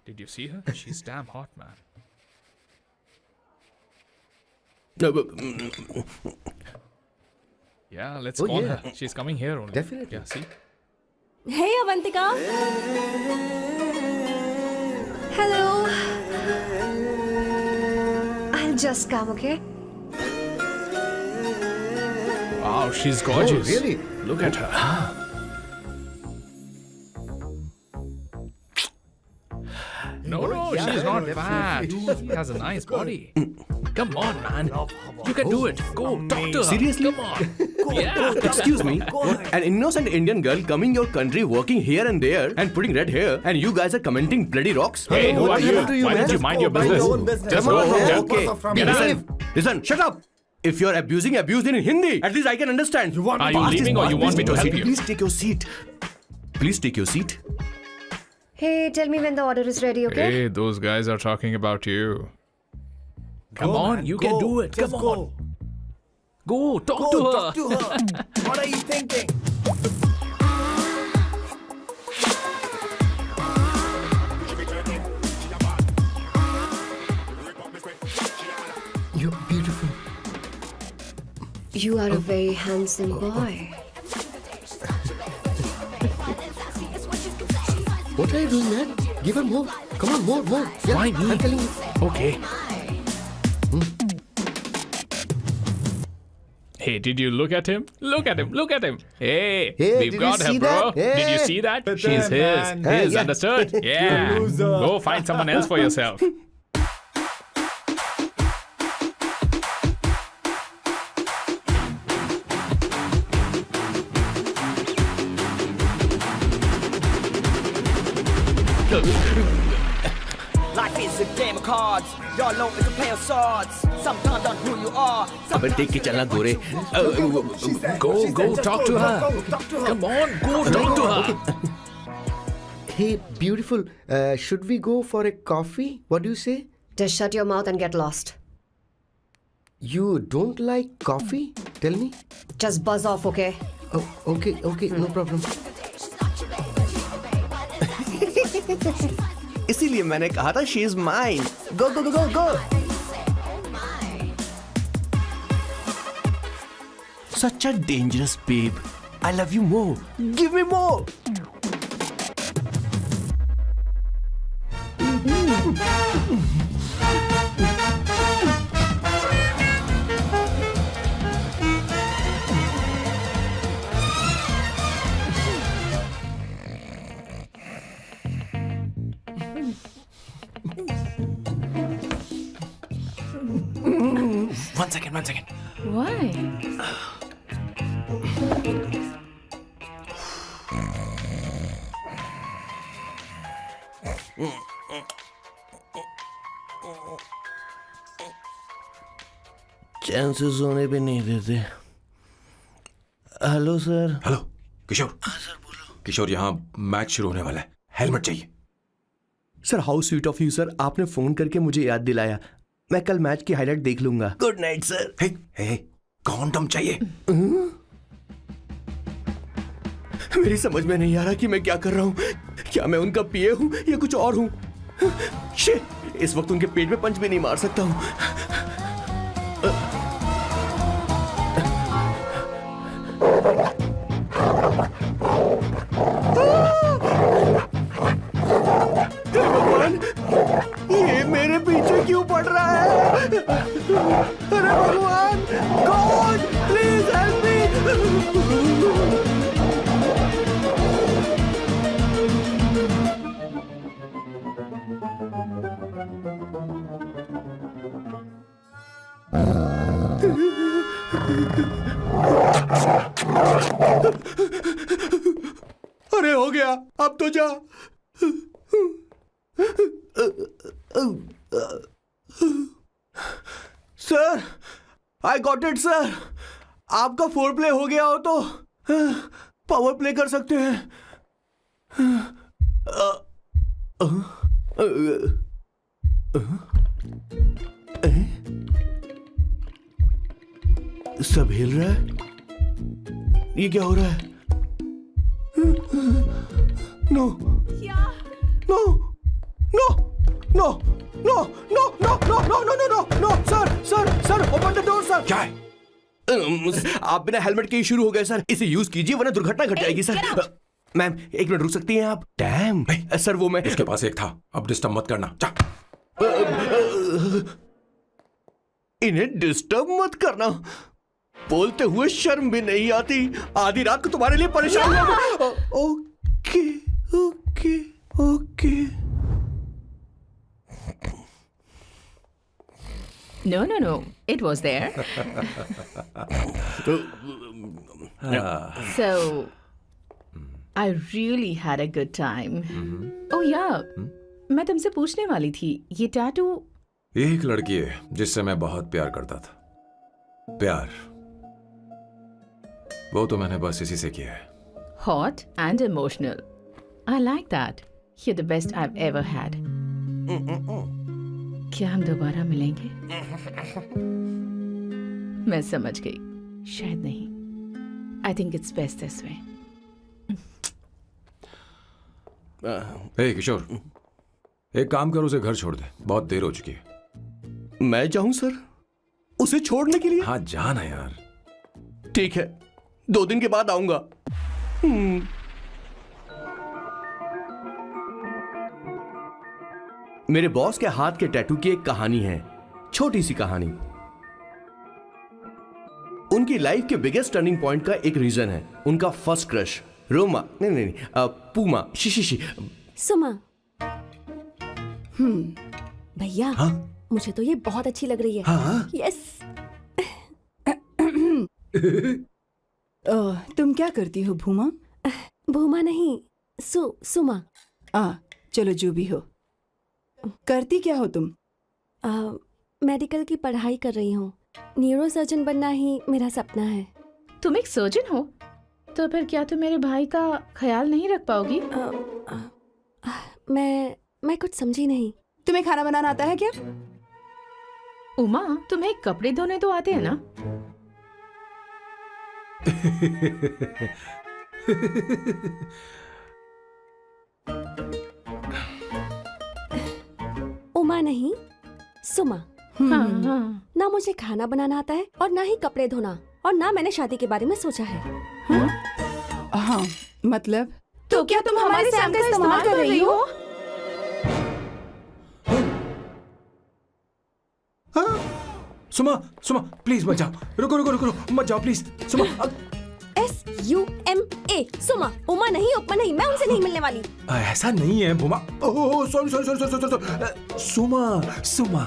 Did you see her? She's damn hot, man. Yeah, let's call her. She's coming here only. Definitely. Yeah, see? Hey, Avantika. Hello. I'll just come, okay? Wow, she's gorgeous. Oh, really? Look at her. No, she's not fat. She has a nice body. Come on, man. You can do it. Go, talk to her. Seriously? Come on. Yeah. Excuse me, what, an innocent Indian girl coming your country, working here and there, and putting red hair, and you guys are commenting bloody rocks? Hey, who are you? happened to you, Why man? don't you mind your business? Just go. go. Okay. Get out. Listen, shut up. If you're abuse in Hindi, at least I can understand. Are you leaving or you want me to help you? Please take your seat. Please take your seat. Hey, tell me when the order is ready, okay? Hey, those guys are talking about you. Come on, you can do it. Come on. Go, talk to her. What are you thinking? You're beautiful. You are a very handsome boy. What are you doing, man? Give her more. Come on, more. Yeah, Why me? I'm telling you. Okay. Hey, did you look at him? Look at him. Hey, Hey, we've did got you her, see bro. that? Hey. Did you see that? Better, She's man. his. Yeah. Understood? Yeah. loser. Go find someone else for yourself. Life is a game of cards. Your know is a play of swords. Sometimes on who you are. अबे देख के चलना गोरे. Go, talk to her. Come on, go talk to her. Hey, beautiful. Should we go for a coffee? What do you say? Just shut your mouth and get lost. You don't like coffee? Tell me. Just buzz off, okay? Oh, okay, no problem. इसीलिए मैंने कहा था she is mine. Go. Such a dangerous babe. I love you more. Give me more. One second. Why? चैन से सोने पे नहीं देते. Hello sir. Hello किशोर. किशोर, यहाँ मैच शुरू होने वाला है. हेलमेट चाहिए. Sir how sweet of you sir. आपने फोन करके मुझे याद दिलाया. मैं कल मैच की हाईलाइट देख लूंगा. Good night sir. Hey, condom चाहिए. मेरी समझ में नहीं आ रहा कि मैं क्या कर रहा हूँ. क्या मैं उनका पीए हूँ या कुछ और हूँ. शिट, इस वक्त उनके पेट में पंच भी नहीं मार सकता हूँ. भगवान, ये मेरे पीछे क्यों पड़ रहा है. अरे भगवान, गॉड प्लीज हेल्प मी. अरे हो गया, अब तो जा. Sir, I got it sir. आपका फोर प्ले हो गया हो तो पावर प्ले कर सकते हैं. सब हिल रहा है. ये क्या हो रहा है. No no no no no no no no no no no no no sir open the door sir. क्या है? आप बिना हेलमेट के ही शुरू हो गए सर। इसे यूज कीजिए वरना दुर्घटना घट जाएगी सर। मैम 1 मिनट रुक सकती हैं आप? डैम सर वो मैं उसके पास एक था, अब डिस्टर्ब मत करना। जा। इन्हें डिस्टर्ब मत करना। बोलते हुए शर्म भी नहीं आती। आधी रात को तुम्हारे लिए परेशान हो। Okay okay okay. No. It was there. So, I really had a good time. Oh yeah, मैं तुमसे पूछने वाली थी, ये टैटू। एक लड़की है जिससे मैं बहुत प्यार करता था। प्यार वो तो मैंने बस इसी से किया है। Hot and emotional. I like that. You're the best I've ever had. क्या हम दोबारा मिलेंगे? मैं समझ गई, शायद नहीं। I think it's best this way. हे किशोर, एक काम कर, उसे घर छोड़ दे, बहुत देर हो चुकी है। मैं जाऊं सर उसे छोड़ने के लिए? हाँ जाना यार। ठीक है, 2 दिन के बाद आऊंगा। मेरे बॉस के हाथ के टैटू की एक कहानी है, छोटी सी कहानी। उनकी लाइफ के बिगेस्ट टर्निंग पॉइंट का एक रीजन है उनका फर्स्ट क्रश रोमा नहीं पूमा शी सुमा। भैया मुझे तो ये बहुत अच्छी लग रही है। यस। तुम क्या करती हो भूमा? भूमा नहीं, सुमा। चलो जो भी हो। करती क्या हो तुम? मेडिकल की पढ़ाई कर रही हूँ। न्यूरो सर्जन बनना ही मेरा सपना है। तुम एक सर्जन हो तो फिर क्या तुम मेरे भाई का ख्याल नहीं रख पाओगी? मैं कुछ समझी नहीं। तुम्हें खाना बनाना आता है क्या? उमा, तुम्हें कपड़े धोने तो आते हैं ना? उमा नहीं, सुमा। हाँ। ना मुझे खाना बनाना आता है और ना ही कपड़े धोना, और ना मैंने शादी के बारे में सोचा है। हाँ मतलब? तो क्या तुम हमारे सैम का इस्तेमाल कर रही हो? सुमा प्लीज मत जाओ। रुको मत जाओ प्लीज। सुमा SUMA, सुमा। उमा नहीं, उपमा नहीं, मैं उनसे नहीं मिलने वाली। ऐसा नहीं है भूमा। सॉरी। सुमा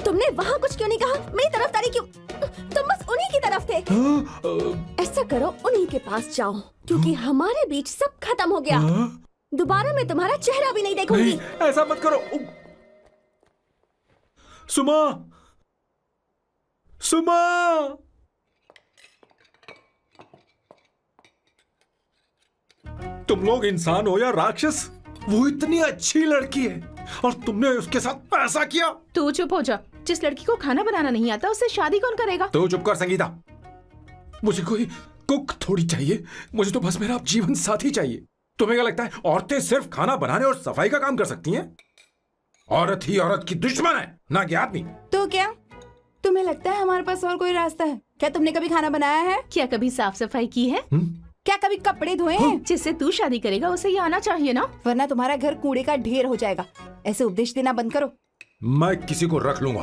तुमने वहाँ कुछ क्यों नहीं कहा? मेरी तरफदारी क्यों? तुम बस उन्हीं की तरफ थे। ऐसा करो, उन्हीं के पास जाओ, क्योंकि हमारे बीच सब खत्म हो गया। दोबारा मैं तुम्हारा चेहरा भी नहीं देखूंगी। नहीं, ऐसा मत करो। सुमा तुम लोग इंसान हो या राक्षस? वो इतनी अच्छी लड़की है और तुमने उसके साथ ऐसा किया। तू चुप हो जा। जिस लड़की को खाना बनाना नहीं आता उससे शादी कौन करेगा? तो चुप कर संगीता। मुझे कोई कुक थोड़ी चाहिए, मुझे तो बस मेरा जीवन साथी चाहिए। तुम्हें क्या लगता है औरतें सिर्फ खाना बनाने और सफाई का काम कर सकती हैं? औरत ही औरत की दुश्मन है, ना कि आदमी। तो क्या तुम्हें लगता है हमारे पास और कोई रास्ता है? क्या तुमने कभी खाना बनाया है? क्या कभी साफ सफाई की है? क्या कभी कपड़े धोए हैं? जिससे तू शादी करेगा उसे ये आना चाहिए ना, वरना तुम्हारा घर कूड़े का ढेर हो जाएगा। ऐसे उपदेश देना बंद करो। मैं किसी को रख लूंगा।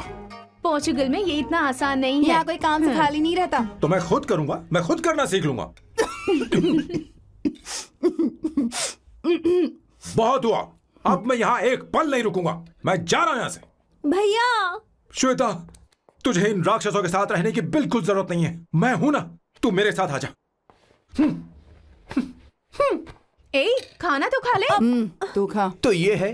पोर्चुगल में ये इतना आसान नहीं है। यहाँ कोई काम से खाली नहीं रहता। तो मैं खुद करूंगा, मैं खुद करना सीख लूंगा। बहुत हुआ, अब मैं यहाँ एक पल नहीं रुकूंगा। मैं जा रहा हूँ यहाँ से। भैया श्वेता, तुझे इन राक्षसों के साथ रहने की बिल्कुल जरूरत नहीं है। मैं हूं ना, तू मेरे साथ आ जा। ए, खाना तो खा ले। तू खा। तो ये है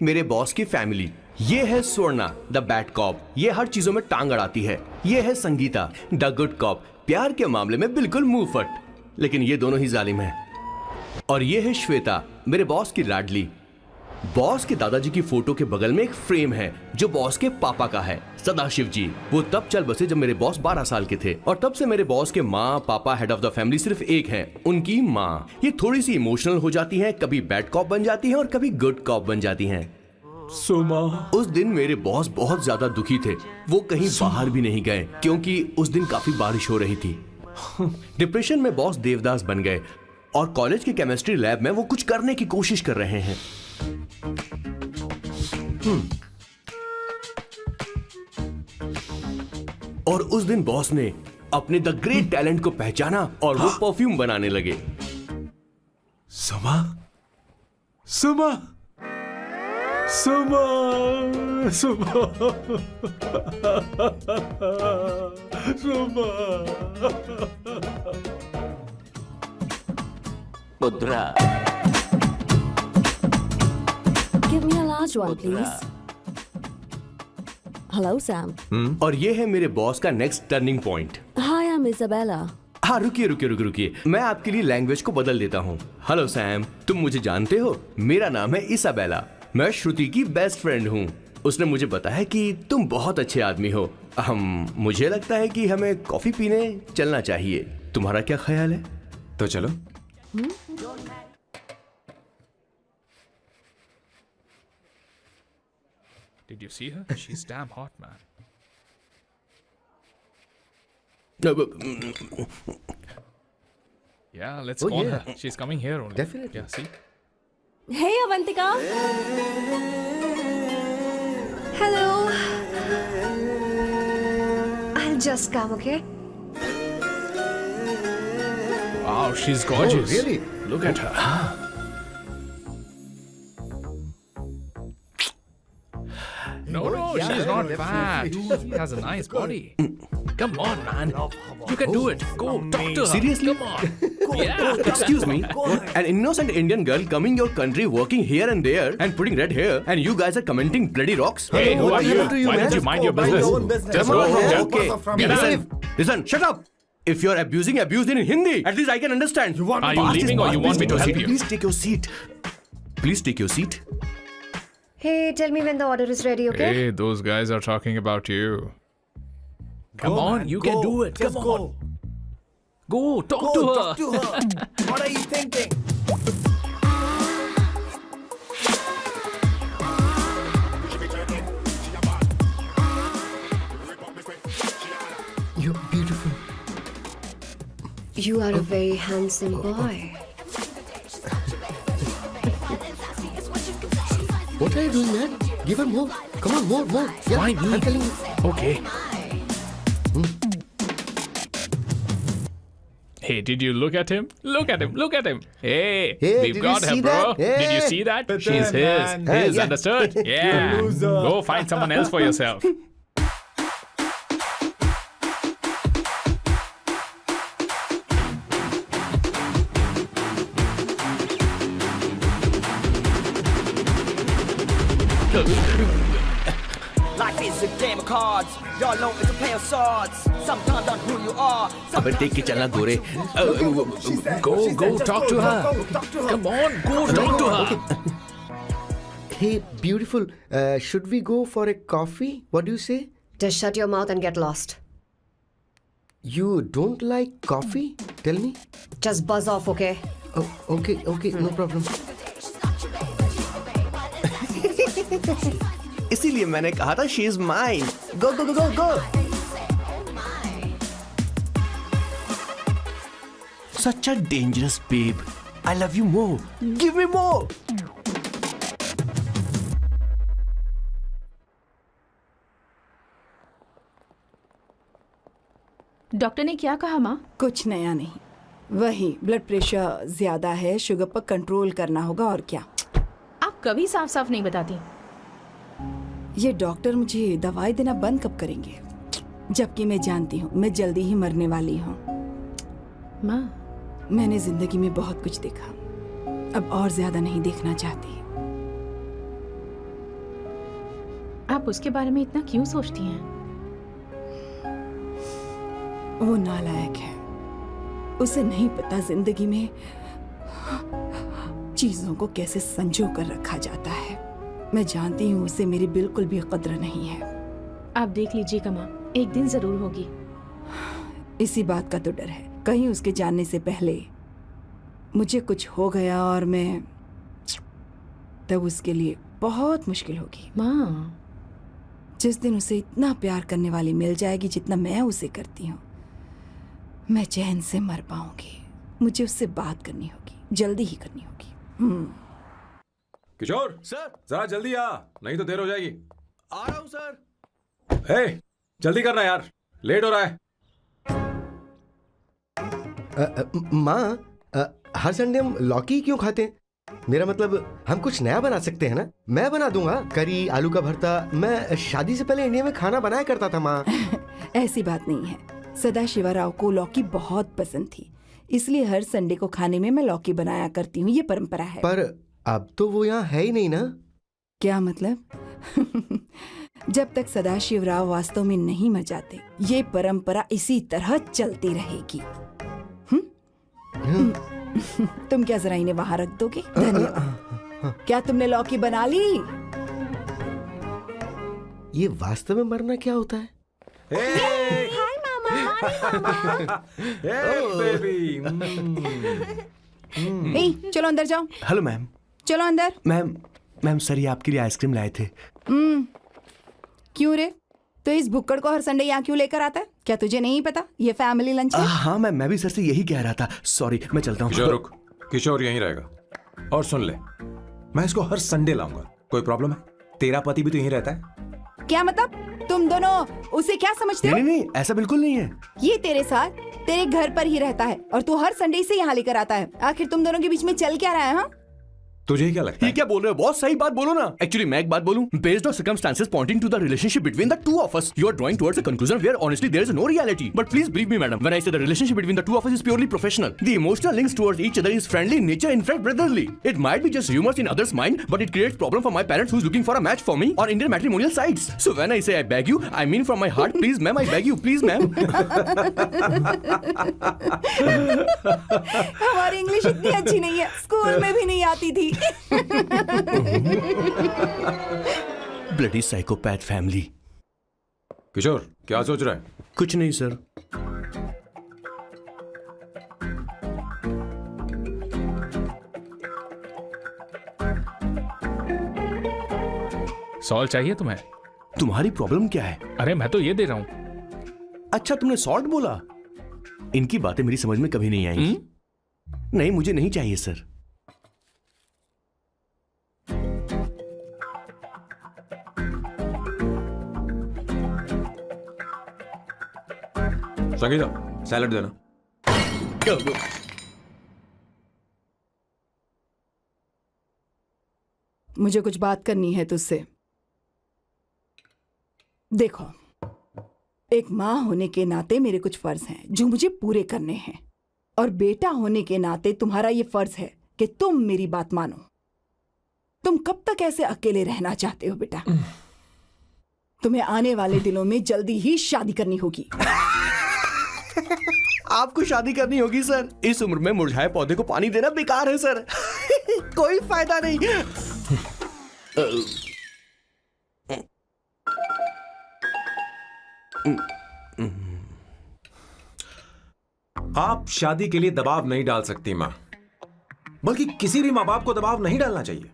मेरे बॉस की फैमिली। ये है स्वर्णा द बैड कॉप, ये हर चीजों में टांग अड़ाती है। ये है संगीता द गुड कॉप, प्यार के मामले में बिल्कुल मुंह फट, लेकिन ये दोनों ही जालिम है। और ये है श्वेता, मेरे बॉस की लाडली। बॉस के दादाजी की फोटो के बगल में एक फ्रेम है जो बॉस के पापा का है, सदाशिव जी। वो तब चल बसे जब मेरे बॉस 12 साल के थे, और तब से मेरे बॉस के माँ पापा हेड ऑफ द फैमिली सिर्फ एक है, उनकी माँ। ये थोड़ी सी इमोशनल हो जाती हैं, कभी बैड कॉप बन जाती हैं और कभी गुड कॉप बन जाती हैं। सुमा। उस दिन मेरे बॉस बहुत ज्यादा दुखी थे। वो कहीं बाहर भी नहीं गए क्योंकि उस दिन काफी बारिश हो रही थी। डिप्रेशन में बॉस देवदास बन गए और कॉलेज की केमिस्ट्री लैब में वो कुछ करने की कोशिश कर रहे हैं। और उस दिन बॉस ने अपने द ग्रेट टैलेंट को पहचाना और वो परफ्यूम बनाने लगे। सुमा, सुमा, सुमा, सुमा, सुमा। Mudra. Give me a large one, please. Hello, Sam. और ये है मेरे बॉस का next turning point. Hi, I'm Isabella. हाँ, रुकिए, मैं आपके लिए लैंग्वेज को बदल देता हूँ। हेलो सैम, तुम मुझे जानते हो? मेरा नाम है इसाबेला। मैं श्रुति की बेस्ट फ्रेंड हूँ। उसने मुझे बताया कि तुम बहुत अच्छे आदमी हो। मुझे लगता है कि हमें कॉफी पीने चलना चाहिए। तुम्हारा क्या ख्याल है? तो चलो। Did you see her? She's damn hot, man. Yeah, let's call yeah. her. She's coming here only. Definitely. Yeah, see? Hey, Avantika. Hello. I'll just come, okay? Wow, she's gorgeous. Oh, really? Look at her. No, she's not fat. She has a nice body. Come on, man. You can do it. Go, talk to her. Seriously? Come on. Yeah. Excuse me, an innocent Indian girl coming your country, working here and there, and putting red hair, and you guys are commenting bloody rocks? Hey, who are you? happened to you, Why don't man? you mind your Mind your own business? business. Just Come go on, from here. okay. Get Listen, out. listen, shut up. If you're abusing in Hindi, at least I can understand. Are you leaving or you want me to help you? Please take your seat. Please take your seat. Hey, tell me when the order is ready, okay? Hey, those guys are talking about you. Come on, you can do it. Come on. Go, talk to her. Talk to her. What are you thinking? You're beautiful. You are a very handsome boy. What are you doing, man? Give her more. Come on, more. Yeah, Why me? I'm telling you. Okay. Hey, did you look at him? Look at him. Hey, Hey, we've did got you her, see bro. that? Hey. Did you see that? But She's then, his. man. His, Yeah. understood? Yeah. loser. Go find someone else for yourself. Life is a game of cards. Y'all know it's a play of swords. Sometimes on who you are. अबे देख के चलना गोरे। Go, talk to her. Come on, go, talk to her. Hey, beautiful. Should we go for a coffee? What do you say? Just shut your mouth and get lost. You don't like coffee? Tell me. Just buzz off, okay? Oh, okay, no problem. इसीलिए मैंने कहा था she is mine. Go. Such a dangerous babe. I love you more. Give me more. Doctor ने क्या कहा माँ? कुछ नया नहीं, वही ब्लड प्रेशर ज्यादा है, शुगर पर कंट्रोल करना होगा और क्या। आप कभी साफ साफ नहीं बताती। ये डॉक्टर मुझे दवाई देना बंद कब करेंगे, जबकि मैं जानती हूँ मैं जल्दी ही मरने वाली हूँ। माँ, मैंने जिंदगी में बहुत कुछ देखा, अब और ज्यादा नहीं देखना चाहती। आप उसके बारे में इतना क्यों सोचती हैं? वो नालायक है, उसे नहीं पता जिंदगी में चीजों को कैसे संजो कर रखा जाता है। मैं जानती हूँ उसे मेरी बिल्कुल भी कद्र नहीं है। आप देख लीजिएगा माँ, एक दिन जरूर होगी। इसी बात का तो डर है, कहीं उसके जानने से पहले मुझे कुछ हो गया और मैं तब उसके लिए बहुत मुश्किल होगी। माँ, जिस दिन उसे इतना प्यार करने वाली मिल जाएगी जितना मैं उसे करती हूँ, मैं चैन से मर पाऊंगी। मुझे उससे बात करनी होगी, जल्दी ही करनी होगी। किशोर सर जरा जल्दी आ, नहीं तो देर हो जाएगी। आ रहा हूँ सर। हे, जल्दी करना यार, लेट हो रहा है। माँ, हर संडे हम लौकी क्यों खाते हैं? मेरा मतलब हम कुछ नया बना सकते हैं ना? मैं बना दूंगा करी, आलू का भरता। मैं शादी से पहले इंडिया में खाना बनाया करता था माँ। ऐसी बात नहीं है। सदाशिवराव को लौकी बहुत पसंद थी, इसलिए हर संडे को खाने में मैं लौकी बनाया करती हूँ। ये परंपरा है। पर अब तो वो यहाँ है ही नहीं ना। क्या मतलब? जब तक सदाशिवराव वास्तव में नहीं मर जाते, ये परंपरा इसी तरह चलती रहेगी। तुम क्या जरा इन्हें वहां रख दोगे? धन्यवाद। क्या तुमने लौकी बना ली? ये वास्तव में मरना क्या होता है? हाय मामा। बेबी। ए, चलो अंदर जाओ। Hello ma'am. चलो अंदर। मैम सर ये आपके लिए आइसक्रीम लाए थे। क्यों रे? तो इस भुक्कड़ को हर संडे यहाँ क्यों लेकर आता है? क्या तुझे नहीं पता ये फैमिली लंच है? हाँ मैम, मैं भी सर से यही कह रहा था। सॉरी, मैं चलता हूँ। किशोर रुक, किशोर यहीं रहेगा। और सुन ले, मैं इसको हर संडे लाऊंगा। कोई प्रॉब्लम है? तेरा पति भी तो यहीं रहता है। क्या मतलब? तुम दोनों उसे क्या समझते हो? नहीं, ऐसा बिल्कुल नहीं है। ये तेरे साथ तेरे घर पर ही रहता है और तू हर संडे से यहाँ लेकर आता है। आखिर तुम दोनों के बीच में चल क्या रहा है? हाँ, तुझे क्या लगता ये है? क्या बोल रहे हो बॉस? सही बात बोलो ना। एक्चुअली मैं एक बात बोलूं, based on circumstances pointing to the relationship between the two of us, you are drawing towards a conclusion where honestly there is no reality. But please believe me madam, when I say the relationship between the two of us is purely professional. The emotional links towards each other is friendly in nature, in fact brotherly. It might be just rumours in others mind, but it creates problem for my parents who is looking for a match for me on Indian matrimonial sites. So when I say I beg you, I mean from my heart, please ma'am, I beg you, please ma'am. हमारी English इतनी अच्छी नहीं है, school में भी नहीं आती थी। Bloody psychopath family. किशोर क्या सोच रहा है? कुछ नहीं सर। सॉल्व चाहिए तुम्हें? तुम्हारी प्रॉब्लम क्या है? अरे मैं तो ये दे रहा हूँ। अच्छा तुमने सॉल्ट बोला। इनकी बातें मेरी समझ में कभी नहीं आएंगी। नहीं, मुझे नहीं चाहिए सर। संगीता, सैलड देना। मुझे कुछ बात करनी है तुझसे। देखो, एक माँ होने के नाते मेरे कुछ फर्ज हैं जो मुझे पूरे करने हैं, और बेटा होने के नाते तुम्हारा ये फर्ज है कि तुम मेरी बात मानो। तुम कब तक ऐसे अकेले रहना चाहते हो बेटा? तुम्हें आने वाले दिनों में जल्दी ही शादी करनी होगी। आपको शादी करनी होगी सर? इस उम्र में मुरझाए पौधे को पानी देना बेकार है सर। कोई फायदा नहीं। आप शादी के लिए दबाव नहीं डाल सकती माँ, बल्कि किसी भी माँ बाप को दबाव नहीं डालना चाहिए।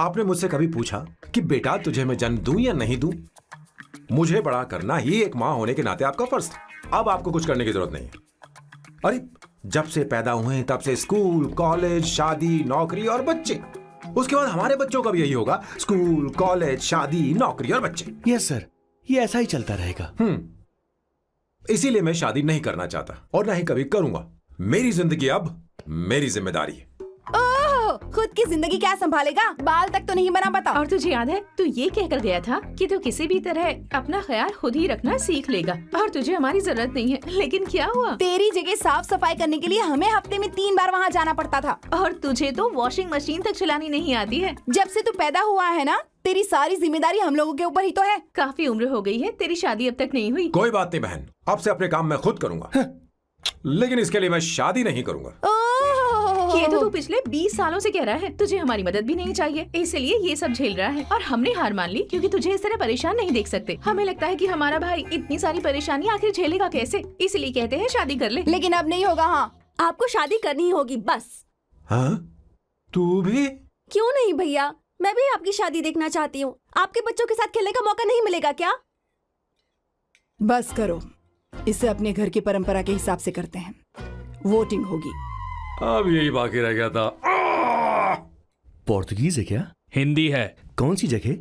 आपने मुझसे कभी पूछा कि बेटा तुझे मैं जन्म दूं या नहीं दूं? मुझे बड़ा करना ही एक माँ होने के नाते आपका फर्ज था। अब आपको कुछ करने की जरूरत नहीं है। अरे जब से पैदा हुए तब से स्कूल, कॉलेज, शादी, नौकरी और बच्चे। उसके बाद हमारे बच्चों का भी यही होगा, स्कूल, कॉलेज, शादी, नौकरी और बच्चे। यस सर, ये ऐसा ही चलता रहेगा। इसीलिए मैं शादी नहीं करना चाहता और ना ही कभी करूंगा। मेरी जिंदगी अब मेरी जिम्मेदारी है। ओह, खुद की जिंदगी क्या संभालेगा? बाल तक तो नहीं बना बता। और तुझे याद है तू ये कहकर गया था कि तू किसी भी तरह अपना ख्याल खुद ही रखना सीख लेगा और तुझे हमारी जरूरत नहीं है। लेकिन क्या हुआ? तेरी जगह साफ सफाई करने के लिए हमें हफ्ते में 3 बार वहाँ जाना पड़ता था। और तुझे तो वॉशिंग मशीन तक चलानी नहीं आती है। जब से तू पैदा हुआ है ना, तेरी सारी जिम्मेदारी हम लोगों के ऊपर ही तो है। काफी उम्र हो गई है, तेरी शादी अब तक नहीं हुई। कोई बात नहीं बहन, अब से अपने काम मैं खुद करूंगा। लेकिन इसके लिए मैं शादी नहीं करूंगा। ये तो तू पिछले 20 सालों से कह रहा है। तुझे हमारी मदद भी नहीं चाहिए, इसलिए ये सब झेल रहा है। और हमने हार मान ली क्योंकि तुझे इस तरह परेशान नहीं देख सकते। हमें लगता है कि हमारा भाई इतनी सारी परेशानी आखिर झेलेगा कैसे, इसलिए कहते हैं शादी कर ले। लेकिन अब नहीं होगा। हाँ, आपको शादी करनी होगी बस। हाँ? तू भी? क्यों नहीं भैया, मैं भी आपकी शादी देखना चाहती हूँ। आपके बच्चों के साथ खेलने का मौका नहीं मिलेगा क्या? बस करो, इसे अपने घर की परंपरा के हिसाब से करते हैं। वोटिंग होगी। अब यही बाकी रह गया था। पोर्तुगीज है क्या? हिंदी है। कौन सी जगह?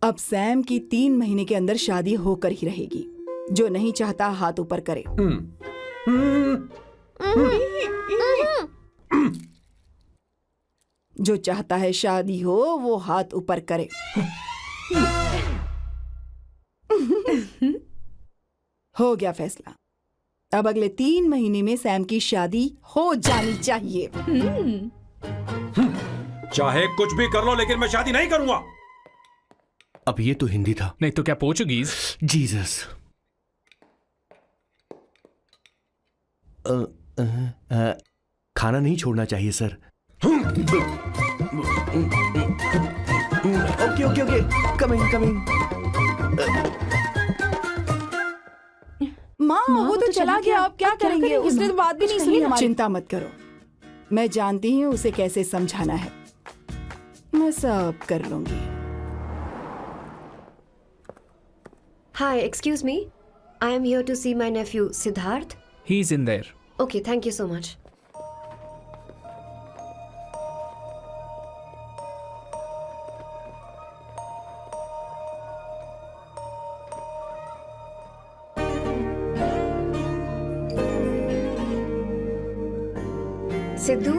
अब सैम की 3 महीने के अंदर शादी होकर ही रहेगी। जो नहीं चाहता हाथ ऊपर करे। जो चाहता है शादी हो वो हाथ ऊपर करे। हो गया फैसला। अब अगले 3 महीने में सैम की शादी हो जानी चाहिए। चाहे कुछ भी कर लो, लेकिन मैं शादी नहीं करूंगा। अब ये तो हिंदी था। नहीं तो क्या पोर्चुगीज? जीसस। खाना नहीं छोड़ना चाहिए sir. Okay okay okay, coming coming. माँ वो तो चला गया, अब क्या करेंगे? उसने तो बात भी नहीं सुनी हमारी। चिंता मत करो, मैं जानती हूँ उसे कैसे समझाना है। मैं सब कर लूंगी। Hi, excuse me. I am here to see my nephew Siddharth. He's in there. Okay, thank you so much. Sidhu?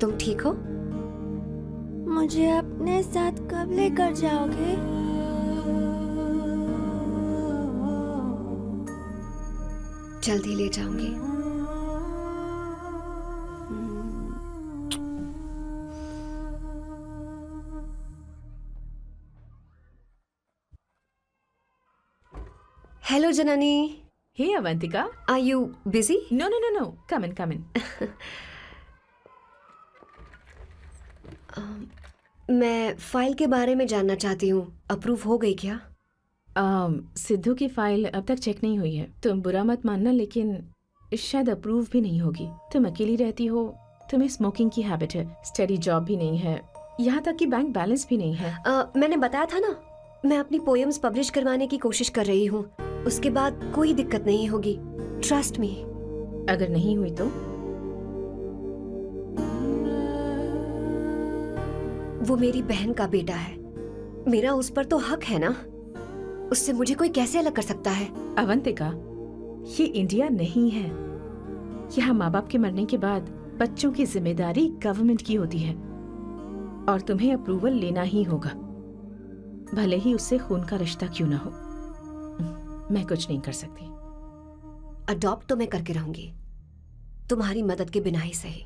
तुम ठीक हो? मुझे अपने साथ कब लेकर जाओगे? जल्दी ले जाऊंगी। Hello, Janani. Hey, Avantika. Are you busy? No, no, no, no. Come in, come in. मैं फाइल के बारे में जानना चाहती हूँ। अप्रूव हो गई क्या? सिद्धू की फाइल अब तक चेक नहीं हुई है। तुम बुरा मत मानना, लेकिन शायद अप्रूव भी नहीं होगी। तुम अकेली रहती हो, तुम्हें स्मोकिंग की हैबिट है, स्टडी जॉब भी नहीं है, यहाँ तक कि बैंक बैलेंस भी नहीं है। मैंने बताया था ना, मैं अपनी पोएम्स पब्लिश करवाने की कोशिश कर रही हूँ। उसके बाद कोई दिक्कत नहीं होगी, ट्रस्ट मी। अगर नहीं हुई तो? वो मेरी बहन का बेटा है, मेरा उस पर तो हक है ना। उससे मुझे कोई कैसे अलग कर सकता है? अवंतिका, ये इंडिया नहीं है। यहाँ माँ बाप के मरने के बाद बच्चों की जिम्मेदारी गवर्नमेंट की होती है और तुम्हें अप्रूवल लेना ही होगा, भले ही उससे खून का रिश्ता क्यों ना हो। मैं कुछ नहीं कर सकती। अडॉप्ट तो मैं करके रहूंगी, तुम्हारी मदद के बिना ही सही।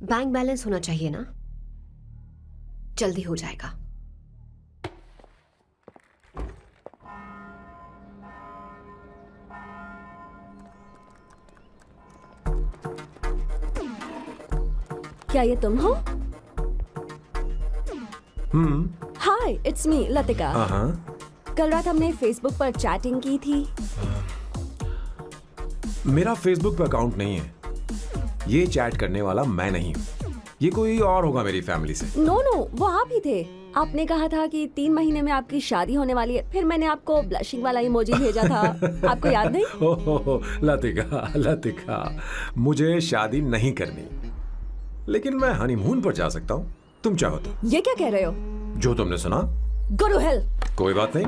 बैंक बैलेंस होना चाहिए ना, जल्दी हो जाएगा। क्या ये तुम हो? हाय, इट्स मी लतिका। कल रात हमने फेसबुक पर चैटिंग की थी। मेरा फेसबुक पे अकाउंट नहीं है। ये चैट करने वाला मैं नहीं हूँ, ये कोई और होगा मेरी फैमिली से। नो नो, वो आप ही थे। आपने कहा था कि 3 महीने में आपकी शादी होने वाली है, फिर मैंने आपको ब्लशिंग वाला इमोजी भेजा था। आपको याद नहीं? ओहो, लतिका, मुझे शादी नहीं करनी, लेकिन मैं हनीमून पर जा सकता हूँ, तुम चाहो तो। ये क्या कह रहे हो? जो तुमने सुना। Go to hell. कोई बात नहीं।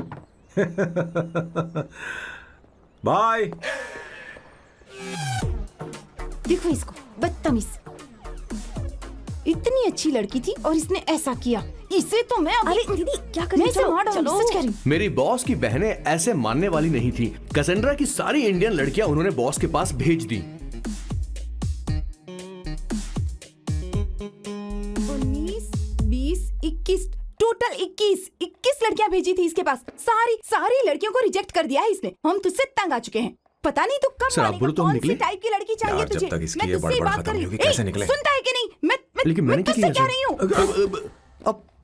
बाय। देखो इसको, बदतमीज। इतनी अच्छी लड़की थी और इसने ऐसा किया। इसे तो मैं अभी... अरे दीदी, क्या कर मैं रही इसे मार डालूंगी, सच कह रही हूँ। मेरी बॉस की बहनें ऐसे मानने वाली नहीं थी। कैसेंड्रा की सारी इंडियन लड़कियां उन्होंने बॉस के पास भेज दी। 19, 20, 21, टोटल 21 लड़कियां भेजी थी इसके पास। सारी लड़कियों को रिजेक्ट कर दिया है इसने। हम तुझसे तंग आ चुके हैं। पता नहीं तू कब सर, आप बोलो तो हम कौन सी निकले। टाइप की लड़की चाहिए यार, जब तुझे? तक इसकी मैं ये तुझसे ही बड़बड़ बात खत्म कर नहीं रही होगी, हूँ। कैसे निकले? सुनता है कि नहीं? मैं लेकिन मैंने क्या तुझसे किया कह रही हूँ।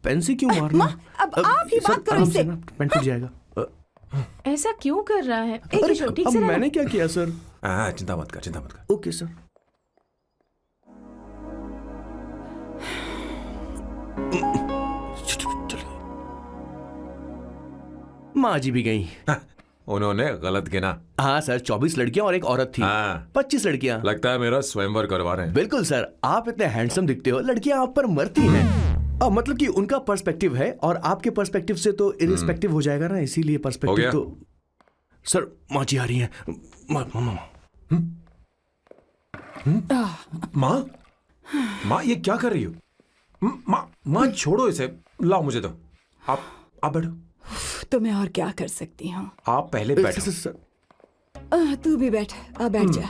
पेन से क्यों मारना? अब आप ही बात करो इससे। पेन टूट जाएगा। ऐसा क्यों कर रहा है? एक किशोर, ठीक अब से रहना। मैंने क्या किया सर? चिंता मत कर, चिंता मत कर। Okay sir. माँ जी भी गई। उन्होंने गलत गिना। हाँ सर, 24 लड़कियां और एक औरत थी। हाँ। 25 लड़कियां। लगता है मेरा स्वयंवर करवा रहे हैं। बिल्कुल सर, आप इतने हैंडसम दिखते हो, लड़कियां आप पर मरती हैं। मतलब कि उनका पर्सपेक्टिव है और आपके पर्सपेक्टिव से तो इरिस्पेक्टिव हो जाएगा ना, इसीलिए पर्सपेक्टिव तो। सर माँ जी आ रही हैं। माँ, माँ ये क्या कर रही हो? माँ छोड़ो इसे, लाओ मुझे दो। आप बैठो। तो मैं और क्या कर सकती हूँ? आप पहले बैठो। तू भी बैठ, बैठ जा,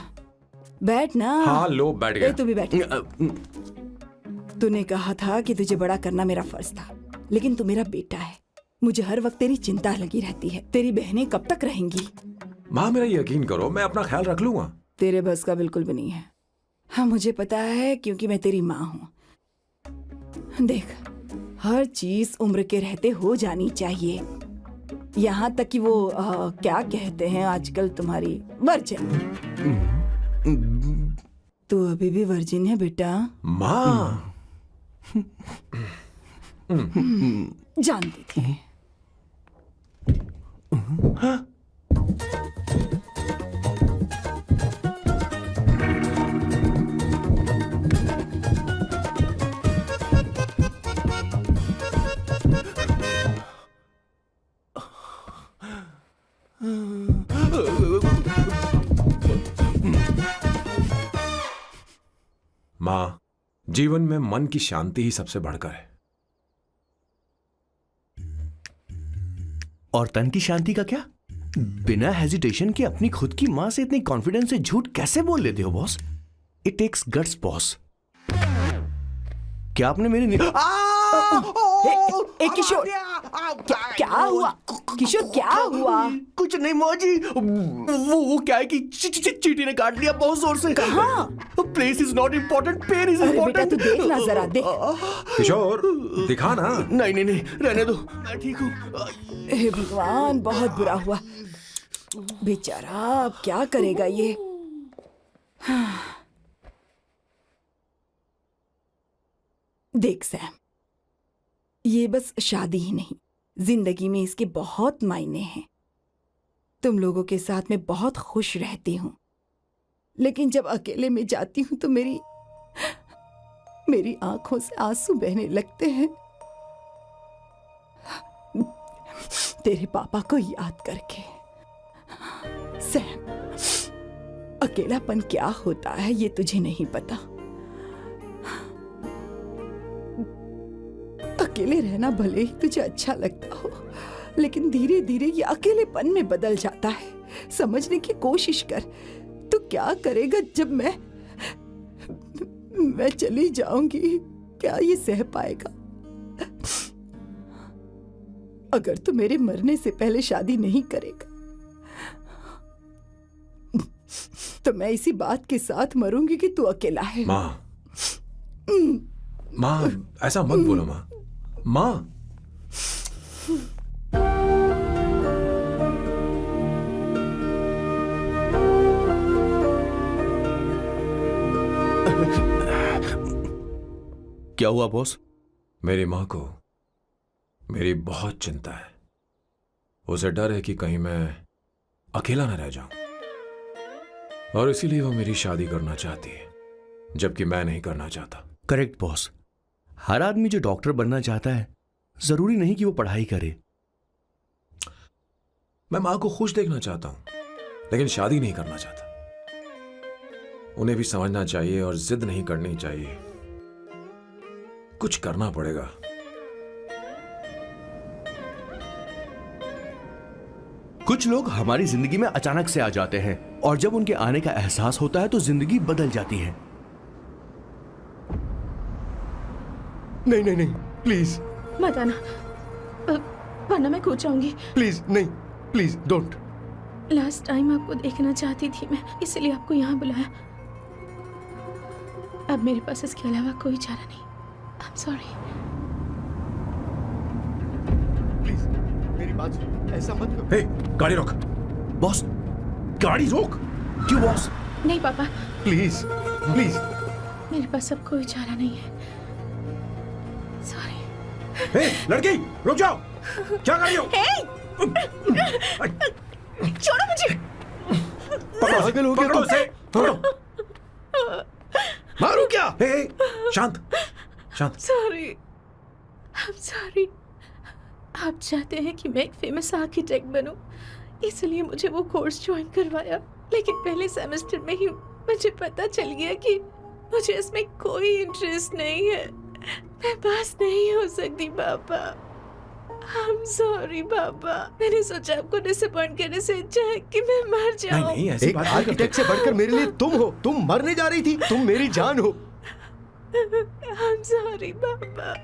बैठ ना। हाँ लो, बैठ गया। तू भी बैठ। तूने कहा था कि तुझे बड़ा करना मेरा फर्ज था, लेकिन तू मेरा बेटा है। मुझे हर वक्त तेरी चिंता लगी रहती है। तेरी बहनें कब तक रहेंगी? माँ मेरा यकीन करो, मैं अपना ख्याल रख लूंगा। तेरे बस का बिल्कुल भी नहीं है। हाँ मुझे पता है, क्योंकि मैं तेरी माँ हूँ। देख, हर चीज उम्र के रहते हो जानी चाहिए, यहाँ तक कि वो क्या कहते हैं आजकल तुम्हारी वर्जिन। तू अभी भी वर्जिन है बेटा? माँ जानती थी। माँ, जीवन में मन की शांति ही सबसे बढ़कर है। और तन की शांति का क्या? बिना हेजिटेशन के अपनी खुद की मां से इतनी कॉन्फिडेंस से झूठ कैसे बोल लेते हो boss? It takes guts boss. क्या आपने मेरी किशोर, क्या हुआ? किशोर क्या हुआ? कुछ नहीं माँ जी, वो क्या है कि चींटी ने काट लिया बहुत जोर से। कहाँ? Place is not important, pain is अरे बेटा इम्पोर्टेंट। तू देख ना जरा, देख। किशोर दिखा ना। नहीं नहीं नहीं, रहने दो, मैं ठीक हूँ। हे भगवान, बहुत बुरा हुआ बेचारा। अब क्या करेगा ये? देख सैम, ये बस शादी ही नहीं, जिंदगी में इसके बहुत मायने हैं। तुम लोगों के साथ मैं बहुत खुश रहती हूँ, लेकिन जब अकेले में जाती हूँ तो मेरी आंखों से आंसू बहने लगते हैं, तेरे पापा को याद करके। सैम, अकेलापन क्या होता है ये तुझे नहीं पता। अकेले रहना भले ही तुझे अच्छा लगता हो, लेकिन धीरे धीरे ये अकेलेपन में बदल जाता है। समझने की कोशिश कर। तू क्या करेगा जब मैं चली जाऊंगी? क्या ये सह पाएगा? अगर तू मेरे मरने से पहले शादी नहीं करेगा तो मैं इसी बात के साथ मरूंगी कि तू अकेला है। माँ, माँ ऐसा मत बोलो माँ। माँ, क्या हुआ बॉस? मेरी माँ को मेरी बहुत चिंता है। उसे डर है कि कहीं मैं अकेला न रह जाऊं, और इसीलिए वो मेरी शादी करना चाहती है, जबकि मैं नहीं करना चाहता। Correct boss. हर आदमी जो डॉक्टर बनना चाहता है, जरूरी नहीं कि वो पढ़ाई करे। मैं माँ को खुश देखना चाहता हूं, लेकिन शादी नहीं करना चाहता। उन्हें भी समझना चाहिए और जिद नहीं करनी चाहिए। कुछ करना पड़ेगा। कुछ लोग हमारी जिंदगी में अचानक से आ जाते हैं, और जब उनके आने का एहसास होता है तो जिंदगी बदल जाती है। नहीं नहीं नहीं, प्लीज मत आना, वरना मैं खो जाऊंगी। प्लीज नहीं, प्लीज डोंट। लास्ट टाइम आपको देखना चाहती थी मैं, इसलिए आपको यहाँ बुलाया। अब मेरे पास इसके अलावा कोई चारा नहीं। आई एम सॉरी। बाजू, ऐसा मत करो। हे, गाड़ी रोक। बॉस, गाड़ी रोक। क्यों बॉस? नहीं पापा, प्लीज प्लीज। मेरे पास अब कोई चारा नहीं है। सॉरी। हे, लड़की, रुक जाओ। क्या कर रही हो? छोड़ो मुझे। पागल हो गया पकड़ो तुम। उसे, पकड़ो। मारू क्या? हे, शांत, शांत। Sorry, I'm sorry। आप चाहते हैं कि मैं एक फेमस आर्किटेक्ट बनूं, इसलिए मुझे वो कोर्स ज्वाइन करवाया, लेकिन पहले सेमेस्टर में ही मुझे पता चल गया कि मुझे इसमें कोई इंटरेस्ट नहीं है। मैं पास नहीं हो सकती पापा। I'm sorry पापा। मैंने सोचा आपको डिसअपॉइंट करने से अच्छा है कि मैं मर जाऊं। नहीं, ऐसी एक बात नहीं करते। आर्किटेक्ट से बढ़कर मेरे लिए तुम हो। तुम मरने जा रही थी, तुम मेरी जान हो। I'm sorry पापा।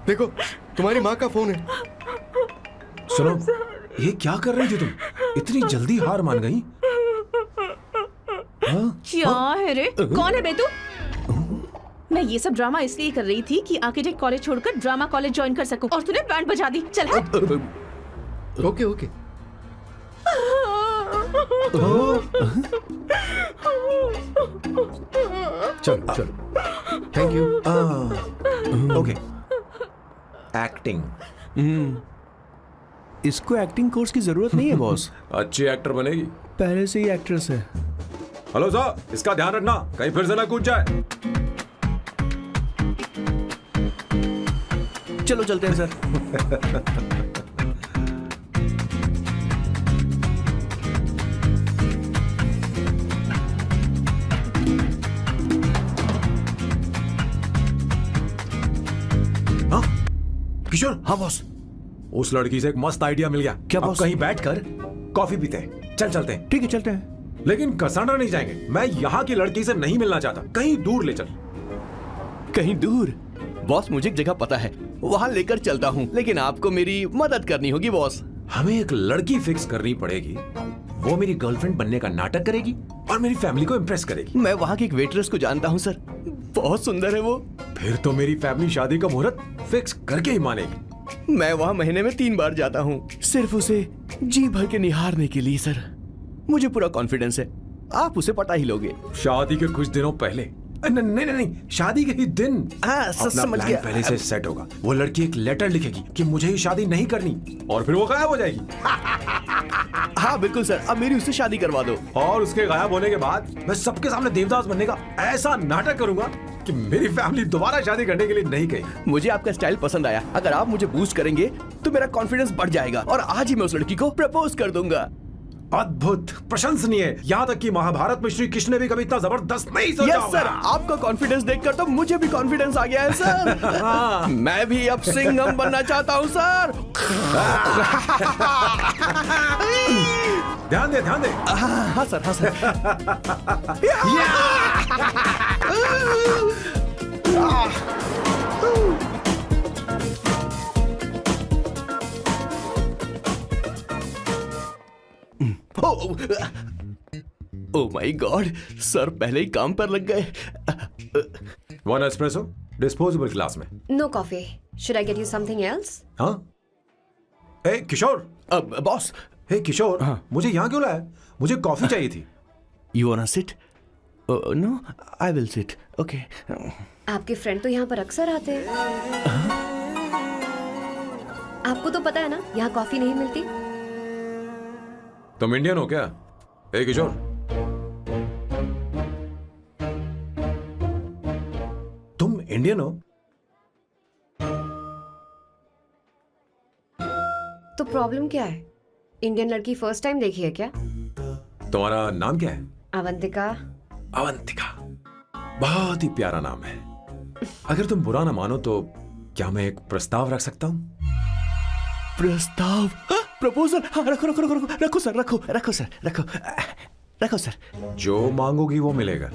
देखो, तुम्हारी माँ का फोन है। सुनो, ये क्या कर रही थी तुम? इतनी जल्दी हार मान गई? हाँ? क्या है रे? कौन है बे तू? मैं ये सब ड्रामा इसलिए कर रही थी कि आर्किटेक्ट कॉलेज छोड़कर ड्रामा कॉलेज ज्वाइन कर सकूं, और तूने बैंड बजा दी। चल हट। Okay okay. चलो चलो, थैंक यू। ओके। एक्टिंग। इसको एक्टिंग कोर्स की जरूरत नहीं है बॉस। अच्छी एक्टर बनेगी। पहले से ही एक्ट्रेस है। हेलो सर, इसका ध्यान रखना, कहीं फिर से ना कूद जाए। चलो चलते हैं सर। हाँ? किशोर। हाँ बॉस। उस लड़की से एक मस्त आइडिया मिल गया। क्या अब बॉस? कहीं बैठकर कॉफी पीते हैं। चल चलते हैं। ठीक है, चलते हैं। लेकिन कसांड्रा नहीं जाएंगे। मैं यहाँ की लड़की से नहीं मिलना चाहता। कहीं दूर ले चल। कहीं दूर? बॉस, मुझे एक जगह पता है, वहां लेकर चलता हूँ, लेकिन आपको मेरी मदद करनी होगी बॉस। हमें एक लड़की फिक्स करनी पड़ेगी। वो मेरी गर्लफ्रेंड बनने का नाटक करेगी और मेरी फैमिली को इम्प्रेस करेगी। मैं वहाँ की एक वेट्रेस को जानता हूँ सर, बहुत सुंदर है वो। फिर तो मेरी फैमिली शादी का मुहूर्त फिक्स करके ही मानेगी। मैं वहाँ महीने में 3 बार जाता हूँ, सिर्फ उसे जी भर के निहारने के लिए सर। मुझे पूरा कॉन्फिडेंस है आप उसे पटा ही लोगे। शादी के कुछ दिनों पहले। नहीं, शादी के ही दिन। हाँ, अपना समझ प्लान गया। पहले से सेट होगा। वो लड़की एक लेटर लिखेगी कि मुझे ही शादी नहीं करनी, और फिर वो गायब हो जाएगी। हाँ बिल्कुल सर, अब मेरी उससे शादी करवा दो। और उसके गायब होने के बाद मैं सबके सामने देवदास बनने का ऐसा नाटक करूंगा कि मेरी फैमिली दोबारा शादी करने के लिए नहीं कही। मुझे आपका स्टाइल पसंद आया। अगर आप मुझे बूस्ट करेंगे तो मेरा कॉन्फिडेंस बढ़ जाएगा और आज ही मैं उस लड़की को प्रपोज कर दूंगा। अद्भुत, प्रशंसनीय। यहाँ तक कि महाभारत में श्री कृष्ण ने भी कभी इतना जबरदस्त नहीं सोचा यस होगा। सर, आपका कॉन्फिडेंस देखकर तो मुझे भी कॉन्फिडेंस आ गया है सर। मैं भी अब सिंघम बनना चाहता हूँ सर। ध्यान दे, ध्यान दे। हाँ सर, हाँ sir. Oh my god, sir पहले ही काम पर लग गए। 1 एस्प्रेसो डिस्पोजेबल ग्लास में। No coffee. Should I get you something else? हाँ? ए किशोर। बॉस। हे किशोर, मुझे यहाँ क्यों लाया? मुझे कॉफी चाहिए थी। You want to sit? No, I will sit. Okay. आपके फ्रेंड तो यहाँ पर अक्सर आते हैं। आपको तो पता है ना, यहाँ कॉफी नहीं मिलती। तुम इंडियन हो क्या? ए किशोर, तुम इंडियन हो? तो प्रॉब्लम क्या है? इंडियन लड़की फर्स्ट टाइम देखी है क्या? तुम्हारा नाम क्या है? अवंतिका। अवंतिका, बहुत ही प्यारा नाम है। अगर तुम बुरा ना मानो तो क्या मैं एक प्रस्ताव रख सकता हूँ? प्रस्ताव? प्रपोजल? हाँ, रखो रखो रखो रखो रखो सर, रखो रखो सर, रखो रखो सर। जो मांगोगी वो मिलेगा।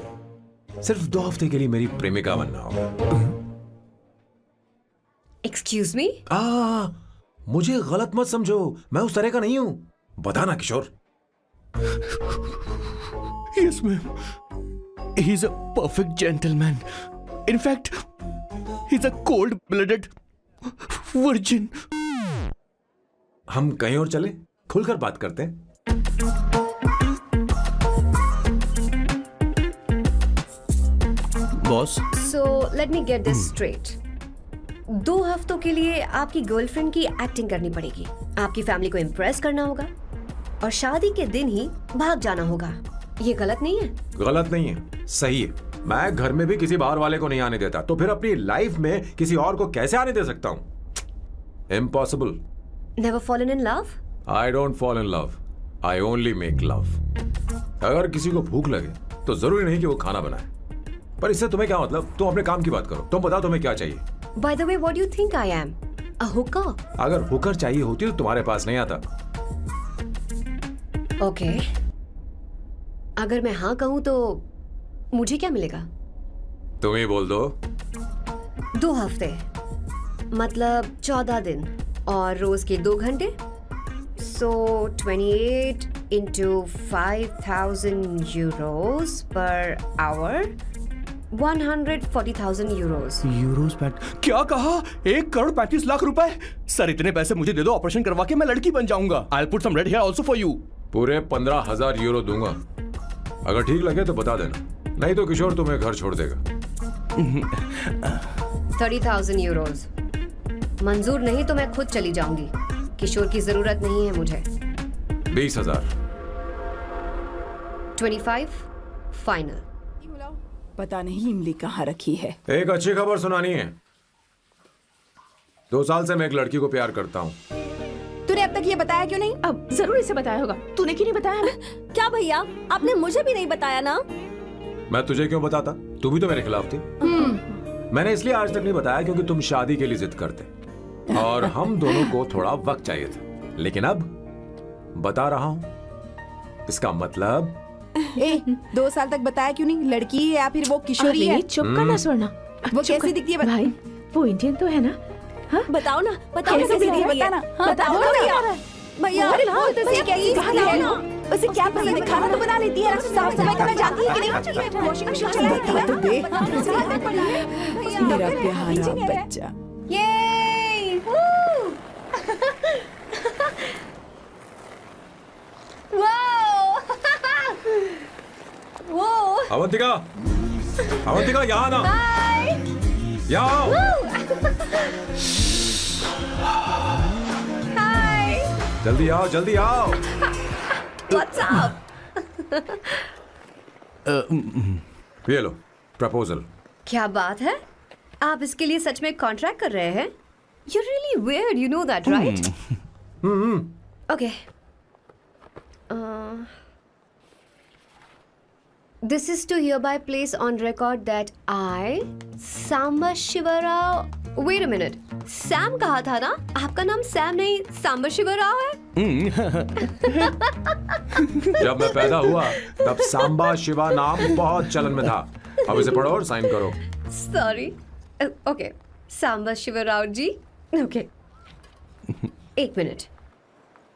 सिर्फ 2 हफ्ते के लिए मेरी प्रेमिका बनना होगा। Excuse me? मुझे गलत मत समझो, मैं उस तरह का नहीं हूं। बताना किशोर। Yes, ma'am. He's a perfect gentleman. In fact, he's a cold-blooded virgin. हम कहीं और चले, खुलकर बात करते हैं। Boss, so let me get this straight. 2 हफ्तों के लिए आपकी गर्लफ्रेंड की एक्टिंग करनी पड़ेगी, आपकी फैमिली को इम्प्रेस करना होगा और शादी के दिन ही भाग जाना होगा। ये गलत नहीं है? गलत नहीं है, सही है। मैं घर में भी किसी बाहर वाले को नहीं आने देता, तो फिर अपनी लाइफ में किसी और को कैसे आने दे सकता हूँ? Impossible. Never fallen in love? I don't fall in love, I only make love. अगर किसी को भूख लगे तो जरूरी नहीं कि वो खाना बनाए, पर इससे तुम्हें क्या मतलब? तुम अपने काम की बात करो। तुम बताओ तुम्हें क्या चाहिए? Bye the way, what do you think I am? A Hooker? अगर हुकर चाहिए होती तो तुम्हारे पास नहीं आता। ओके, अगर मैं हाँ कहूँ तो मुझे क्या मिलेगा? तुम ही बोल दो। 2 हफ्ते मतलब 14 दिन और रोज के 2 घंटे। सो 28 into 5,000 euros per hour, 140,000 euros. Euros PAT क्या कहा? 1,35,00,000 रुपए? सर इतने पैसे मुझे दे दो, ऑपरेशन करवा के मैं लड़की बन जाऊंगा। I'll put some red hair also for you. पूरे 15,000 यूरो दूंगा। अगर ठीक लगे तो बता देना, नहीं तो किशोर तुम्हें घर छोड़ देगा। 30,000 euros मंजूर नहीं तो मैं खुद चली जाऊंगी। किशोर की जरूरत नहीं है मुझे। 20,000। 25 फाइनल। पता नहीं इमली कहाँ रखी है। एक अच्छी खबर सुनानी है। 2 साल से मैं एक लड़की को प्यार करता हूँ। तूने अब तक ये बताया क्यों नहीं? अब जरूर इसे बताया होगा। तूने क्यों नहीं बताया हमें? क्या भैया, आपने मुझे भी नहीं बताया ना? मैं तुझे क्यों बताता? तू भी तो मेरे खिलाफ थी। मैंने इसलिए आज तक नहीं बताया क्योंकि तुम शादी के लिए जिद करते और हम दोनों को थोड़ा वक्त चाहिए था, लेकिन अब बता रहा हूँ। इसका मतलब 2 साल तक बताया क्यों नहीं? लड़की है या फिर वो किशोरी है? चुप करना स्वर्णा। वो कैसी दिखती है? भाई वो इंडियन तो है ना? हाँ? बताओ ना, बताओ कैसे कैसी दिखती है? दिखती है? बताना। बताओ ना भैया। भैया, उसे कैसी दिखती है ना? उसे क्या पसंद है? खाना तो बना लेती है, साफ सफाई करना जानती है कि नहीं? वॉशिंग मशीन चला लेती है? तो दे मेरा प्यारा बच्चा। ये वो अवंतिका, अवंतिका यहाँ ना, यहाँ आओ। जल्दी आओ, जल्दी आओ। What's up? ये लो प्रपोजल। क्या बात है? आप इसके लिए सच में कॉन्ट्रैक्ट कर रहे हैं? You're really weird, you know that, right? Okay. This is to hereby place on record that I, Samba Shivarao. Wait a minute. Sam कहा था ना? आपका नाम सैम नहीं सांबा शिवराव है? जब मैं पैदा हुआ तब सांबा शिवा नाम बहुत चलन में था। अब इसे पढ़ो और साइन करो। Sorry. Okay. सांबा शिवराव जी. Okay. 1 मिनट।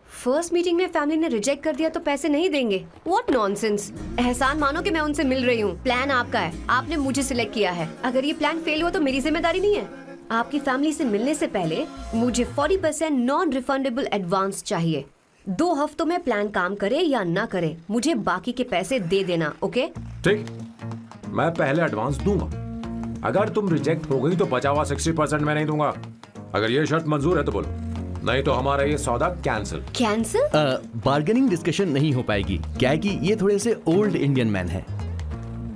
फर्स्ट मीटिंग में फैमिली ने रिजेक्ट कर दिया तो पैसे नहीं देंगे? What nonsense! एहसान मानो कि मैं उनसे मिल रही हूँ। प्लान आपका है, आपने मुझे सिलेक्ट किया है। अगर ये प्लान फेल हुआ तो मेरी जिम्मेदारी नहीं है। आपकी फैमिली से मिलने से पहले मुझे 40% नॉन रिफंडेबल एडवांस चाहिए। 2 हफ्तों में प्लान काम करे या ना करे, मुझे बाकी के पैसे दे देना। ओके? ठीक, मैं पहले एडवांस दूंगा। अगर तुम रिजेक्ट हो गई तो बचा हुआ 60% मैं नहीं दूंगा। अगर ये शर्त मंजूर है तो बोलो, नहीं तो हमारा ये सौदा कैंसिल। कैंसिल? बार्गेनिंग डिस्कशन नहीं हो पाएगी। क्या है कि ये थोड़े से ओल्ड इंडियन मैन है।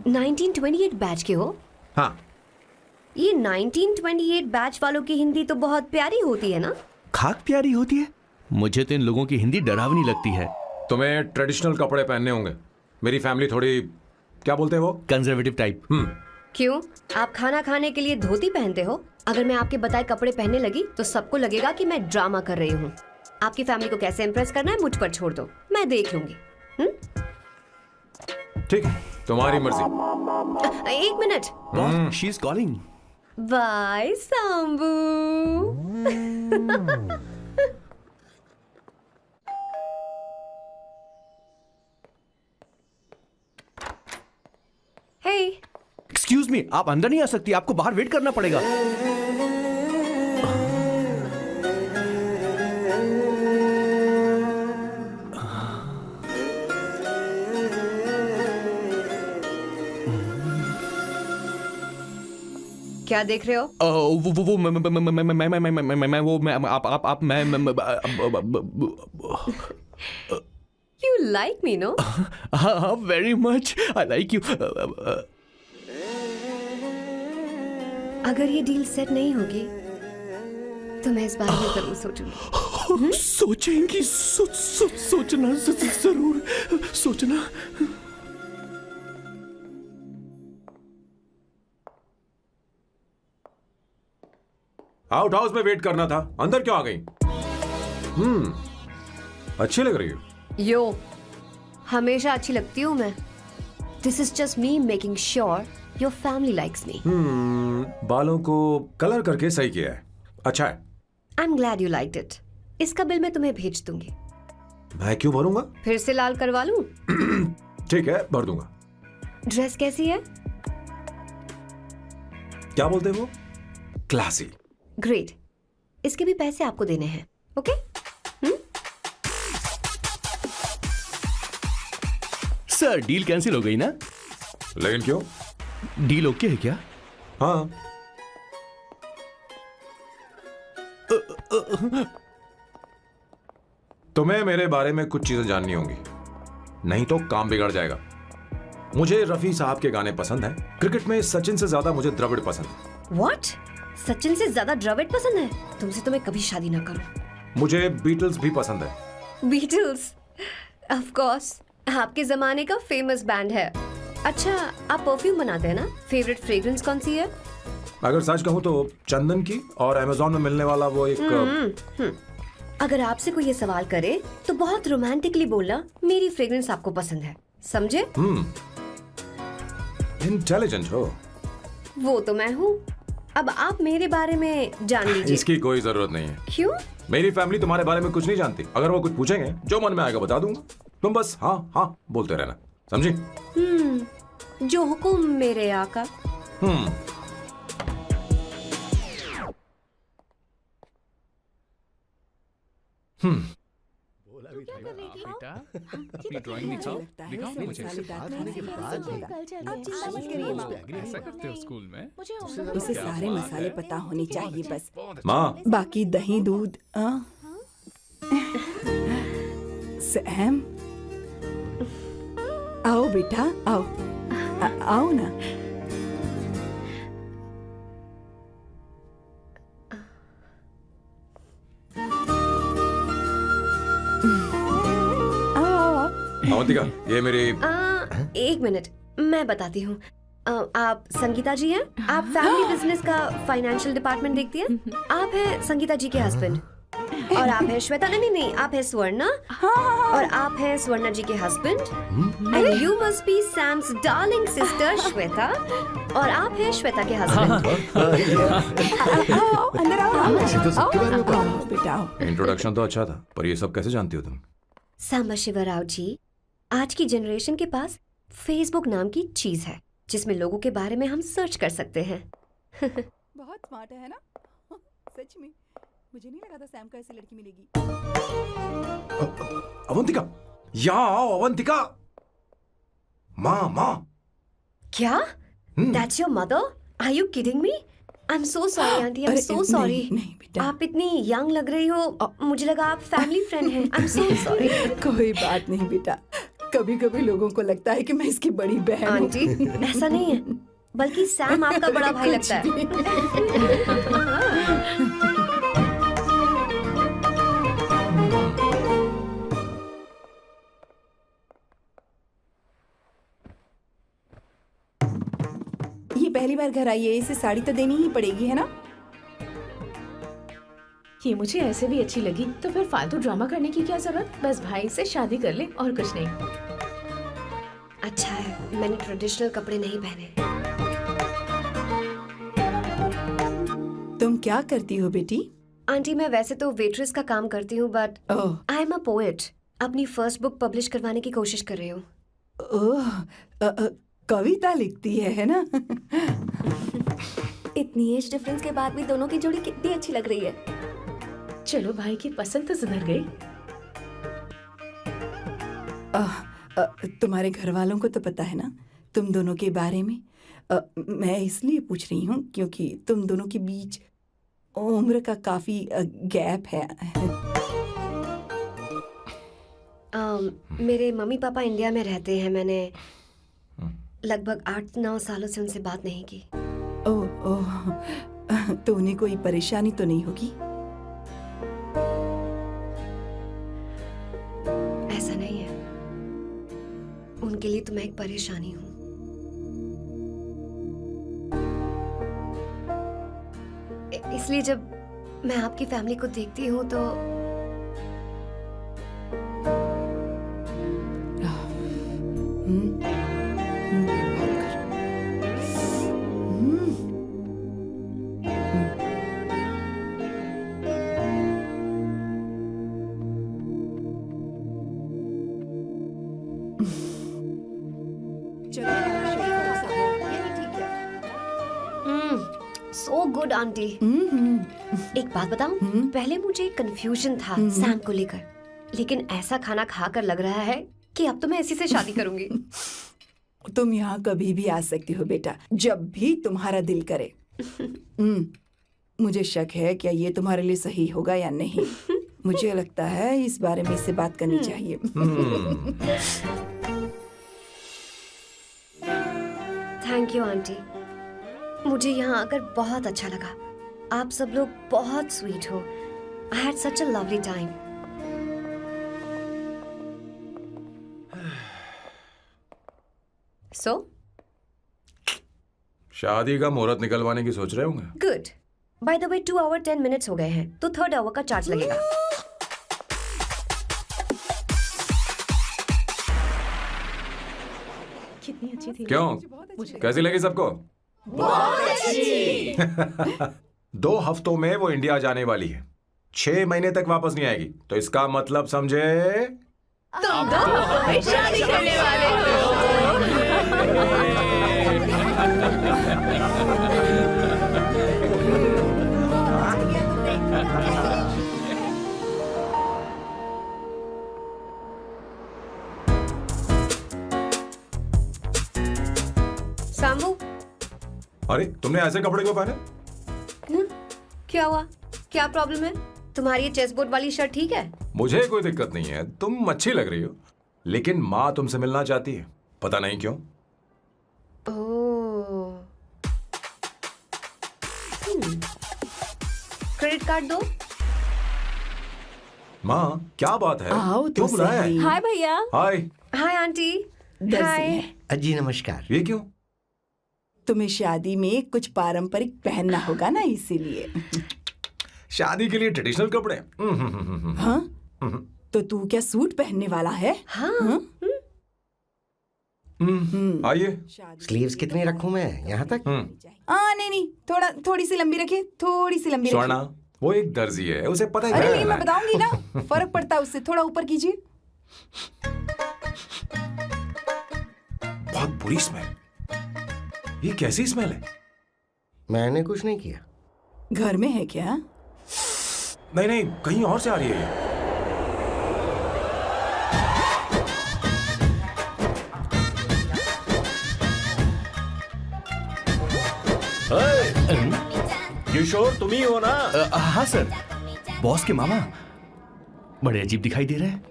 1928 बैच के हो? हाँ। ये 1928 बैच वालों की हिंदी तो बहुत प्यारी होती है ना? खाक प्यारी होती है? मुझे तो इन लोगों की हिंदी डरावनी लगती है। तुम्हें ट्रेडिशनल कपड़े पहनने होंगे। मेरी फैमिली थोड़ी, क्या बोलते हैं वो, कंजर्वेटिव टाइप। क्यों? आप खाना खाने के लिए धोती पहनते हो? अगर मैं आपके बताए कपड़े पहनने लगी तो सबको लगेगा कि मैं ड्रामा कर रही हूँ। आपकी फैमिली को कैसे इम्प्रेस करना है मुझ पर छोड़ दो, मैं देख लूंगी। ठीक, तुम्हारी मर्जी। 1 minute. She is calling. Bye Sambu. Hey, excuse me, आप अंदर नहीं आ सकती, आपको बाहर वेट करना पड़ेगा। क्या देख रहे हो? वो मैं वो मैं आप मैं You like me, no? हाँ very much I like you. अगर ये डील सेट नहीं होगी तो मैं इस बारे में जरूर सोचूंगी। सोचेंगी सोचना जरूर सोचना। आउट हाउस में वेट करना था, अंदर क्यों आ गई? अच्छी लग रही हो। यो, हमेशा अच्छी लगती हूँ मैं। This is just me making sure your family likes me. बालों को कलर करके सही किया है, अच्छा है। I am glad you liked it. इसका बिल मैं तुम्हें भेज दूंगी। मैं क्यों भरूंगा? फिर से लाल करवा लूं? ठीक है, भर दूंगा। ड्रेस कैसी है? क्या बोलते हैं वो? क्लासी। ग्रेट। इसके भी पैसे आपको देने हैं, ओके? सर डील कैंसिल हो गई ना? लेकिन क्यों? डील ओके है क्या? हाँ। तुम्हें मेरे बारे में कुछ चीजें जाननी होंगी, नहीं तो काम बिगड़ जाएगा। मुझे रफी साहब के गाने पसंद हैं। क्रिकेट में सचिन से ज्यादा मुझे द्रविड़ पसंद है। What? सचिन से ज्यादा द्रविड़ पसंद है? तुमसे तो मैं कभी शादी ना करूं। मुझे बीटल्स भी पसंद है। बीटल्स? ऑफ कोर्स, आपके जमाने का फेमस बैंड है। अच्छा, आप परफ्यूम बनाते हैं ना? फेवरेट फ्रेग्रेंस कौन सी है? अगर सच कहूं तो चंदन की, और अमेज़न में मिलने वाला वो एक अगर आपसे कोई ये सवाल करे तो बहुत रोमांटिकली बोलना मेरी फ्रेग्रेंस आपको पसंद है, समझे? इंटेलिजेंट हो। वो तो मैं हूँ। अब आप मेरे बारे में जान लीजिए। इसकी कोई जरूरत नहीं है। क्यों? मेरी फैमिली तुम्हारे बारे में कुछ नहीं जानती। अगर वो कुछ पूछेंगे, जो मन में आएगा बता दूंगा। तुम बस हाँ हाँ बोलते रहना, समझी? जो हुकुम मेरे आका। बेटा अपनी ड्राइंग दिखाओ दिखाओ मुझे। ऐसा करते हो स्कूल में? उसे सारे मसाले पता होने चाहिए बस। माँ, बाकी दही दूध। सैम, आओ बेटा आओ। आओ ना। अवंतिका, ये मेरी। एक मिनट, मैं बताती हूँ। आप संगीता जी हैं? आप फैमिली बिजनेस का फाइनेंशियल डिपार्टमेंट देखती हैं? आप हैं संगीता जी के हस्बैंड। और आप हैं श्वेता। नहीं, आप हैं स्वर्णा। और आप हैं स्वर्णा जी के husband. And you must be Sam's darling sister Shweta. और आप हैं श्वेता के हस्बैंड। आओ अंदर आओ। तो सबके बारे में पता आओ बेटा आओ। इंट्रोडक्शन तो अच्छा था, पर ये सब कैसे जानती हो तुम? सांबा शिवराव जी, आज की जनरेशन के पास फेसबुक नाम की चीज है जिसमें लोगों के बारे में हम सर्च कर सकते हैं। बहुत स्मार्ट है ना? सच में मुझे नहीं लगा था सैम को ऐसी लड़की मिलेगी। अवंतिका, यहाँ आओ अवंतिका। माँ। क्या? That's your mother? Are you kidding me? I'm so sorry, auntie. I'm so sorry. नहीं बेटा। आप इतनी यंग लग रही हो। मुझे लगा आप फैमिली फ्रेंड हैं। I'm so sorry. कोई बात नहीं बेटा। कभी कभी लोगों को लगता है कि मैं इसकी बड़ी बहन हूँ। आंटी, ऐसा नहीं है, बल्कि सैम आपका बड़ा भाई लगता है। ये पहली बार घर आई है, इसे साड़ी तो देनी ही पड़ेगी, है ना? ये मुझे ऐसे भी अच्छी लगी, तो फिर फालतू ड्रामा करने की क्या जरूरत? बस भाई से शादी कर ले और कुछ नहीं। अच्छा है, मैंने ट्रेडिशनल कपड़े नहीं पहने। तुम क्या करती हो बेटी? आंटी, मैं वैसे तो वेट्रेस का काम करती हूँ, but oh I am a poet. अपनी फर्स्ट बुक पब्लिश करवाने की कोशिश कर रही हूँ। ओह, कविता लिखती है ना? इतनी एज डिफरेंस के बाद भी दोनों की जोड़ी कितनी अच्छी लग रही है। चलो भाई की पसंद तो सुधर गई। तुम्हारे घर वालों को तो पता है ना तुम दोनों के बारे में? मैं इसलिए पूछ रही हूँ क्योंकि तुम दोनों के बीच उम्र का काफी गैप है। मेरे मम्मी पापा इंडिया में रहते हैं। मैंने लगभग 8-9 सालों से उनसे बात नहीं की। ओह, तो उन्हें कोई परेशानी तो नहीं होगी? ऐसा नहीं है, उनके लिए तो मैं एक परेशानी हूँ। इसलिए जब मैं आपकी फैमिली को देखती हूँ तो सो गुड आंटी। एक बात बताऊं, पहले मुझे कंफ्यूजन था सैम को लेकर, लेकिन ऐसा खाना खाकर लग रहा है कि अब तो मैं इसी से शादी करूंगी। तुम यहाँ कभी भी आ सकती हो बेटा, जब भी तुम्हारा दिल करे। मुझे शक है क्या ये तुम्हारे लिए सही होगा या नहीं। मुझे लगता है इस बारे में इससे बात करनी चाहिए। थैंक यू आंटी, मुझे यहाँ आकर बहुत अच्छा लगा। आप सब लोग बहुत स्वीट हो। I had such a lovely time. So शादी का मुहूर्त निकलवाने की सोच रहे होंगे। Good. By the way 2 hour 10 minutes हो गए हैं, तो 3rd आवर का चार्ज लगेगा। कितनी अच्छी थी। क्यों, कैसी लगी सबको? बहुत अच्छी। 2 हफ्तों में वो इंडिया जाने वाली है, 6 महीने तक वापस नहीं आएगी। तो इसका मतलब समझे, तुम तो शादी करने वाले हो। सामू, अरे तुमने ऐसे कपड़े क्यों पहने? क्या हुआ? क्या प्रॉब्लम है? तुम्हारी ये चेस्ट बोर्ड वाली शर्ट ठीक है? मुझे कोई दिक्कत नहीं है, तुम अच्छी लग रही हो, लेकिन माँ तुमसे मिलना चाहती है, पता नहीं क्यों। ओह। क्रेडिट कार्ड दो। माँ क्या बात है, आओ तो क्यों बुलाया है? सही। हाय भैया। हाय। Hi aunty. दर्जी हाय। है। जी नमस्कार। ये क्यों? तुम्हें शादी में कुछ पारंपरिक पहनना होगा ना, इसीलिए। शादी के लिए ट्रेडिशनल कपड़े? हाँ? तो तू क्या सूट पहनने वाला है? हाँ। आइए। स्लीव्स कितनी रखूं मैं, यहाँ तक? नहीं, थोड़ी सी लंबी रखे, थोड़ी सी लंबी रखे। स्वर्णा, वो एक दर्जी है, उसे पता है अरे क्या नहीं, करना मैं है। बताऊंगी ना, फर्क पड़ता है उससे। थोड़ा ऊपर कीजिए। बहुत बुरी स्मेल। ये कैसी स्मेल है? मैंने कुछ नहीं किया। घर में है क्या? नहीं, कहीं और से आ रही है ये। किशोर तुम ही हो ना? हाँ सर, बॉस के मामा। बड़े अजीब दिखाई दे रहे हैं।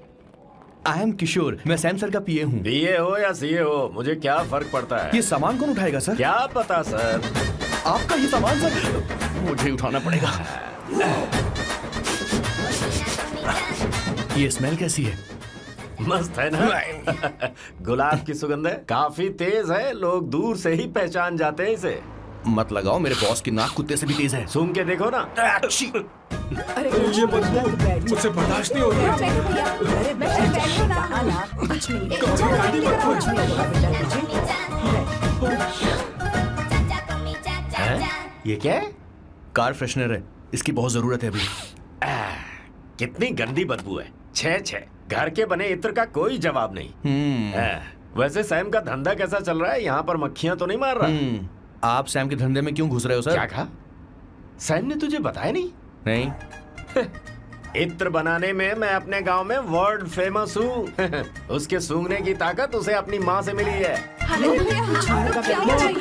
आई एम किशोर, मैं सैम सर का पीए हूँ। पीए हो या सीए हो, मुझे क्या फर्क पड़ता है? ये सामान कौन उठाएगा सर? क्या पता सर। आपका ये सामान सर मुझे उठाना पड़ेगा। ये स्मेल कैसी है? मस्त है ना? गुलाब की सुगंध है, काफी तेज है, लोग दूर से ही पहचान जाते हैं इसे। मत लगाओ, मेरे बॉस की नाक कुत्ते से भी तेज है। सूंघ के देखो ना। अरे ये बदबू मुझसे बर्दाश्त नहीं हो रही है। अरे बैठो ना। हाँ ना, कुछ नहीं। कुछ नहीं होगा बेटा तुझे। ये क्या है? कार फ्रेशनर है, इसकी बहुत जरूरत है अभी। कितनी गंदी बदबू है। छे घर के बने इत्र का कोई जवाब नहीं। वैसे सैम का धंधा कैसा चल रहा है? यहाँ पर मक्खियां तो नहीं मार रहा? आप सैम के धंधे में क्यों घुस रहे हो सर? क्या कहा? सैम ने तुझे बताया नहीं? नहीं। इत्र बनाने में मैं अपने गांव में वर्ल्ड फेमस हूँ। उसके सूंघने की ताकत उसे अपनी माँ से मिली है। खाने दो भैया। क्या चाहिए?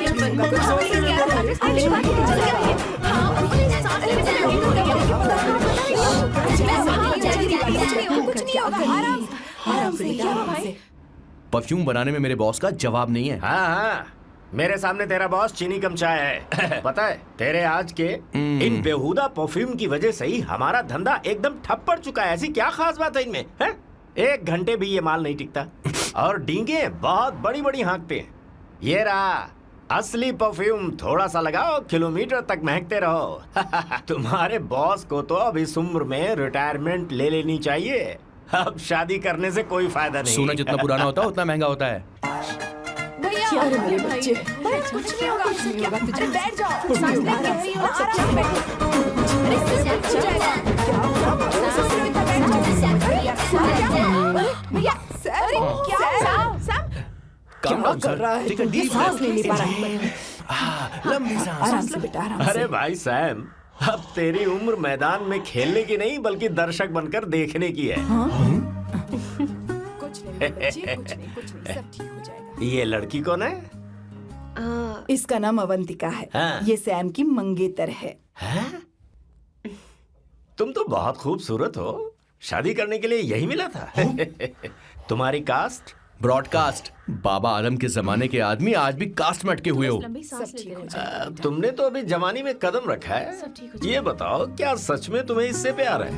परफ्यूम बनाने में मेरे बॉस का जवाब नहीं है। हाँ हाँ, मेरे सामने तेरा बॉस चीनी कम चाय है। पता है तेरे आज के इन बेहुदा परफ्यूम की वजह से ही हमारा धंधा एकदम ठप पड़ चुका है। ऐसी क्या खास बात है इनमें है? 1 घंटे भी ये माल नहीं टिकता और डींगे बहुत बड़ी बड़ी हाँकते हैं। ये रहा असली परफ्यूम, थोड़ा सा लगाओ किलोमीटर तक महकते रहो। तुम्हारे बॉस को तो अब इस उम्र में रिटायरमेंट ले लेनी चाहिए। अब शादी करने से कोई फायदा नहीं। सोना जितना पुराना होता है उतना महंगा होता है। क्या रे मेरे बच्चे, कुछ नहीं होगा, कुछ नहीं होगा तुझे। बैठ जाओ, कुछ नहीं होगा, आराम से बैठो। भैया सर, क्या कर रहा है? Take a deep सांस breath. नहीं ले पा रहा है। लंबी सांस। आराम से बेटा, आराम से। अरे भाई सैम, अब तेरी उम्र मैदान में खेलने की नहीं बल्कि दर्शक बनकर देखने की है। कुछ नहीं बच्चे, कुछ नहीं, सब ठीक हो जाएगा। ये लड़की कौन है? इसका नाम अवंतिका है। हाँ। ये सैम की मंगेतर है। हैं? तुम तो बहुत खूबसूरत हो, शादी करने के लिए यही मिला था। तुम्हारी कास्ट? ब्रॉडकास्ट। बाबा आदम के जमाने के आदमी आज भी कास्ट में अटके हुए हो। सब ठीक हो जाएगा। तुमने तो अभी जवानी में कदम रखा है। ये बताओ क्या सच में तुम्हें इससे प्यार है?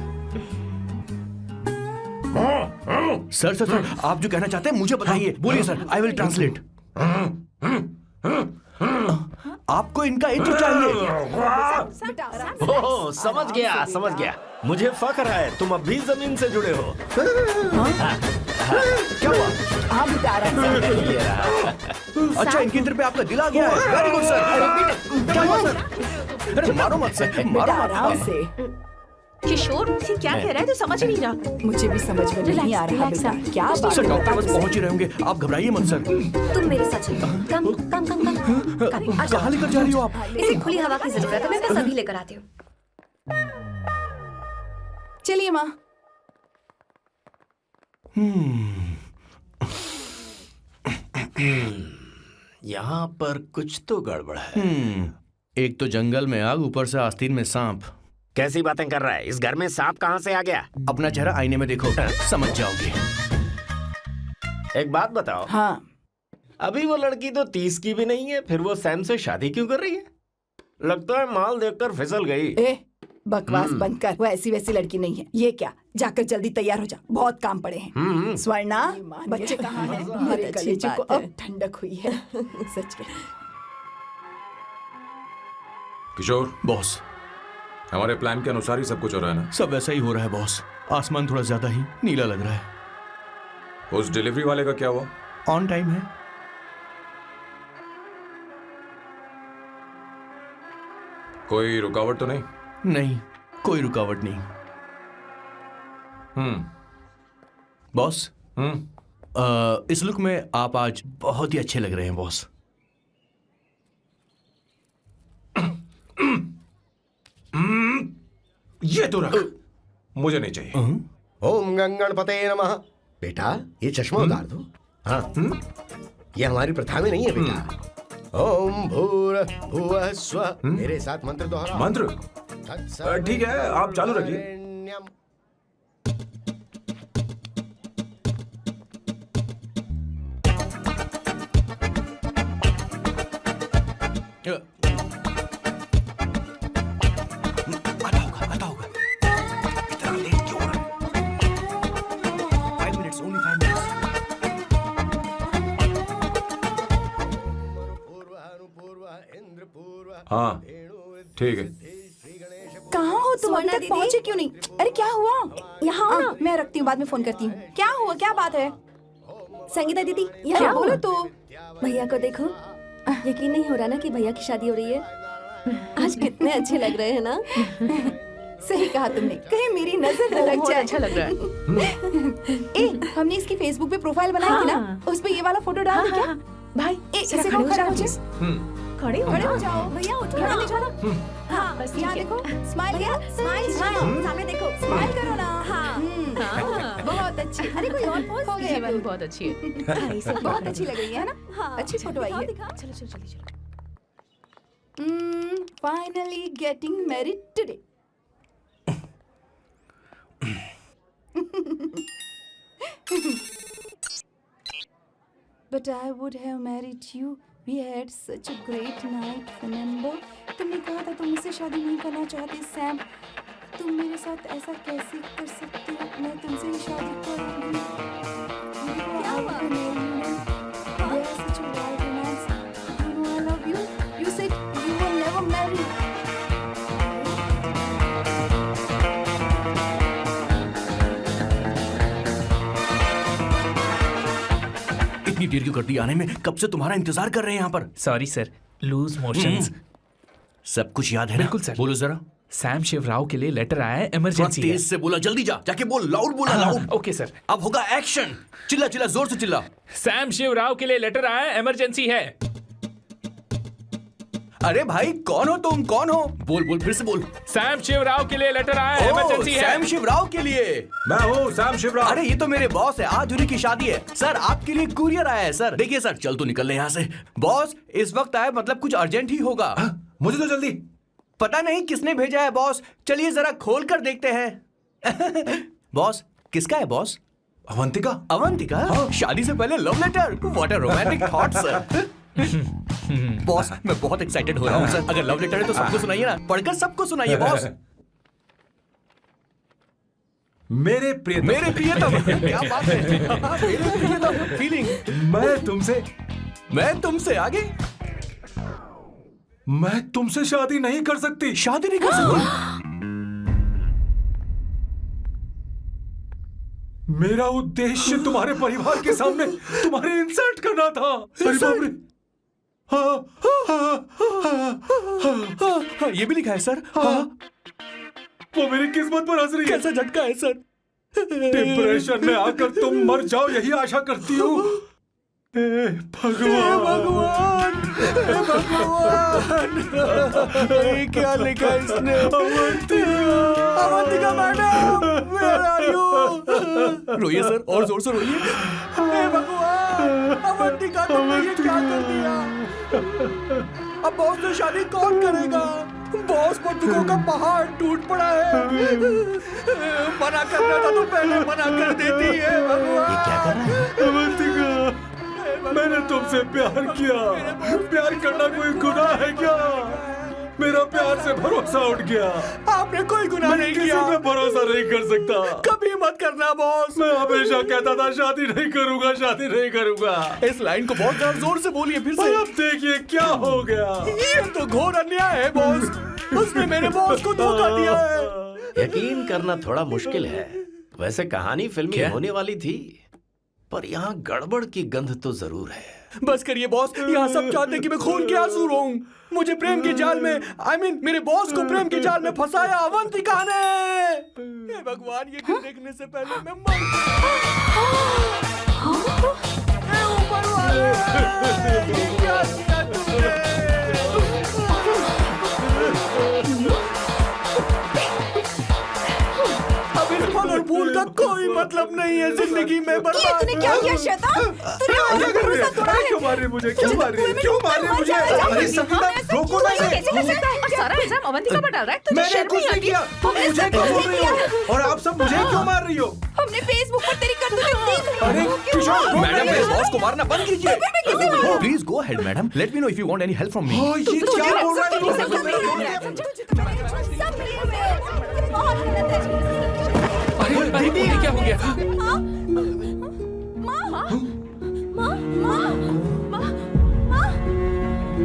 सर सर सर, आप जो कहना चाहते हैं मुझे बताइए। बोलिए सर, आई विल ट्रांसलेट। आपको इनका इत्र चाहिए। ओह, समझ गया समझ गया। मुझे फख्र है तुम अब भी जमीन से जुड़े हो। क्या हुआ? हाँ बेटा, आराम से। ये रहा। अच्छा, इनके इत्र पे आपका दिल आ गया है। Very good sir. क्या हुआ सर? अरे मारो मत सर, मारो बेटा मत। आराम से। किशोर ये क्या कह रहा है? तू समझ नहीं रहा। मुझे भी समझ में नहीं आ रहा बेटा, क्या बात सर है? डॉक्टर बस पहुंच ही रहे होंगे, आप घबराइए मत सर। तुम मेरे साथ चलो। कम कम कम कम कम। आ जाओ। कहाँ लेकर जा रही हो आप? इसे खुली हवा की जरूरत है, मैं बस अभी लेकर आती हूँ। चलिए माँ। यहाँ पर कुछ तो गड़बड़ है। एक तो जंगल में आग, ऊपर से आस्तीन में सांप। कैसी बातें कर रहा है? इस घर में सांप कहाँ से आ गया? अपना चेहरा आईने में देखो, समझ जाओगे। एक बात बताओ। हाँ, अभी वो लड़की तो 30 की भी नहीं है, फिर वो सैम से शादी क्यों कर रही है? लगता है माल देखकर फिसल गई। ए बकवास बंद कर, वो ऐसी वैसी लड़की नहीं है। ये क्या, जाकर जल्दी तैयार हो जा, बहुत काम पड़े हैं। स्वर्णा, बच्चे कहाँ हैं? मेरे कलेजे को अब ठंडक हुई है। सच में। किशोर, बॉस, हमारे प्लान के अनुसार ही सब कुछ हो रहा है ना? सब वैसा ही हो रहा है बॉस। आसमान थोड़ा ज्यादा ही नीला लग रहा है। उस डिलीवरी वाले का क्या हुआ? ऑन टाइम है। कोई रुकावट तो नहीं? नहीं, कोई रुकावट नहीं। बॉस, इस लुक में आप आज बहुत ही अच्छे लग रहे हैं बॉस। ये तो रख, मुझे नहीं चाहिए। ओम गंगणपते नमः। बेटा ये चश्मा उतार दो। हाँ, ये हमारी प्रथा में नहीं है बेटा। ओम भूर भुवः स्वः। मेरे साथ मंत्र दोहराओ। मंत्र? ठीक है, आप चालू रखिए। वरेण्यम। आता होगा। इतना लेट क्यों हो रहा है? 5 minutes, only 5 minutes। हाँ, ठीक है। कहाँ हो तुम? अभी स्वर्णा तक दीदी? पहुँचे क्यों नहीं? अरे क्या हुआ? यहाँ आओ ना। मैं रखती हूँ, बाद में फोन करती हूँ। क्या हुआ, क्या बात है? संगीता दीदी, क्या यहाँ बोलो बोलो। तू? भैया को देखो, यकीन नहीं हो रहा ना कि भैया की शादी हो रही है। आज कितने अच्छे लग रहे हैं ना। सही कहा तुमने, कहीं मेरी नजर न लग बहुत जाए। अच्छा लग रहा है। ए, हमने इसकी फेसबुक पे प्रोफाइल बनाई थी ना, उस पे ये वाला फोटो डाल दे क्या? भाई इसे जरा खड़े हो जाओ, please। खड़े हो खड़े हो जाओ। जाओ। भैया उठो खड़े ना। हो जाओ। हाँ, बस यहाँ ठीक है। देखो, स्माइल भैया किया, स्माइल, सामने देखो। स्माइल करो ना। हाँ। बहुत अच्छी। अरे कोई और पोज हो ये गया वाली dude। बहुत अच्छी है। बहुत अच्छी लग रही है ना? हाँ, अच्छी फोटो आई है। दिखाओ। चलो चलो चलो चलो। Finally getting married today. But I would have married you. We had such a great night, remember? तुमने कहा था तुम मुझसे शादी नहीं करना चाहते, सैम। तुम मेरे साथ ऐसा कैसे कर सकते हो? मैं तुमसे ही शादी करूंगी। क्या हुआ? They are such a wild romance. You know I love you. You said you will never marry. इतनी देर क्यों कर दी आने में? कब से तुम्हारा इंतजार कर रहे हैं यहाँ पर। Sorry sir, loose motions. सब कुछ याद है ना? बिल्कुल सर। बोलो जरा। सैम शिवराव के लिए लेटर आया है, थोड़ा इमरजेंसी है। तेज से बोला, जल्दी जा, जाके बोल, लाउड बोला, लाउड। Okay sir. अब होगा एक्शन। चिल्ला चिल्ला, जोर से चिल्ला। सैम शिवराव के लिए लेटर आया है, इमरजेंसी है। अरे भाई, कौन हो तुम? कौन हो? बोल बोल, फिर से बोल। सैम शिवराव के लिए लेटर आया है, इमरजेंसी है। सैम शिवराव के लिए। मैं हूँ सैम शिवराव। अरे ये तो मेरे बॉस है, आज उन्हीं की शादी है। सर आपके लिए कुरियर आया है सर। देखिए सर, चल तो निकल ले यहाँ से। बॉस इस वक्त आए, मतलब कुछ अर्जेंट ही होगा। मुझे तो जल्दी। पता नहीं किसने भेजा है बॉस, चलिए जरा खोल कर देखते हैं। बॉस किसका है बॉस? अवंतिका। अवंतिका? शादी से पहले love letter? What a romantic thought sir. Boss मैं बहुत एक्साइटेड हो रहा हूँ सर। अगर लव लेटर है तो सबको सुनाइए ना, पढ़कर सबको सुनाइए बॉस। मेरे प्रियतम। मेरे प्रियतम, क्या बात है। मेरे प्रियतम फीलिंग। मैं तुमसे आगे। मैं तुमसे शादी नहीं कर सकती। शादी नहीं कर सकती? मेरा उद्देश्य तुम्हारे परिवार के सामने तुम्हारे इंसल्ट करना था। अरे बाप रे। हाँ, ये भी लिखा है सर। हाँ। वो मेरी किस्मत पर हंस रही है। कैसा झटका है सर। डिप्रेशन में आकर तुम मर जाओ, यही आशा करती हूँ। हे भगवान, हे भगवान, ये क्या लिखा इसने? Avantika madam, where are you? रोइए सर, और जोर से रोइए। हे भगवान, अवंतिका तुमने ये क्या कर दिया? अब बॉस से शादी कौन करेगा? बॉस पर दुखों का पहाड़ टूट पड़ा है। मना करना था तो पहले मना कर देती है। भगवान ये क्या कर रहा है? अवंतिका, मैंने तुमसे प्यार किया। प्यार करना कोई गुनाह है क्या? मेरा प्यार से भरोसा उठ गया। आपने कोई गुनाह नहीं किसी किया। पे भरोसा नहीं कर सकता। कभी मत करना बॉस। मैं हमेशा कहता था शादी नहीं करूंगा, शादी नहीं करूंगा। इस लाइन को बहुत ज्यादा जोर से बोलिए फिर से। और अब देखिए क्या हो गया। ये तो घोर अन्याय है बॉस। उसने मेरे बॉस को धोखा दिया है। यकीन करना थोड़ा मुश्किल है। वैसे कहानी फिल्मी होने वाली थी, पर यहाँ गड़बड़ की गंध तो जरूर है। बस करिए बॉस, यहाँ सब चाहते कि मैं खून के आंसू रोऊं। मुझे प्रेम के जाल में, मेरे बॉस को प्रेम के जाल में फंसाया अवंतिका ने। हे भगवान, ये दिन देखने से पहले मैं मर। हे ऊपर वाले, ये क्या किया तुमने? अब इस फल और फूल का कोई मतलब नहीं है जिंदगी में। ये तूने क्या किया शैतान? तूने हमारा भरोसा तोड़ा है। क्यों मार रही मुझे? क्यों मार रही? क्यों मार रही मुझे? अरे संगीता, रोको ना इसे। कैसे कर सकता है? और सारा इल्जाम अवंतिका पर डाल रहा है। तुझे मैंने शर्म कुछ नहीं नहीं आती? किया। तुम मुझे क्यों बोल रही हो? और आप सब मुझे क्यों मार रही हो? हमने फेसबुक पर तेरी करतूतें देख ली। अरे किशोर, मैडम मेरे बॉस को मारना बंद कीजिए। Please go ahead madam, let me know if you want any help from me. ये क्या बोल रहा है तू? सब मिले हुए हैं। ये बहुत गलत है। अरे ये क्या हो गया? माँ, माँ, माँ, माँ, माँ,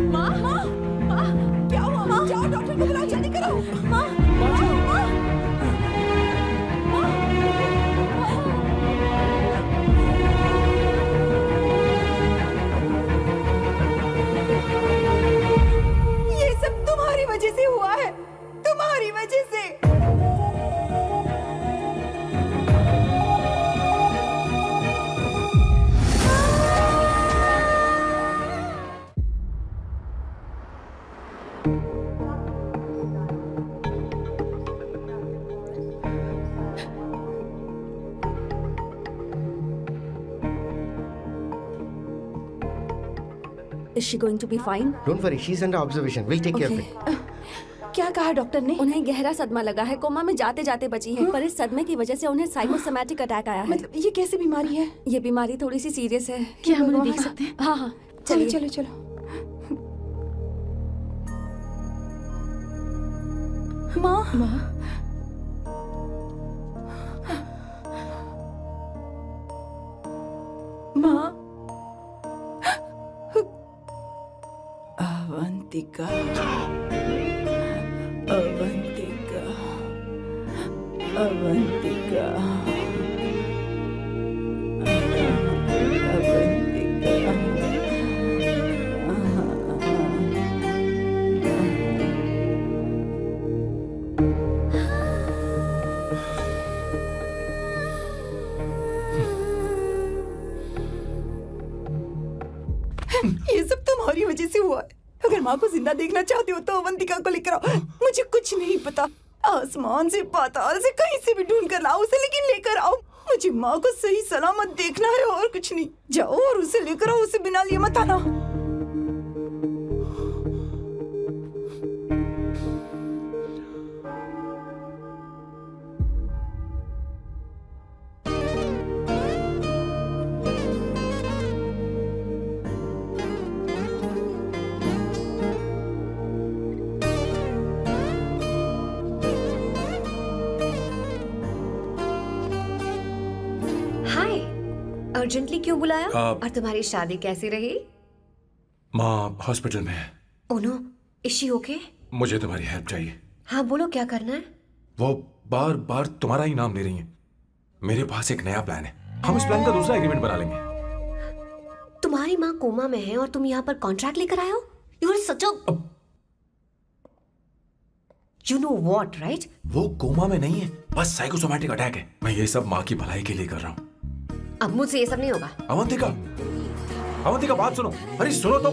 माँ, माँ, माँ, क्या हुआ? माँ, जाओ डॉक्टर को बुलाओ, जल्दी करो। माँ, माँ, माँ, ये सब तुम्हारी वजह से हुआ है, तुम्हारी वजह से। Is she going to be fine? Don't worry, she's under observation. We'll take care of it. क्या कहा डॉक्टर ने? उन्हें गहरा सदमा लगा है, कोमा में जाते जाते बची है, पर इस सदमे की वजह से उन्हें साइकोसोमैटिक अटैक आया है। मतलब ये कैसी बीमारी है? ये बीमारी थोड़ी सी सीरियस है। क्या हम उन्हें देख सकते हैं? हाँ हाँ, चलो चलिए। चलो चलो। माँ माँ अवंतिका अवंतिका अवंतिका ये सब तुम्हारी वजह से हुआ है। अगर माँ को जिंदा देखना चाहते हो तो अवंतिका को लेकर आओ। मुझे कुछ नहीं पता, आसमान से पाताल से कहीं से भी ढूंढ कर लाओ उसे, लेकिन लेकर आओ। मुझे माँ को सही सलामत देखना है और कुछ नहीं। जाओ और उसे लेकर आओ, उसे बिना लिए मत आना। हाय, अर्जेंटली क्यों बुलाया? आप- और तुम्हारी शादी कैसी रही? माँ हॉस्पिटल में है। Oh no, is she okay? मुझे तुम्हारी हेल्प चाहिए। हाँ बोलो, क्या करना है? वो बार बार तुम्हारा ही नाम ले रही हैं। मेरे पास एक नया प्लान है, हम इस प्लान का दूसरा एग्रीमेंट बना लेंगे। तुम्हारी माँ कोमा में है और तुम यहाँ पर कॉन्ट्रैक्ट लेकर आए हो? You are such a you know what, right? वो कोमा में नहीं है, बस साइकोसोमैटिक अटैक है। मैं ये सब माँ की भलाई के लिए कर रहा हूँ। अब मुझसे ये सब नहीं होगा। अवंतिका, अवंतिका बात सुनो। अरे सुनो तो।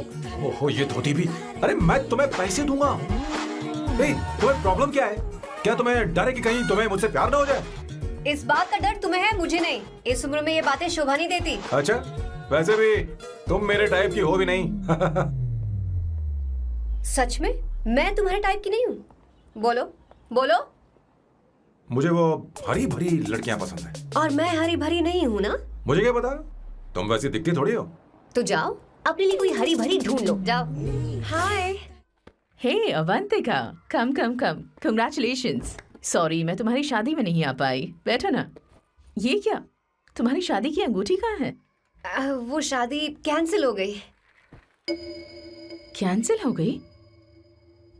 ओहो ये धोती भी। अरे मैं तुम्हें पैसे दूंगा। तुम्हें प्रॉब्लम क्या है? क्या तुम्हें डर है कि कहीं तुम्हें मुझसे प्यार ना हो जाए? इस बात का डर तुम्हें है, मुझे नहीं। इस उम्र में ये बातें शोभा नहीं देती। अच्छा, वैसे भी तुम मेरे टाइप की हो भी नहीं। सच में मैं तुम्हारे टाइप की नहीं हूँ? बोलो बोलो। मुझे वो हरी भरी लड़कियां पसंद है। और मैं हरी भरी नहीं हूँ ना? मुझे क्या पता, तुम वैसी दिखती थोड़ी हो। तो जाओ अपने लिए कोई हरी भरी ढूंढ लो, जाओ। हाय। हे अवंतिका, कम कम कम, कंग्रेचुलेशंस। सॉरी मैं तुम्हारी शादी में नहीं आ पाई। बैठो ना। ये क्या, तुम्हारी शादी की अंगूठी कहाँ है? वो शादी कैंसिल हो गई। कैंसिल हो गई?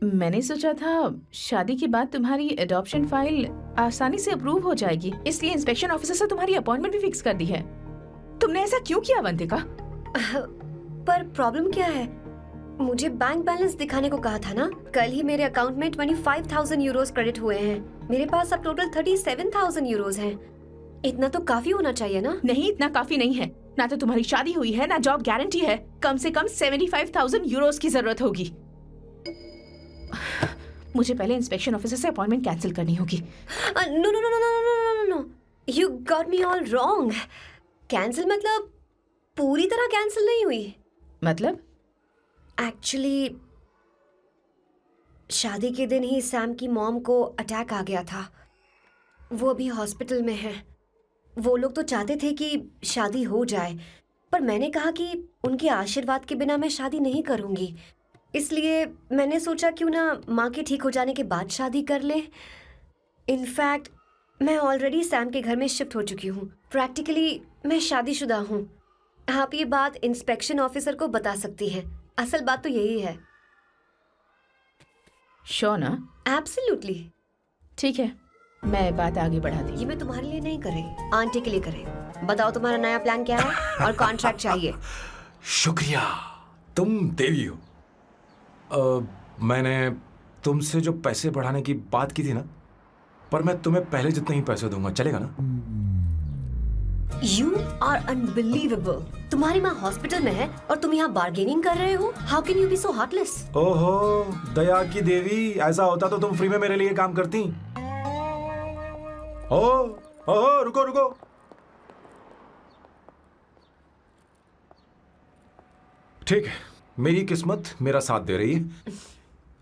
मैंने सोचा था शादी के बाद तुम्हारी एडॉप्शन फाइल आसानी से अप्रूव हो जाएगी, इसलिए इंस्पेक्शन ऑफिसर से तुम्हारी अपॉइंटमेंट भी फिक्स कर दी है। तुमने ऐसा क्यों किया अवंतिका? पर प्रॉब्लम क्या है? मुझे बैंक बैलेंस दिखाने को कहा था ना। कल ही मेरे अकाउंट में 25,000 यूरोस क्रेडिट हुए हैं। मेरे पास अब टोटल 37,000 यूरोस हैं। इतना तो काफी होना चाहिए ना? नहीं, इतना काफी नहीं है। ना तो तुम्हारी शादी हुई है, ना जॉब गारंटी है। कम से कम 75,000 यूरोस की जरूरत होगी। मुझे पहले इंस्पेक्शन ऑफिसर से अपॉइंटमेंट कैंसिल करनी होगी। No no no no no no no no, you got me all wrong. Cancel मतलब पूरी तरह कैंसिल नहीं हुई। मतलब? एक्चुअली शादी के दिन ही सैम की मॉम को अटैक आ गया था। वो अभी हॉस्पिटल में है। वो लोग तो चाहते थे कि शादी हो जाए, पर मैंने कहा कि उनके आशीर्वाद के बिना मैं शादी नहीं करूंगी। इसलिए मैंने सोचा क्यों ना माँ के ठीक हो जाने के बाद शादी कर ले। इनफैक्ट मैं ऑलरेडी सैम के घर में शिफ्ट हो चुकी हूँ। प्रैक्टिकली मैं शादीशुदा हूँ। आप ये बात इंस्पेक्शन ऑफिसर को बता सकती हैं। असल बात तो यही है। श्योर ना? एब्सोल्युटली। ठीक है, मैं बात आगे बढ़ा दी। ये मैं तुम्हारे लिए नहीं कर रही, आंटी के लिए कर रही। बताओ तुम्हारा नया प्लान क्या है और कॉन्ट्रैक्ट चाहिए। शुक्रिया, तुम देवी हो। मैंने तुमसे जो पैसे बढ़ाने की बात की थी ना, पर मैं तुम्हें पहले जितने ही पैसे दूंगा, चलेगा ना? You are unbelievable. तुम्हारी माँ हॉस्पिटल में है और तुम यहाँ बार्गेनिंग कर रहे हो? How can you be so heartless? ओहो दया की देवी, ऐसा होता तो तुम फ्री में मेरे लिए काम करती। ओहो रुको रुको। ठीक है, मेरी किस्मत मेरा साथ दे रही है।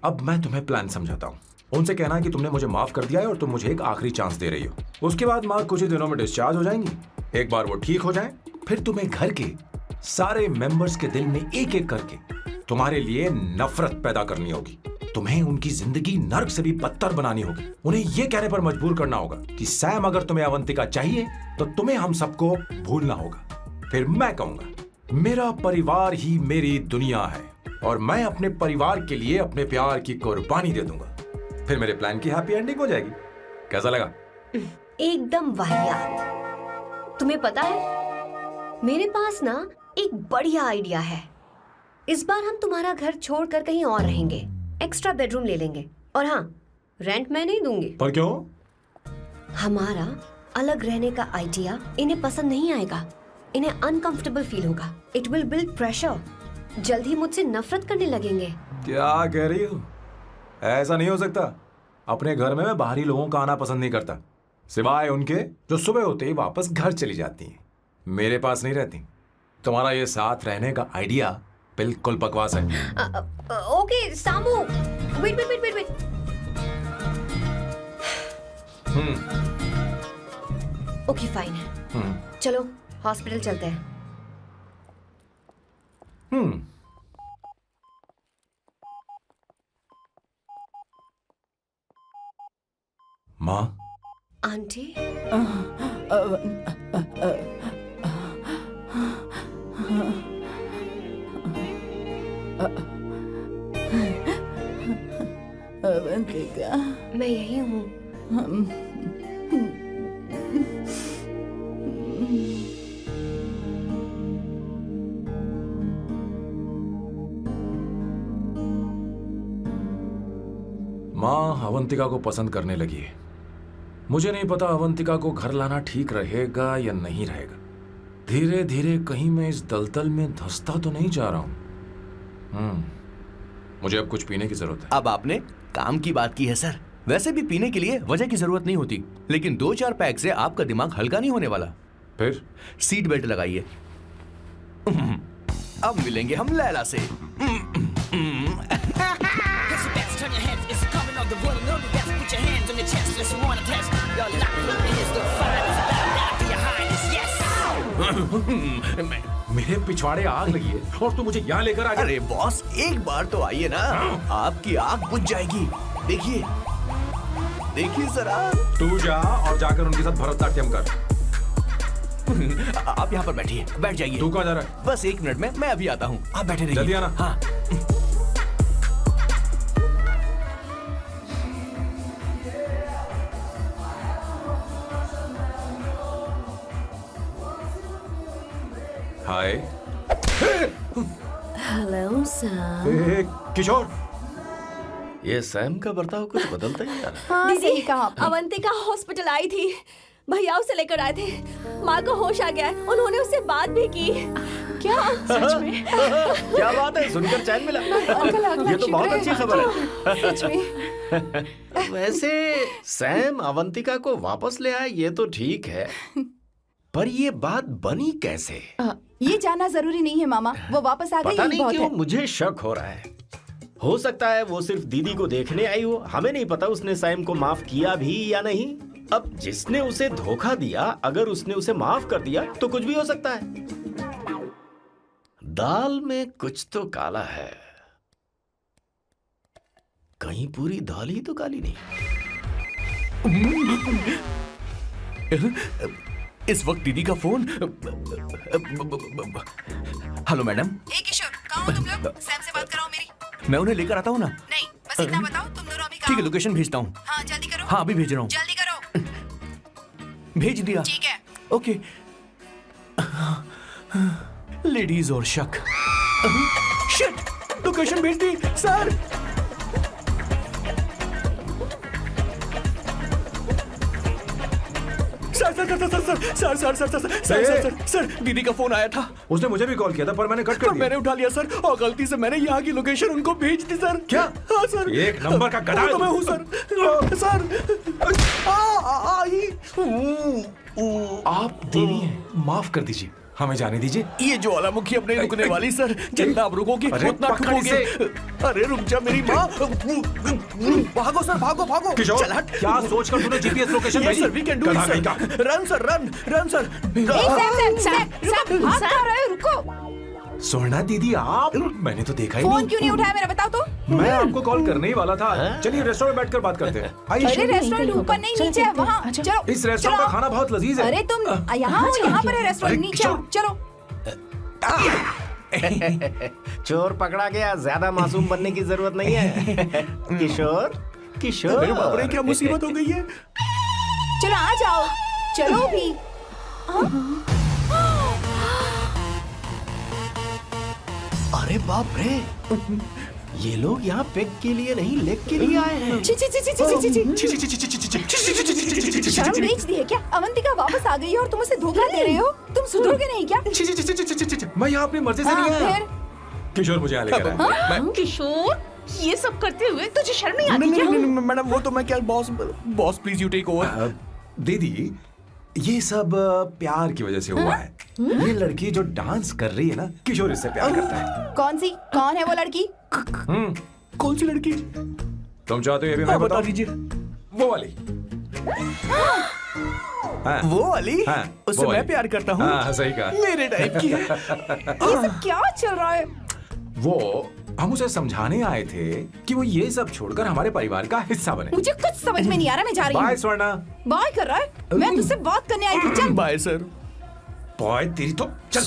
अब मैं तुम्हें प्लान समझाता हूँ। उनसे कहना है कि तुमने मुझे माफ कर दिया है और तुम मुझे एक आखिरी चांस दे रही हो। उसके बाद माँ कुछ ही दिनों में डिस्चार्ज हो जाएंगी। एक बार वो ठीक हो जाए, फिर तुम्हें घर के सारे मेंबर्स के दिल में एक एक करके तुम्हारे लिए नफरत पैदा करनी होगी। तुम्हें उनकी जिंदगी नर्क से भी बदतर बनानी होगी। उन्हें यह कहने पर मजबूर करना होगा कि सैम, अगर तुम्हें अवंतिका चाहिए तो तुम्हें हम सबको भूलना होगा। फिर मैं कहूंगा मेरा परिवार ही मेरी दुनिया है और मैं अपने परिवार के लिए अपने प्यार की कुर्बानी दे दूंगा। फिर मेरे प्लान की हैप्पी एंडिंग हो जाएगी। कैसा लगा? एकदम वाहियात। तुम्हें पता है, मेरे पास ना एक बढ़िया आइडिया है। इस बार हम तुम्हारा घर छोड़कर कहीं और रहेंगे, एक्स्ट्रा बेडरूम ले लेंगे। और हाँ, रेंट मैं नहीं दूंगी। पर क्यों? हमारा अलग रहने का आइडिया इन्हें पसंद नहीं आएगा। इन्हें अनकंफर्टेबल फील होगा। It will build pressure. जल्द ही मुझसे नफरत करने लगेंगे। क्या कह रही हो? ऐसा नहीं हो सकता। अपने घर में मैं बाहरी लोगों का आना पसंद नहीं करता, सिवाय उनके जो सुबह होते ही वापस घर चली जाती हैं, मेरे पास नहीं रहती। तुम्हारा ये साथ रहने का आइडिया बिल्कुल बकवास है। Okay Samu, wait wait wait wait wait. Okay fine है। चलो हॉस्पिटल चलते हैं। माँ, आंटी, अवंतिका, मैं यही हूँ। माँ अवंतिका को पसंद करने लगी है। मुझे नहीं पता अवंतिका को घर लाना ठीक रहेगा या नहीं रहेगा। धीरे धीरे कहीं मैं इस दलदल में धंसता तो नहीं जा रहा हूं। मुझे अब कुछ पीने की जरूरत है। अब आपने काम की बात की है सर। वैसे भी पीने के लिए वजह की जरूरत नहीं होती, लेकिन 2-4 पैक से आपका दिमाग हल्का नहीं होने वाला। फिर सीट बेल्ट लगाइए। अब मिलेंगे हम लैला से। Turn your heads, it's coming on the rolling on the best. Put your hands on your chest, let's run a test. Your lock is the fire, is about that to your highness, yes. मेरे पिछवाड़े आग लगी है और तू मुझे यहाँ लेकर आ गया। अरे बॉस, एक बार तो आइए ना, आपकी आग बुझ जाएगी। देखिए देखिए जरा। तू जा और जाकर उनके साथ भरतनाट्यम कर। आप यहाँ पर बैठिए, बैठ जाइए। तू कहाँ जा रहा है? बस 1 मिनट में मैं अभी आता हूँ, आप बैठे रहिए। जल्दी आना। हाँ। हाय। Hello sir. किशोर, ये सैम का बर्ताव कुछ बदलता ही जा रहा है। हाँ, सही कहा। अवंतिका हॉस्पिटल आई थी, भैया उसे लेकर आए थे। माँ को होश आ गया है, उन्होंने उससे बात भी की। क्या सच में? क्या बात है, सुनकर चैन मिला। ये तो बहुत अच्छी खबर है। सच में। वैसे सैम अवंतिका को वापस ले आए ये तो ठीक है, पर ये बात बनी कैसे? ये जानना जरूरी नहीं है मामा, वो वापस आ गई पता यही नहीं बहुत क्यों है। मुझे शक हो रहा है। हो सकता है वो सिर्फ दीदी को देखने आई हो। हमें नहीं पता उसने सैम को माफ किया भी या नहीं। अब जिसने उसे धोखा दिया, अगर उसने उसे माफ कर दिया तो कुछ भी हो सकता है। दाल में कुछ तो काला है। कहीं पूरी दाल ही तो काली नहीं। इस वक्त दीदी का फोन। Hello madam. ए किशोर, कहाँ हो तुम लोग? सैम से बात कराओ मेरी। मैं उन्हें लेकर आता हूँ ना। नहीं, बस इतना बताओ तुम दोनों अभी ठीक है, कहाँ हो? लोकेशन भेजता हूँ। हाँ जल्दी करो। हाँ अभी भेज रहा हूँ। जल्दी करो। भेज दिया। ठीक है। ओके। लेडीज और शक। शिट, लोकेशन भेज दी सर। सर दीदी का फोन आया था। उसने मुझे भी कॉल किया था पर मैंने कट कर दिया। मैंने उठा लिया सर, और गलती से मैंने यहाँ की लोकेशन उनको भेज दी सर। क्या? हाँ सर। एक नंबर का गधा है तो मैं तू। हूँ सर। आई। आप देवी हैं, माफ कर दीजिए। हमें जाने दीजिए। ये ज्वालामुखी अपने रुकने वाली सर, जितना आप रुकोगे अरे, उतना पकड़ ठुकोगे। अरे रुक जा मेरी माँ। भागो सर, भागो भागो। किशोर, चल हट। क्या सोचकर तूने जीपीएस लोकेशन Yes, भेजी? sir, we can do it, गधा sir. कहीं का। Run, sir, run, run, sir. भाग कहाँ रहे हो? रुको। स्वर्णा दीदी आप, मैंने तो देखा ही फोन नहीं। क्यों नहीं उठाया मेरा बताओ तो? मैं आपको कॉल करने ही वाला था। चलिए रेस्टोरेंट में बैठकर बात करते हैं। आइए। अरे रेस्टोरेंट ऊपर नहीं नीचे है वहाँ। चलो। इस रेस्टोरेंट का खाना बहुत लजीज है। अरे तुम यहाँ हो, यहाँ पर है रेस्टोरेंट, अरे, नीचे आओ, चलो। चोर पकड़ा गया, ज्यादा मासूम बनने की जरूरत नहीं है। किशोर, किशोर। अरे बाप रे, क्या मुसीबत हो गई है। चलो आ जाओ, चलो भी। अरे बाप रे, ये लोग यहाँ पेग के लिए नहीं लेग के लिए आए हैं। ची ची ची ची ची ची ची। शर्म बेच दी है क्या? अवंतिका वापस आ गई है और तुम उसे धोखा दे रहे हो? तुम सुधरोगे नहीं क्या? मैं यहाँ अपनी मर्जी से नहीं आया। फिर किशोर मुझे यहाँ लेकर आया। किशोर, ये सब करते हुए तुझे शर्म नहीं आती नहीं, क्या? नहीं, नहीं, मैडम वो तो मैं क्या boss please you take over. दीदी, ये सब प्यार की वजह से हुआ है। ये लड़की जो डांस कर रही है ना, किशोर इससे प्यार करता है। कौन है वो लड़की? कौन सी लड़की? तुम चाहते हो ये भी मैं बता बताऊं? दीजिए। वो वाली। हाँ, वो वाली? हाँ, उससे वो मैं वाली। प्यार करता हूँ। हाँ, सही कहा। मेरे टाइप की है। ये सब क्या चल रहा है? वो हम उसे समझाने आए थे कि वो ये सब छोड़कर हमारे परिवार का हिस्सा बने। मुझे कुछ समझ में नहीं आ रहा, मैं जा रही बाय हूँ। स्वर्णा। बाय कर रहा है? मैं तुझसे बात करने आई थी, चल। Bye sir. बॉय तेरी तो चल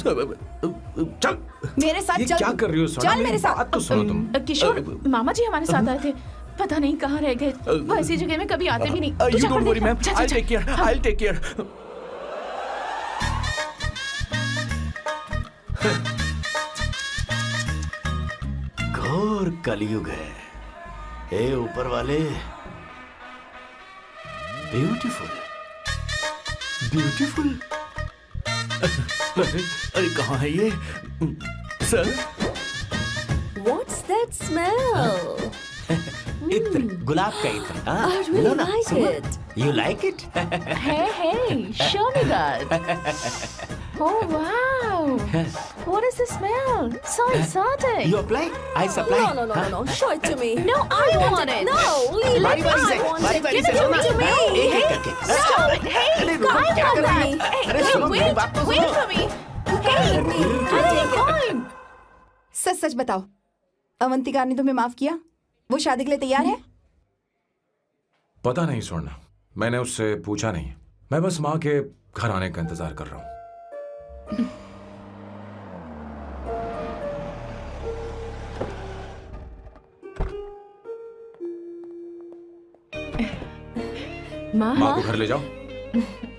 चल। मेरे साथ ये चल। क्या कर रही हो स्वर्णा? चल मेरे साथ। बात तो सुनो तुम। किशोर, मामा जी हमारे साथ आए थे, पता नहीं कहाँ रह गए। वो ऐसी जगह में कभी आते भी नहीं। तू यू जा डोंट कर वरी देखना। मैम, जा, जा, आई जा। Take care, I take care. घोर कलयुग है। ए ऊपर वाले, ब्यूटीफुल, ब्यूटीफुल। अरे कहाँ है ये सर? What's that smell? इत्र, गुलाब का इत्र। हाँ, I really लो ना, like सुनो। it. You like it? Hey, show me that. Oh wow! What is the smell? So exotic. You apply? I supply. No. Show it to me. No, I want it. No, leave बारी it. बारी I से, want बारी it. बारी Give से it लो ना। to me. हाँ, एक एक करके। Stop it. Hey, अरे रुको, I क्या want कर रही that. हो? Hey, अरे no, सुनो, मेरी बात तो wait सुनो। for me. I'll take it. सच सच बताओ, अवंतिका ने तुम्हें माफ किया? वो शादी के लिए तैयार है? पता नहीं स्वर्णा, मैंने उससे पूछा नहीं। मैं बस माँ के घर आने का इंतजार कर रहा हूँ। माँ, माँ को घर ले जाओ।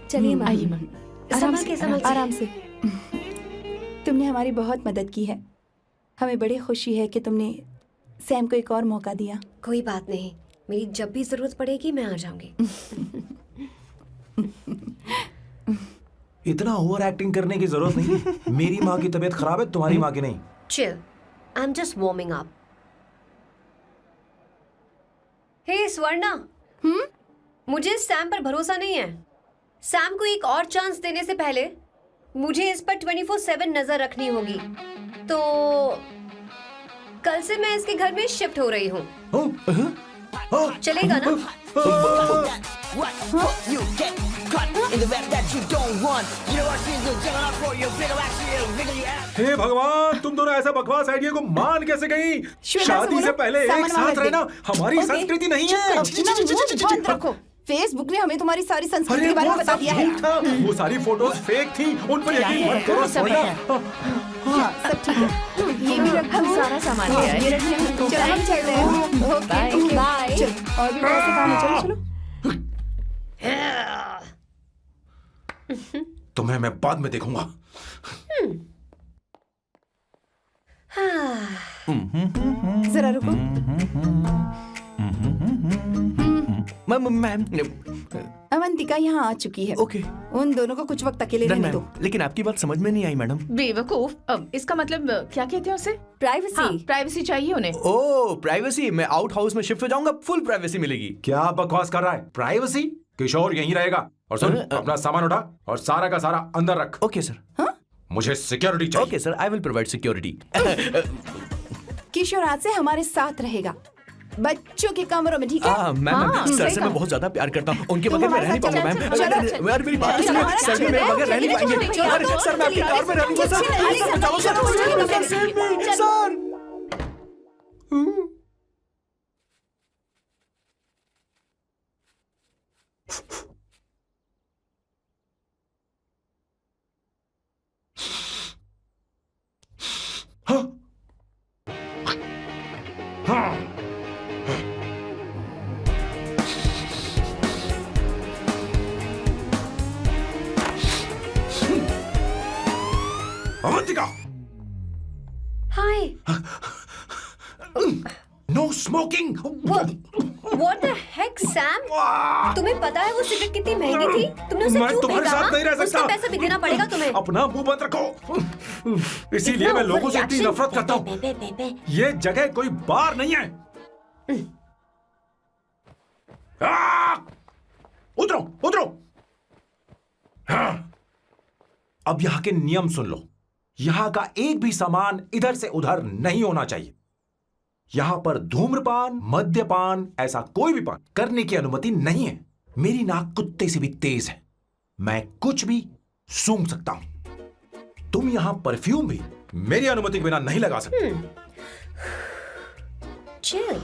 चलिए माँ। आइए माँ। संभल के, संभल के। आराम से। तुमने हमारी बहुत मदद की है। हमें बड़ी खुशी है कि तुमने सैम को एक और मौका दिया। कोई बात नहीं, मेरी जब भी जरूरत पड़ेगी मैं आ जाऊंगी। इतना ओवर एक्टिंग करने की जरूरत नहीं है। मेरी माँ की तबीयत खराब है, तुम्हारी माँ की नहीं। Chill. I'm just warming up. Hey Swarna, मुझे सैम पर भरोसा नहीं है। सैम को एक और चांस देने से पहले मुझे इस पर 24/7 नजर रखनी होगी। तो कल से मैं इसके घर में शिफ्ट हो रही हूँ। चलेगा ना? What? You get caught in the web that you don't want. You know what she's doing? Checking out for your video, actually, video you have. हे भगवान, तुम दोनों ऐसा बकवास आइडिया को मान कैसे गई? श्वेता से शादी से बोलो, पहले एक सामान वहाँ साथ रख दे। रहना हमारी ओके। संस्कृति नहीं चुप करो, है। अपना मुंह बंद रखो। फेसबुक ने हमें तुम्हारी सारी संस्कृति अरे के बारे में वो बता सब दिया है। झूठ था। वो सारी फोटोज फेक थी, उन पर यकीन मत करो सब स्वर्णा। है। हाँ, सब ठीक है। ये भी रख हम सारा सामान ले आए। ये रख लें। चलो हम चल रहे हैं। Okay, bye. चलो, और भी बहुत से काम है, चलो चलो। तुम्हें मैं बाद में देखूंगा। जरा रुको। मैम अवंतिका यहाँ आ चुकी है। ओके उन दोनों को कुछ वक्त अकेले रहने दो। लेकिन आपकी बात समझ में नहीं आई मैडम। बेवकूफ। अब इसका मतलब क्या कहते हैं उसे? प्राइवेसी। हाँ, प्राइवेसी चाहिए उन्हें। ओह प्राइवेसी, मैं आउट हाउस में शिफ्ट हो जाऊंगा, फुल प्राइवेसी मिलेगी। क्या बकवास कर रहा है? प्राइवेसी? किशोर यहीं रहेगा। और सुन, अपना सामान उठा और सारा का सारा अंदर रख। Okay sir. मुझे सिक्योरिटी चाहिए। Okay sir, I will provide security. Kishore आज से हमारे साथ रहेगा, बच्चों के कमरों में, ठीक है? मैम, सर से मैं बहुत ज्यादा प्यार करता हूँ, उनके बगैर मैं रह नहीं पाऊंगा मैम। अरे मेरी बात सुनिए, सर भी मेरे बगैर रह नहीं पाएंगे। अरे सर, मैं आपकी कार में रहूंगा सर। चलो sir, sir. Avantika, hi. No smoking. What the heck, Sam? तुम्हें पता है वो सिगरेट कितनी महंगी थी? तुमने उसे मैं क्यों तुम्हारे फेंका? साथ नहीं रह सकता। उसका पैसा भी देना पड़ेगा तुम्हें। अपना मुंह बंद रखो। इसीलिए मैं लोगों से इतनी नफरत करता हूँ। ये जगह कोई बार नहीं है। उतरो, उतरो। अब यहाँ के नियम सुन लो। यहाँ का एक भी सामान इधर से उधर नहीं होना चाहिए। यहां पर धूम्रपान, मद्यपान, ऐसा कोई भी पान करने की अनुमति नहीं है। मेरी नाक कुत्ते से भी तेज है, मैं कुछ भी सूंघ सकता हूं। तुम यहां परफ्यूम भी मेरी अनुमति के बिना नहीं लगा सकते। Chill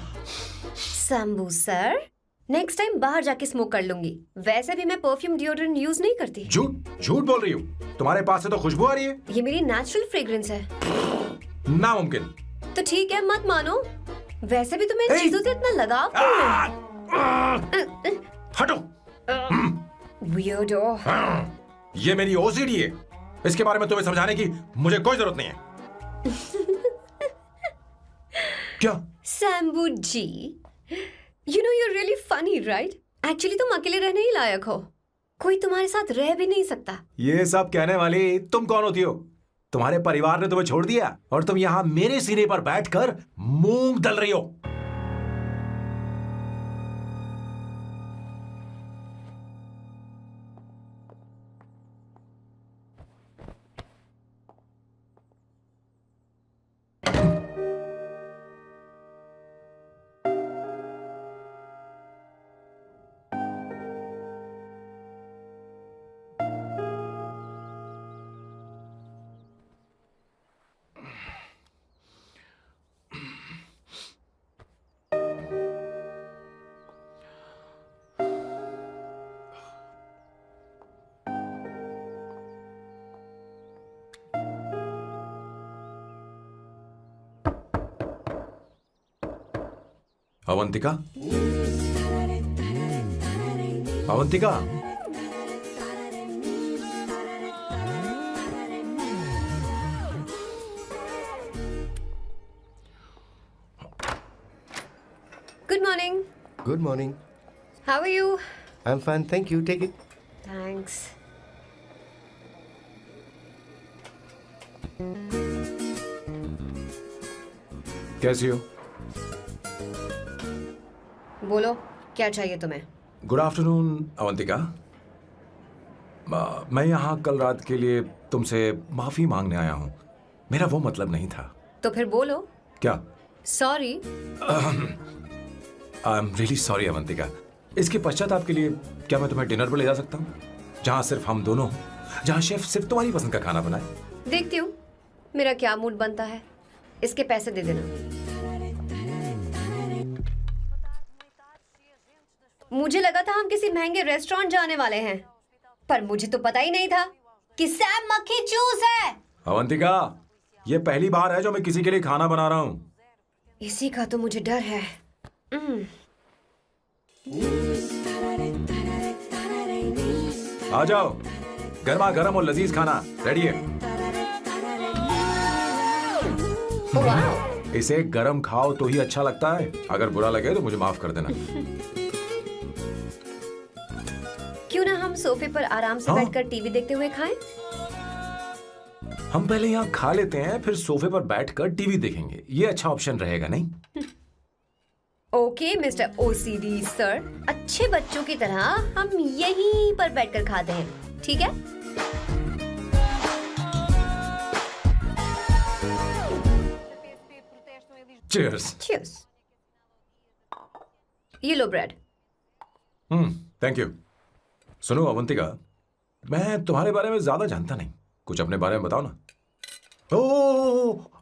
Shambhu sir, next time बाहर जाके स्मोक कर लूंगी। वैसे भी मैं परफ्यूम डिओड्रेंट यूज नहीं करती। झूठ झूठ बोल रही हो। तुम्हारे पास से तो खुशबू आ रही है। ये मेरी नेचुरल फ्रेग्रेंस है। नामुमकिन। तो ठीक है, मत मानो। वैसे भी तुम्हें इन चीजों से इतना लगाव क्यों है? हटो। Weirdo। ये मेरी ओसीडी है, इसके बारे में तुम्हें समझाने की मुझे कोई जरूरत नहीं है। क्या? शंभू जी, you know you're really funny, right? Actually तुम अकेले रहने ही लायक हो। कोई तुम्हारे साथ रह भी नहीं सकता। ये सब कहने वाली तुम कौन होती हो? तुम्हारे परिवार ने तुम्हें छोड़ दिया और तुम यहां मेरे सीने पर बैठकर मूंग दल रही हो। Avantika, Avantika, Good morning. Good morning. How are you? I am fine, thank you, take it. Thanks. कैसी हो? बोलो, क्या चाहिए तुम्हें? Good afternoon Avantika. मैं यहाँ कल रात के लिए तुमसे माफी मांगने आया हूँ। मेरा वो मतलब नहीं था। तो फिर बोलो। क्या? Sorry. I am really sorry Avantika. इसके पश्चाताप के लिए क्या मैं तुम्हें डिनर पर ले जा सकता हूँ, जहाँ सिर्फ हम दोनों हों, जहाँ शेफ सिर्फ तुम्हारी पसंद का खाना बनाए? देखती हूँ मेरा क्या मूड बनता है। इसके पैसे दे देना। मुझे लगा था हम किसी महंगे रेस्टोरेंट जाने वाले हैं, पर मुझे तो पता ही नहीं था कि सैम मक्खी चूस है। अवंतिका, ये पहली बार है जो मैं किसी के लिए खाना बना रहा हूँ। इसी का तो मुझे डर है। आ जाओ, गर्मा गर्म और लजीज खाना रेडी है। वाह। इसे गरम खाओ तो ही अच्छा लगता है। अगर बुरा लगे तो मुझे माफ कर देना। क्यों ना हम सोफे पर आराम से बैठकर टीवी देखते हुए खाएं? हम पहले यहाँ खा लेते हैं, फिर सोफे पर बैठकर टीवी देखेंगे। ये अच्छा ऑप्शन रहेगा, नहीं? ओके मिस्टर ओसीडी सर, अच्छे बच्चों की तरह हम यहीं पर बैठकर खाते हैं, ठीक है? चीयर्स। Cheers. ये लो ब्रेड। Thank you. सुनो अवंतिका, मैं तुम्हारे बारे में ज्यादा जानता नहीं, कुछ अपने बारे में बताओ ना। ओ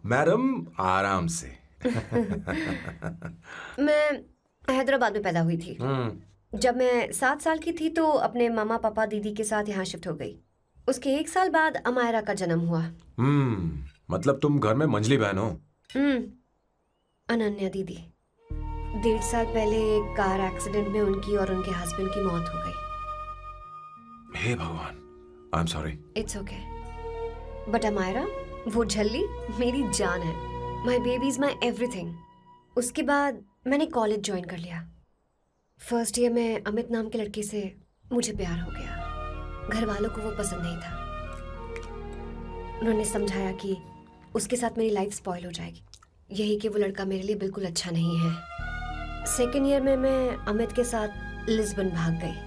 मैडम, आराम से। मैं हैदराबाद में पैदा हुई थी। जब मैं 7 साल की थी तो अपने मामा पापा दीदी के साथ यहाँ शिफ्ट हो गई। उसके 1 साल बाद अमायरा का जन्म हुआ। मतलब तुम घर में मंझली बहन हो? अनन्या दीदी। 1.5 साल पहले एक कार एक्सीडेंट में उनकी और उनके हस्बैंड की मौत हो गई। हे भगवान, I am sorry. It's okay. But Amayra, वो झल्ली मेरी जान है। My baby is my everything. उसके बाद मैंने कॉलेज ज्वाइन कर लिया। फर्स्ट ईयर में अमित नाम के लड़के से मुझे प्यार हो गया। घर वालों को वो पसंद नहीं था। उन्होंने समझाया कि उसके साथ मेरी लाइफ स्पॉइल हो जाएगी, यही कि वो लड़का मेरे लिए बिल्कुल अच्छा नहीं है। सेकेंड ईयर में मैं अमित के साथ लिस्बन भाग गई।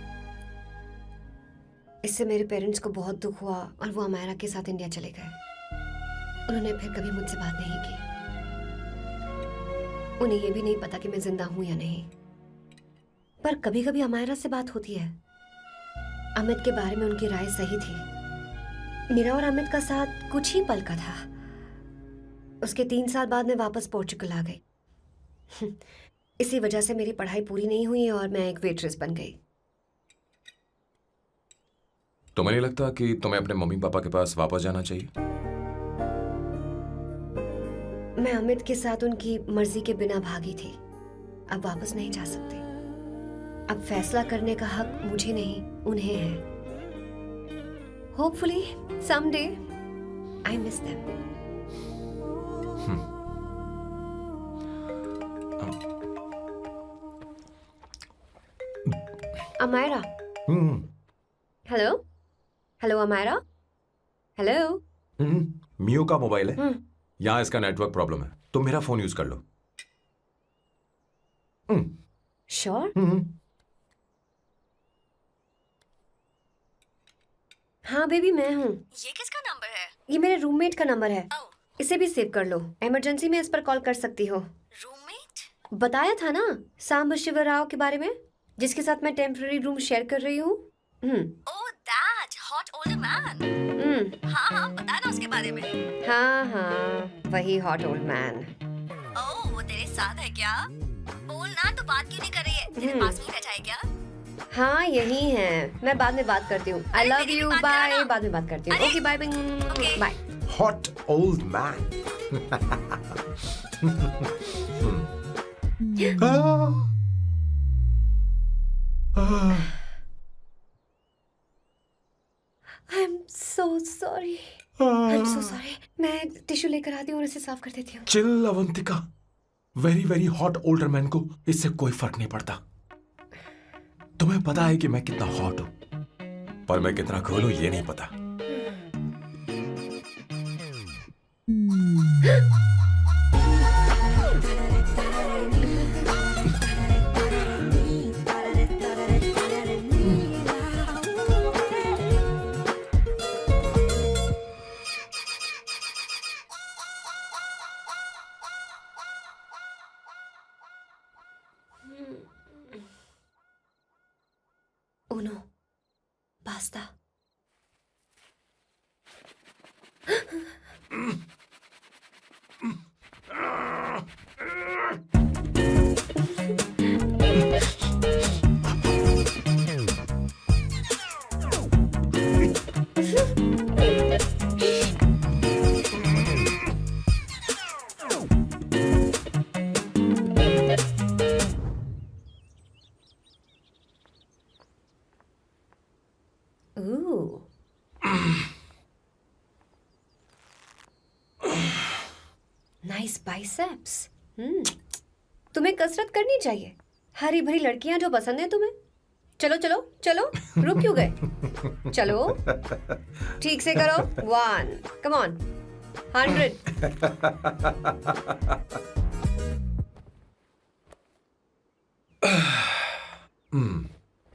इससे मेरे पेरेंट्स को बहुत दुख हुआ और वो अमायरा के साथ इंडिया चले गए। उन्होंने फिर कभी मुझसे बात नहीं की। उन्हें ये भी नहीं पता कि मैं जिंदा हूं या नहीं। पर कभी कभी अमायरा से बात होती है। अमित के बारे में उनकी राय सही थी। मेरा और अमित का साथ कुछ ही पल का था। उसके 3 साल बाद मैं वापस पोर्चुगल आ गई। इसी वजह से मेरी पढ़ाई पूरी नहीं हुई और मैं एक वेट्रेस बन गई। तुम्हें नहीं लगता कि तुम्हें अपने मम्मी पापा के पास वापस जाना चाहिए? मैं अमित के साथ उनकी मर्जी के बिना भागी थी। अब वापस नहीं जा सकती। अब फैसला करने का हक मुझे नहीं, उन्हें है। Hopefully someday I miss them. Amayra. Hello hello Amayra. Hello. Mio का मोबाइल है। यहाँ इसका नेटवर्क प्रॉब्लम है, तुम मेरा फोन यूज कर लो। श्योर? हाँ बेबी, मैं हूँ। ये किसका नंबर है? ये मेरे रूममेट का नंबर है। इसे भी सेव कर लो। इमरजेंसी में इस पर कॉल कर सकती हो। रूममेट? बताया था ना सांब शिवराव के बारे में, जिसके साथ मैं टेम्पररी रूम शेयर कर रही हूँ। Oh that hot old man. हाँ, बता ना उसके बारे में। हाँ, वही हॉट ओल्ड मैन। ओह, वो तेरे साथ है क्या? बोल ना, तो बात क्यों नहीं कर रही है? तेरे पास में बैठा है क्या? हाँ, यही है। मैं बाद में बात करती हूँ। I love you, bye. बाद में बात करती हूँ। Okay, bye bye bye. Hot old man. I am so sorry. मैं टिश्यू लेकर आती हूँ और इसे साफ कर देती हूँ। Chill Avantika, very very hot older man को इससे कोई फर्क नहीं पड़ता। तुम्हें पता है कि मैं कितना हॉट हूं, पर मैं कितना कूल हूं ये नहीं पता। Uno, basta. Ooh. Nice biceps. तुम्हें कसरत करनी चाहिए। हरी भरी लड़कियां जो पसंद है तुम्हें। चलो चलो चलो, रुक क्यों गए? चलो, ठीक से करो। 1, come on, 100.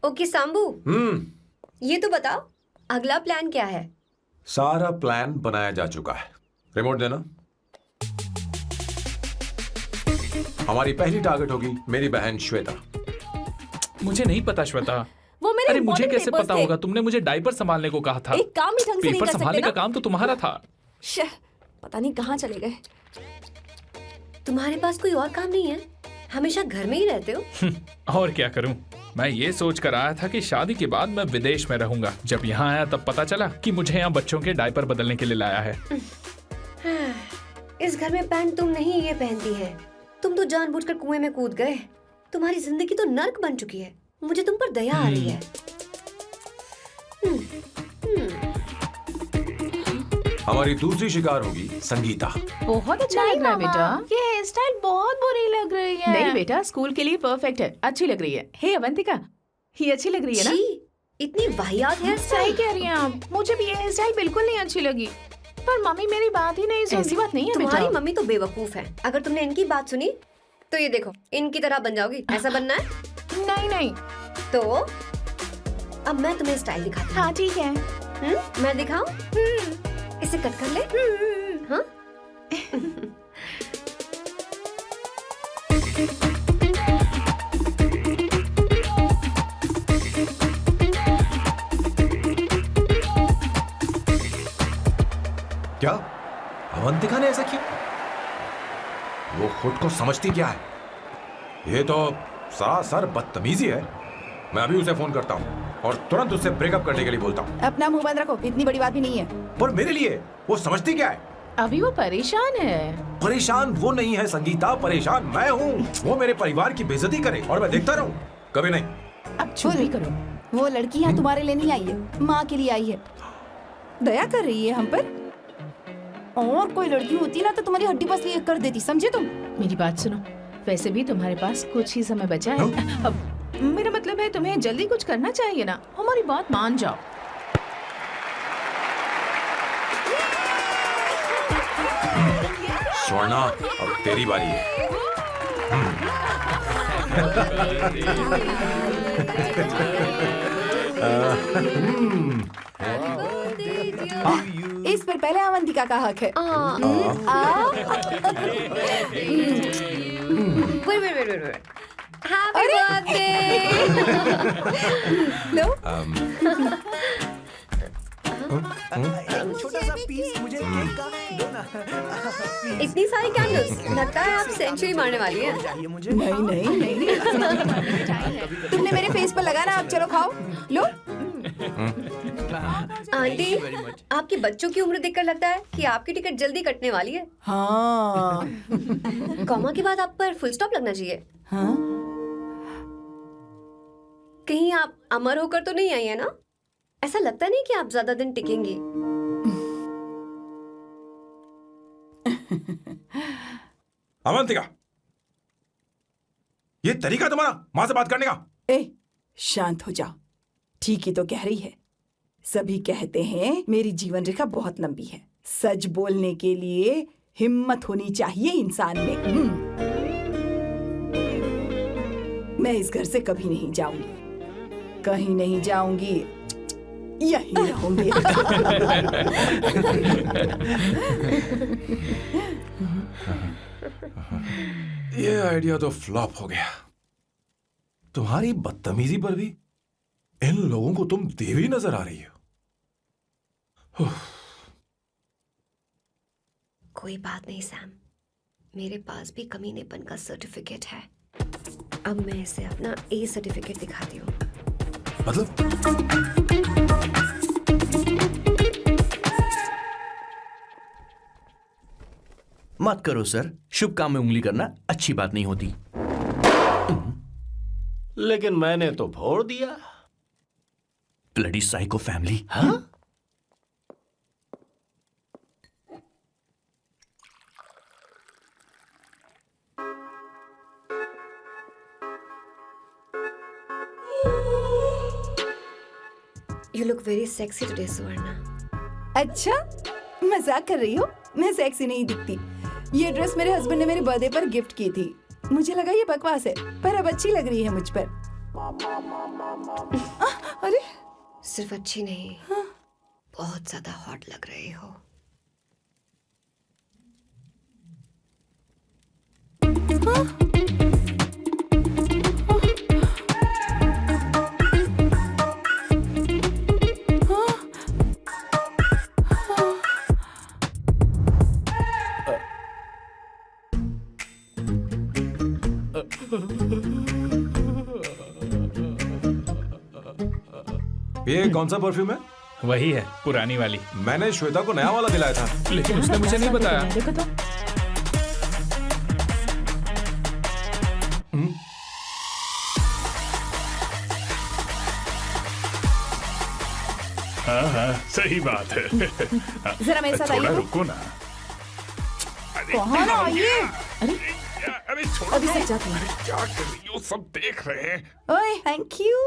ओके सांबू, ये तो बताओ अगला प्लान क्या है? सारा प्लान बनाया जा चुका है। रिमोट देना। हमारी पहली टारगेट होगी मेरी बहन श्वेता। मुझे नहीं पता श्वेता। वो मेरे अरे मुझे important कैसे papers पता थे। होगा? तुमने मुझे डायपर संभालने को कहा था। एक काम ही ढंग से नहीं पेपर कर सकते संभालने ना? का काम तो तुम्हारा था। शह, पता नहीं कहाँ चले गए। तुम्हारे पास कोई और काम नहीं है? हमेशा घर में ही रहते हो? और क्या करूं? मैं ये सोच कर आया था कि शादी के बाद मैं विदेश में रहूंगा। जब यहाँ आया तब पता चला कि मुझे यहाँ बच्चों के डायपर बदलने के लिए लाया है। इस घर में पैंट तुम नहीं ये पहनती है। तुम तो जानबूझकर कुएं में कूद गए। तुम्हारी जिंदगी तो नर्क बन चुकी है। मुझे तुम पर दया आ रही है। हमारी दूसरी शिकार होगी संगीता। बहुत अच्छा लग रहा है बेटा। ये हेयर स्टाइल बहुत बुरी लग रही है। नहीं बेटा, स्कूल के लिए परफेक्ट है, अच्छी लग रही है। हे अवंतिका, ये अच्छी लग रही है ना? छी, इतनी वाहियात हेयर सही स्टाइल। कह रही हैं आप। मुझे भी ये हेयर स्टाइल बिल्कुल नहीं अच्छी लगी। पर मम्मी मेरी बात ही नहीं सुनती। ऐसी बात नहीं है तुम्हारी बेटा। मम्मी तो बेवकूफ है। अगर तुमने इनकी बात सुनी तो ये देखो, इनकी तरह बन जाओगी। ऐसा बनना है? नहीं नहीं। तो अब मैं तुम्हें स्टाइल दिखाती हूँ। हाँ ठीक है। मैं दिखाऊं? इसे कट कर ले। हाँ? क्या अवंतिका ने ऐसा किया? वो खुद को समझती क्या है? ये तो सरासर बदतमीजी है। मैं अभी उसे फोन करता हूँ और तुरंत उससे ब्रेकअप करने के लिए बोलता हूँ। अपना मुंह बंद रखो, इतनी बड़ी बात भी नहीं है। पर मेरे लिए वो समझती क्या है? अभी वो परेशान है। परेशान वो नहीं है संगीता, परेशान मैं हूँ। वो मेरे परिवार की बेइज्जती करे और मैं देखता रहूँ? कभी नहीं। अब चुप भी करो। वो लड़की यहाँ तुम्हारे लिए नहीं आई है, माँ के लिए आई है। दया कर रही है हम पर। और कोई लड़की होती ना तो तुम्हारी हड्डी बस ये कर देती, समझे तुम? मेरी बात सुनो, वैसे भी तुम्हारे पास कुछ ही समय बचा है। अब मेरा मतलब है तुम्हें जल्दी कुछ करना चाहिए ना। हमारी बात मान जाओ। स्वर्णा, अब तेरी बारी है। इस पर पहले अवंतिका का हक है। Wait. Happy birthday! लो, छोटा सा पीस मुझे केक का दो ना। इतनी सारी कैंडल्स, लगता है आप सेंचुरी मारने वाली हैं। चाहिए मुझे। नहीं। तुमने मेरे फेस पर लगाना, अब चलो खाओ। लो। आंटी, आपके बच्चों की उम्र देखकर लगता है कि आपकी टिकट जल्दी कटने वाली है। हाँ। कॉमा के बाद आप पर फुल स्टॉप लगना चाहिए। हाँ? कहीं आप अमर होकर तो नहीं आई है ना? ऐसा लगता नहीं कि आप ज्यादा दिन टिकेंगी। अवंतिका, ये तरीका तुम्हारा माँ से बात करने का? ए, शांत हो जाओ। ठीक ही तो कह रही है। सभी कहते हैं मेरी जीवन रेखा बहुत लंबी है। सच बोलने के लिए हिम्मत होनी चाहिए इंसान में। मैं इस घर से कभी नहीं जाऊंगी, कहीं नहीं जाऊंगी, यहीं रहूंगी। ये आइडिया तो फ्लॉप हो गया। तुम्हारी बदतमीजी पर भी इन लोगों को तुम देवी नजर आ रही हो। कोई बात नहीं सैम, मेरे पास भी कमीनेपन का सर्टिफिकेट है। अब मैं इसे अपना ए सर्टिफिकेट दिखाती हूँ। मतलब मत करो सर, शुभ काम में उंगली करना अच्छी बात नहीं होती। लेकिन मैंने तो फोड़ दिया। Bloody psycho family. हाँ? You look very sexy today, सुवर्णा। अच्छा, मजाक कर रही हो? मैं सेक्सी नहीं दिखती। ये ड्रेस मेरे हस्बैंड ने मेरे बर्थडे पर गिफ्ट की थी। मुझे लगा ये बकवास है, पर अब अच्छी लग रही है मुझ पर। अरे, सिर्फ अच्छी नहीं, बहुत ज्यादा हॉट लग रही हो। हाँ? ये कौन सा परफ्यूम है? वही है, पुरानी वाली। मैंने श्वेता को नया वाला दिलाया था। लेकिन उसने मुझे नहीं बताया। देखो तो। हाँ, सही बात है। जरा मेरे साथ थोड़ा आइए। रुको ना। अरे कहाँ आइए? अरे छोड़ो। अभी से जाती हूँ। अरे क्या कर रही हो? सब देख रहे हैं। ओए थैंक यू।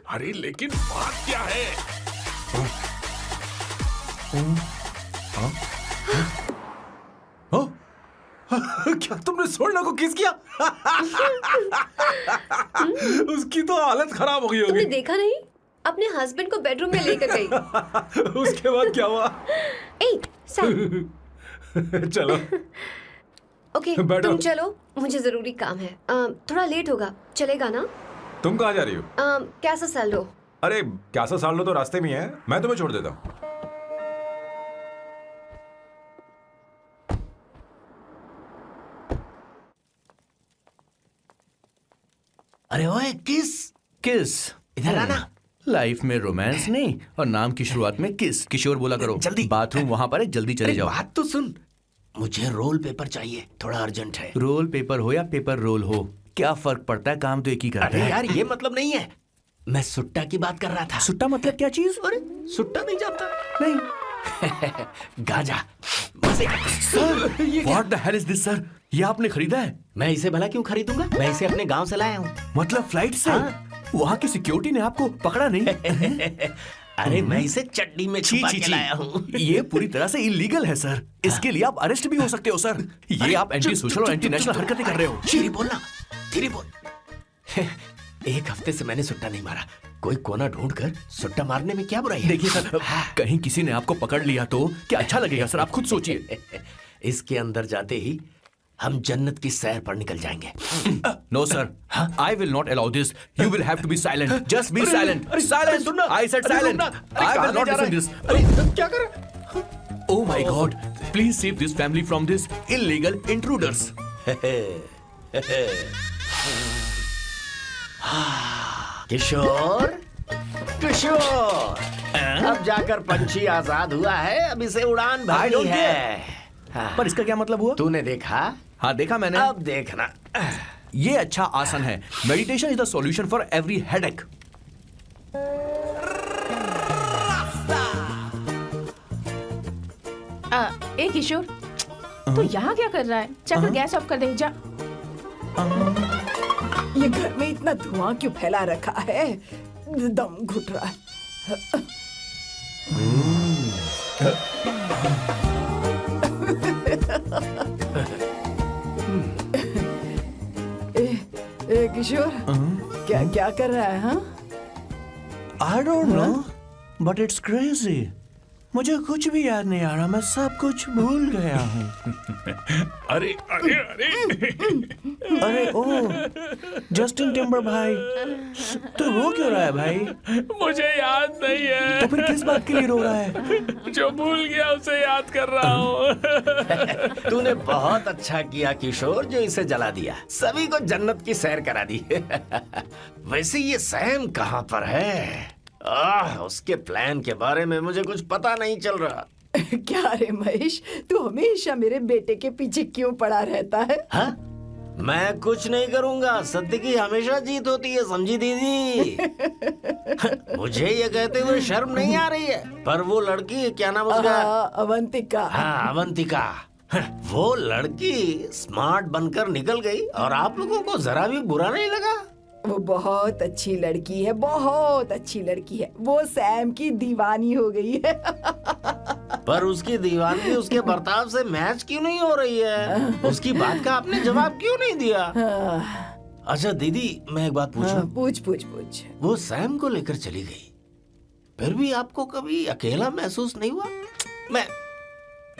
अरे लेकिन बात क्या है? क्या तुमने सोना को किस किया? उसकी तो हालत खराब हो गई तुमने होगी। देखा नहीं? अपने हस्बैंड को बेडरूम में लेकर गई। उसके बाद क्या हुआ? ए, सैम। चलो ओके, बैठो। तुम चलो, मुझे जरूरी काम है। थोड़ा लेट होगा, चलेगा ना? तुम कहाँ जा रही हो? कैसा सैल्डो? अरे कैसा साल लो तो रास्ते में ही है, मैं तुम्हें छोड़ देता हूँ। अरे ओए किस किस इधर आना। लाइफ में रोमांस नहीं और नाम की शुरुआत में किस। किशोर बोला करो। जल्दी। बाथरूम वहां पर है, जल्दी चले अरे जाओ। बात तो सुन, मुझे रोल पेपर चाहिए, थोड़ा अर्जेंट है। रोल पेपर हो या पेपर रोल हो, क्या फर्क पड़ता है? काम तो एक ही करता अरे है। यार ये मतलब नहीं है, मैं सुट्टा की बात कर रहा था। सुट्टा मतलब क्या चीज? अरे सुट्टा नहीं जानता? नहीं। गांजा मजे का। Sir, what the hell is this sir? ये आपने खरीदा है? मैं इसे भला क्यों खरीदूंगा? मैं इसे अपने गांव से लाया हूँ। मतलब फ्लाइट से? हाँ। वहाँ की सिक्योरिटी ने आपको पकड़ा नहीं? अरे मैं इसे चड्डी में छी छुपा छी के छी, लाया हूँ। ये पूरी तरह से इलीगल है सर। इसके लिए आप अरेस्ट भी हो सकते हो सर। ये आप एंटी सोशल और एंटी नेशनल हरकतें कर रहे हो। धीरे बोलना, धीरे बोल। एक हफ्ते से मैंने सुट्टा नहीं मारा। कोई कोना ढूंढ कर सुट्टा मारने में क्या बुराई है? देखिए सर, कहीं किसी ने आपको पकड़ लिया तो क्या अच्छा लगेगा सर? आप खुद सोचिए। इसके अंदर जाते ही हम जन्नत की सैर पर निकल जाएंगे। No sir, I will not allow this. You will have to be silent. Just be silent. Silent. I said silent. I will not listen this. क्या कर? Oh my God! Please save this family from this illegal intruders. किशोर, किशोर, अब जाकर पंछी आजाद हुआ है, अब इसे उड़ान I भरनी don't है। हाँ। पर इसका क्या मतलब हुआ? तूने देखा? हाँ देखा मैंने। अब देखना। ये अच्छा आसन है। Meditation is the solution for every headache. ए किशोर, तू यहाँ क्या कर रहा है? जाकर गैस ऑफ कर दे जा। ये घर में इतना धुआं क्यों फैला रखा है? दम घुट रहा है। ए किशोर, क्या क्या कर रहा है? हाँ, I don't know, but it's crazy. मुझे कुछ भी याद नहीं आ रहा। मैं सब कुछ भूल गया हूँ। अरे अरे अरे अरे ओ, जस्टिन टिम्बर भाई, तू रो क्यों रहा है भाई? मुझे याद नहीं है। तो फिर किस बात के लिए रो रहा है? जो भूल गया उसे याद कर रहा हूँ। तूने बहुत अच्छा किया किशोर, जो इसे जला दिया। सभी को जन्नत की सैर करा दी। वैसे ये सैम कहाँ पर है? उसके प्लान के बारे में मुझे कुछ पता नहीं चल रहा। क्या रे महेश, तू हमेशा मेरे बेटे के पीछे क्यों पड़ा रहता है? हाँ? मैं कुछ नहीं करूंगा। सत्य की हमेशा जीत होती है, समझी दीदी? मुझे ये कहते हुए शर्म नहीं आ रही है, पर वो लड़की, क्या नाम उसका? अवंतिका। हाँ, अवंतिका। वो लड़की स्मार्ट बनकर निकल गई और आप लोगों को जरा भी बुरा नहीं लगा? वो बहुत अच्छी लड़की है, बहुत अच्छी लड़की है। वो सैम की दीवानी हो गई है। पर उसकी दीवानगी उसके बर्ताव से मैच क्यों नहीं हो रही है? उसकी बात का आपने जवाब क्यों नहीं दिया? अच्छा दीदी, मैं एक बात पूछूं? पूछ पूछ पूछ। वो सैम को लेकर चली गई, फिर भी आपको कभी अकेला महसूस नहीं हुआ? मैं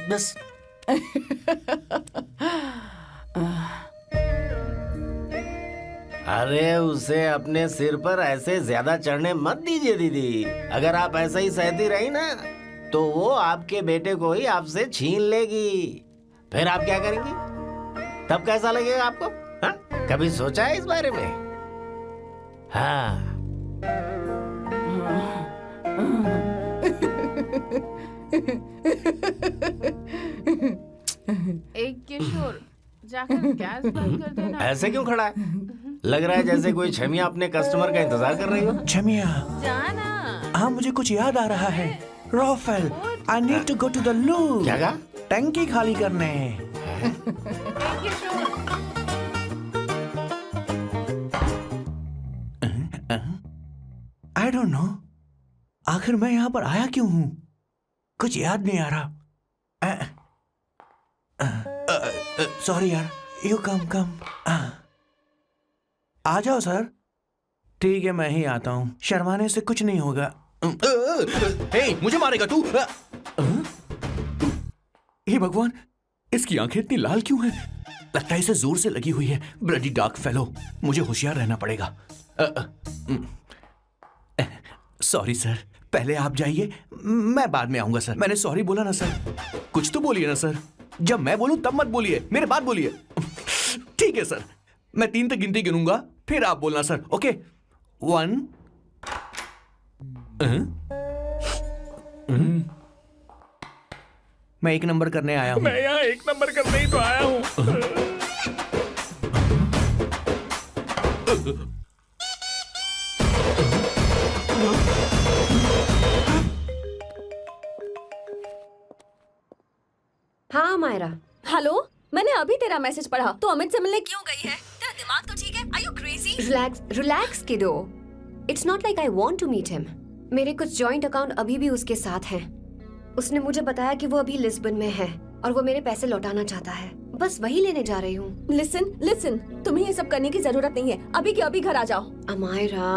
बस अरे उसे अपने सिर पर ऐसे ज्यादा चढ़ने मत दीजिए दीदी। अगर आप ऐसा ही सहती रही ना, तो वो आपके बेटे को ही आपसे छीन लेगी। फिर आप क्या करेंगी? तब कैसा लगेगा आपको? हाँ? कभी सोचा है इस बारे में? हाँ। एक किशोर जाकर गैस बंद कर देना। ऐसे क्यों खड़ा है? लग रहा है जैसे कोई छमिया अपने कस्टमर का इंतजार कर रही हो। छमिया, जाना। हाँ मुझे कुछ याद आ रहा है। Rafael, I need to go to the loo. क्या कहा? टंकी खाली करने। एक किशोर। आई डोंट नो, आखिर मैं यहाँ पर आया क्यों हूँ? कुछ याद नहीं आ रहा। सॉरी यार, यू कम। आ जाओ सर। ठीक है, मैं ही आता हूँ, शर्माने से कुछ नहीं होगा। हे, मुझे मारेगा तू? हे भगवान, इसकी आंखें इतनी लाल क्यों हैं? लगता है इसे जोर से लगी हुई है। ब्लडी डार्क फेलो, मुझे होशियार रहना पड़ेगा। सॉरी सर, पहले आप जाइए, मैं बाद में आऊंगा सर। मैंने सॉरी बोला ना सर। कुछ तो बोलिए ना सर। जब मैं बोलूं तब मत बोलिए, मेरे बाद बोलिए। ठीक है सर, मैं 3 तक गिनती गिनूंगा, फिर आप बोलना सर। ओके, 1। मैं 1 नंबर करने आया हूँ। मैं यहाँ 1 नंबर करने ही तो आया हूँ। हाँ मायरा। हेलो, मैंने अभी तेरा मैसेज पढ़ा। तो अमित से मिलने क्यों गई है? तेरा दिमाग तो ठीक है? Are you crazy? Relax kiddo. It's not like I want to meet him. मेरे कुछ जॉइंट अकाउंट अभी भी उसके साथ हैं। उसने मुझे बताया कि वो अभी लिस्बन में है और वो मेरे पैसे लौटाना चाहता है। बस वही लेने जा रही हूँ। लिसन, तुम्हें ये सब करने की जरूरत नहीं है। अभी के अभी घर आ जाओ। अमायरा,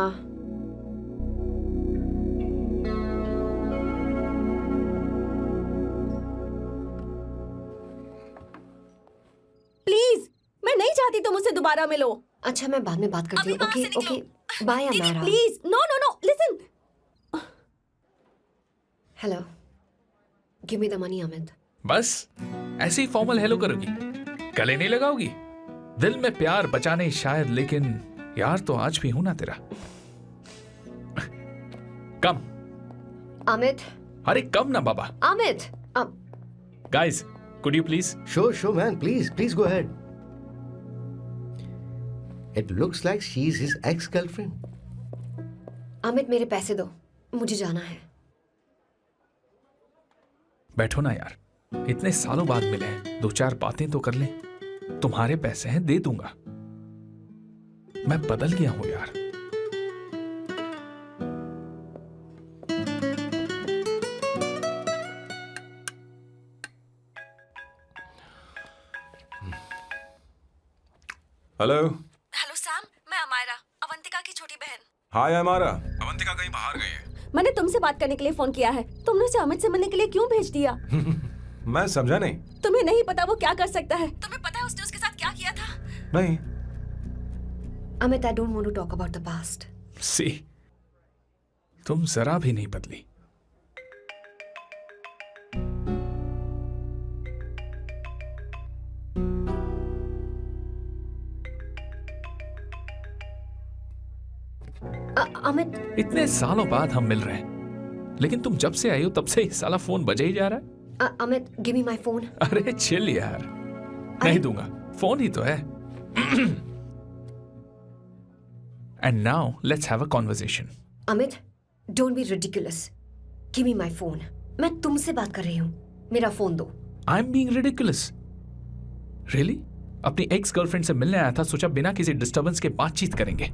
प्लीज, मैं नहीं चाहती तुम मुझसे दोबारा मिलो। अच्छा मैं बाद में बात करती हूँ। अभी वहाँ से ओके निकलो। बाय दीदी, Amayra. Please, no, listen. Hello, give me the money Amit. बस ऐसे ही फॉर्मल हेलो करोगी, गले नहीं लगाओगी? दिल में प्यार बचा नहीं शायद, लेकिन यार तो आज भी हूं ना तेरा। कम। अमित। अरे कम ना बाबा। Amit. Guys, could you please? Sure, man. Please go ahead. It looks like she's his ex-girlfriend. Amit मेरे पैसे दो, मुझे जाना है। बैठो ना यार, इतने सालों बाद मिले हैं, 2-4 बातें तो कर लें। तुम्हारे पैसे हैं, दे दूंगा। मैं बदल गया हूं यार। हेलो। हेलो सैम, मैं अमायरा, अवंतिका की छोटी बहन। हाय हमारा। अवंतिका कहीं बाहर गई है। मैंने तुमसे बात करने के लिए फोन किया है। तुमने उसे अमित से मिलने के लिए क्यों भेज दिया? मैं समझा नहीं। तुम्हें नहीं पता वो क्या कर सकता है? तुम्हें पता है उसने उसके साथ क्या किया था? नहीं। Amit, I don't want to talk about the past. See, तुम जरा भी नहीं बदली। अमित, इतने सालों बाद हम मिल रहे हैं, लेकिन तुम जब से आई हो तब से ही साला फोन बजे ही जा रहा है। Amit, give me my phone. अरे चिल यार, नहीं दूंगा, फोन ही तो है। And now let's have a conversation. Amit, don't be ridiculous. Give me my phone. मैं तुमसे बात कर रही हूँ, मेरा फोन दो। I am being ridiculous? Really? अपनी एक्स गर्लफ्रेंड से मिलने आया था, सोचा बिना किसी डिस्टर्बेंस के बातचीत करेंगे।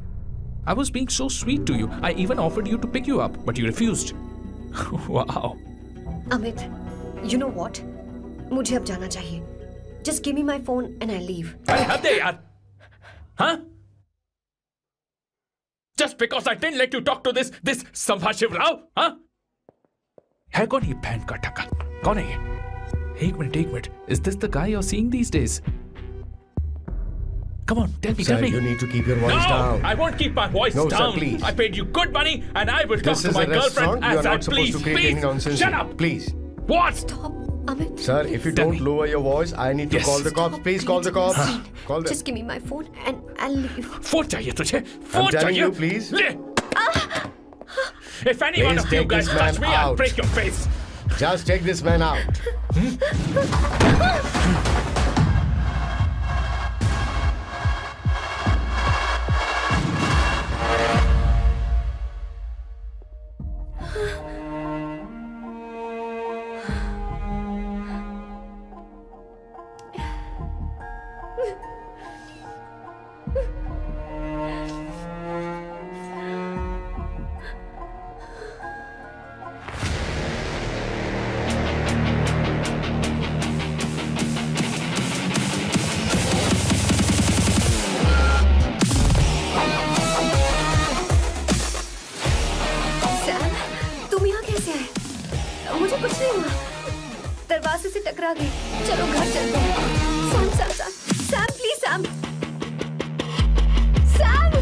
I was being so sweet to you. I even offered you to pick you up, but you refused. Wow. Amit, you know what? मुझे अब जाना चाहिए. Just give me my phone and I'll leave. अरे हद है यार. Huh? Just because I didn't let you talk to this संभाशिव Rao, huh? है कौन ये बहन का टक्का? कौन है ये? एक minute. Is this the guy you're seeing these days? Come on, tell me. Sir, you need to keep your voice down. No, I won't keep my voice No, down. sir, please. I paid you good money, and I will talk This to is my a girlfriend restaurant. You as are I not supposed please. to create any nonsense. Shut up. Please. What? Stop, Amit. Sir, if you Tell don't me. lower your voice, I need to Yes. call the cops. Please call the cops. Call them. Just give me my phone and I'll leave. Phone चाहिए तुझे? Phone telling चाहिए? you, please. ले. If any one Please of you take guys this man touch me, I'll out. break your face. Just take this man out. Sam, तुम यहाँ कैसे आए? मुझे कुछ नहीं हुआ, दरवाजे से टकरा गई। चलो घर चलते हैं। Sam Sam Sam Sam please Sam Sam.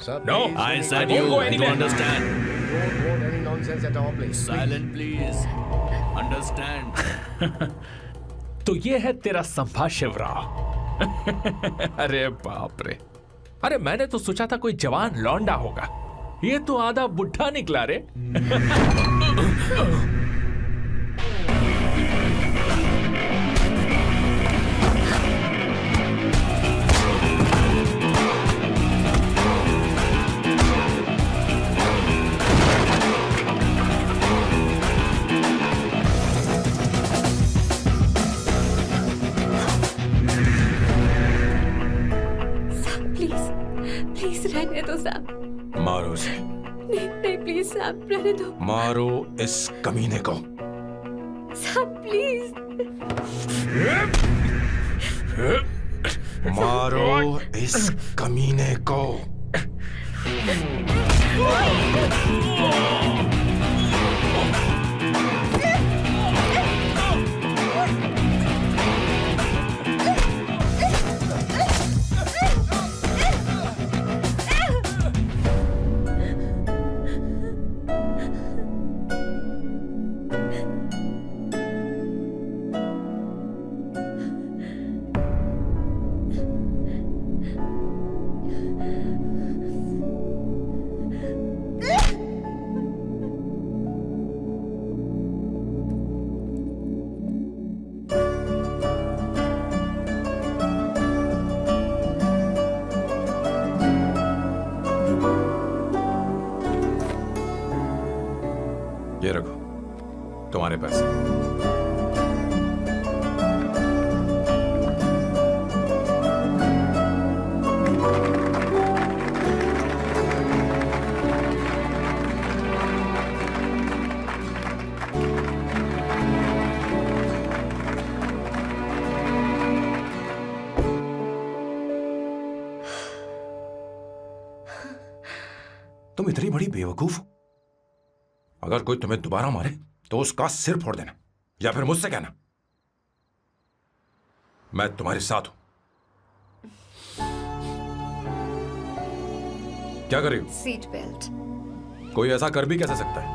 Sir, No, please, I don't said go you. anywhere. You understand? Don't want any nonsense at all, please. Silent, please. Understand? तो ये है तेरा संभा शिवराव। अरे बाप रे, अरे मैंने तो सोचा था कोई जवान लौंडा होगा, ये तो आधा बुढ़ा निकला रे। प्लीज प्लीज रहने दो सैम। मारो उसे, नहीं नहीं प्लीज सैम रहने दो। मारो इस कमीने को। Sam please. मारो इस कमीने को। ये रखो तुम्हारे पैसे। तुम इतनी बड़ी बेवकूफ हो। अगर कोई तुम्हें दोबारा मारे तो उसका सिर फोड़ देना, या फिर मुझसे कहना मैं तुम्हारे साथ हूं। क्या कर रही हो? Seat belt. कोई ऐसा कर भी कैसे सकता है?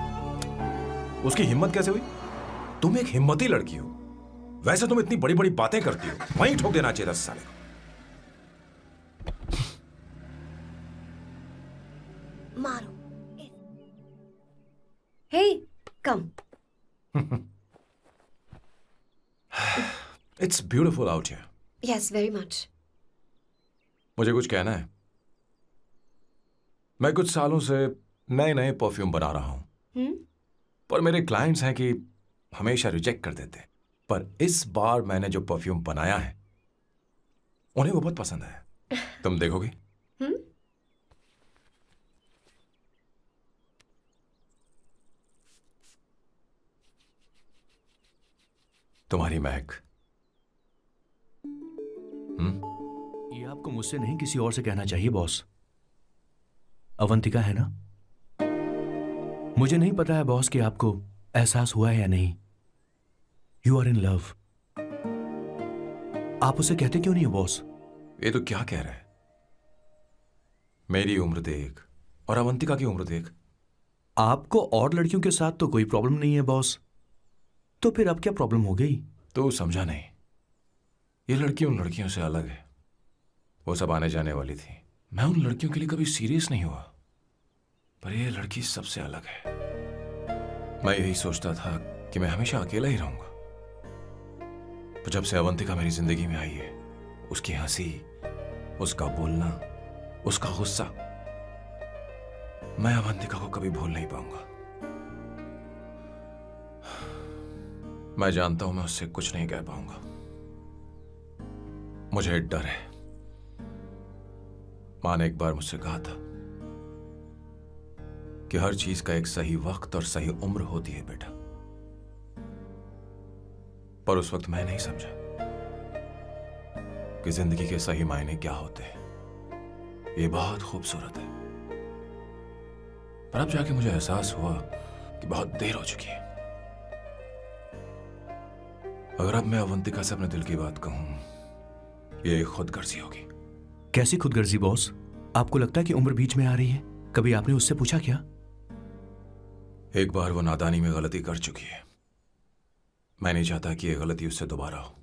उसकी हिम्मत कैसे हुई? तुम एक हिम्मती लड़की हो, वैसे तुम इतनी बड़ी बड़ी बातें करती हो, वहीं ठोक देना चाहिए 10 साल को। मारो। Hey, come. It's beautiful out here. Yes, very much. मुझे कुछ कहना है। मैं कुछ सालों से नए नए परफ्यूम बना रहा हूं, पर मेरे क्लाइंट्स हैं कि हमेशा रिजेक्ट कर देते हैं। पर इस बार मैंने जो परफ्यूम बनाया है उन्हें वो बहुत पसंद आया। तुम देखोगी? तुम्हारी महक। ये आपको मुझसे नहीं किसी और से कहना चाहिए बॉस। अवंतिका है ना? मुझे नहीं पता है बॉस कि आपको एहसास हुआ है या नहीं। You are in love. आप उसे कहते क्यों नहीं हो बॉस? ये तो क्या कह रहा है? मेरी उम्र देख, और अवंतिका की उम्र देख। आपको और लड़कियों के साथ तो कोई प्रॉब्लम नहीं है बॉस, तो फिर अब क्या प्रॉब्लम हो गई? तो समझा नहीं, ये लड़की उन लड़कियों से अलग है। वो सब आने जाने वाली थी। मैं उन लड़कियों के लिए कभी सीरियस नहीं हुआ, पर ये लड़की सबसे अलग है। मैं यही सोचता था कि मैं हमेशा अकेला ही रहूंगा, पर जब से अवंतिका मेरी जिंदगी में आई है, उसकी हंसी, उसका बोलना, उसका गुस्सा, मैं अवंतिका को कभी भूल नहीं पाऊंगा। मैं जानता हूं मैं उससे कुछ नहीं कह पाऊंगा। मुझे डर है। मां ने एक बार मुझसे कहा था कि हर चीज का एक सही वक्त और सही उम्र होती है बेटा, पर उस वक्त मैं नहीं समझा कि जिंदगी के सही मायने क्या होते हैं। ये बहुत खूबसूरत है, पर अब जाके मुझे एहसास हुआ कि बहुत देर हो चुकी है। अगर अब मैं अवंतिका से अपने दिल की बात कहूं, ये खुदगर्जी होगी। कैसी खुदगर्जी बॉस? आपको लगता है कि उम्र बीच में आ रही है? कभी आपने उससे पूछा क्या? एक बार वो नादानी में गलती कर चुकी है। मैं नहीं चाहता कि ये गलती उससे दोबारा हो।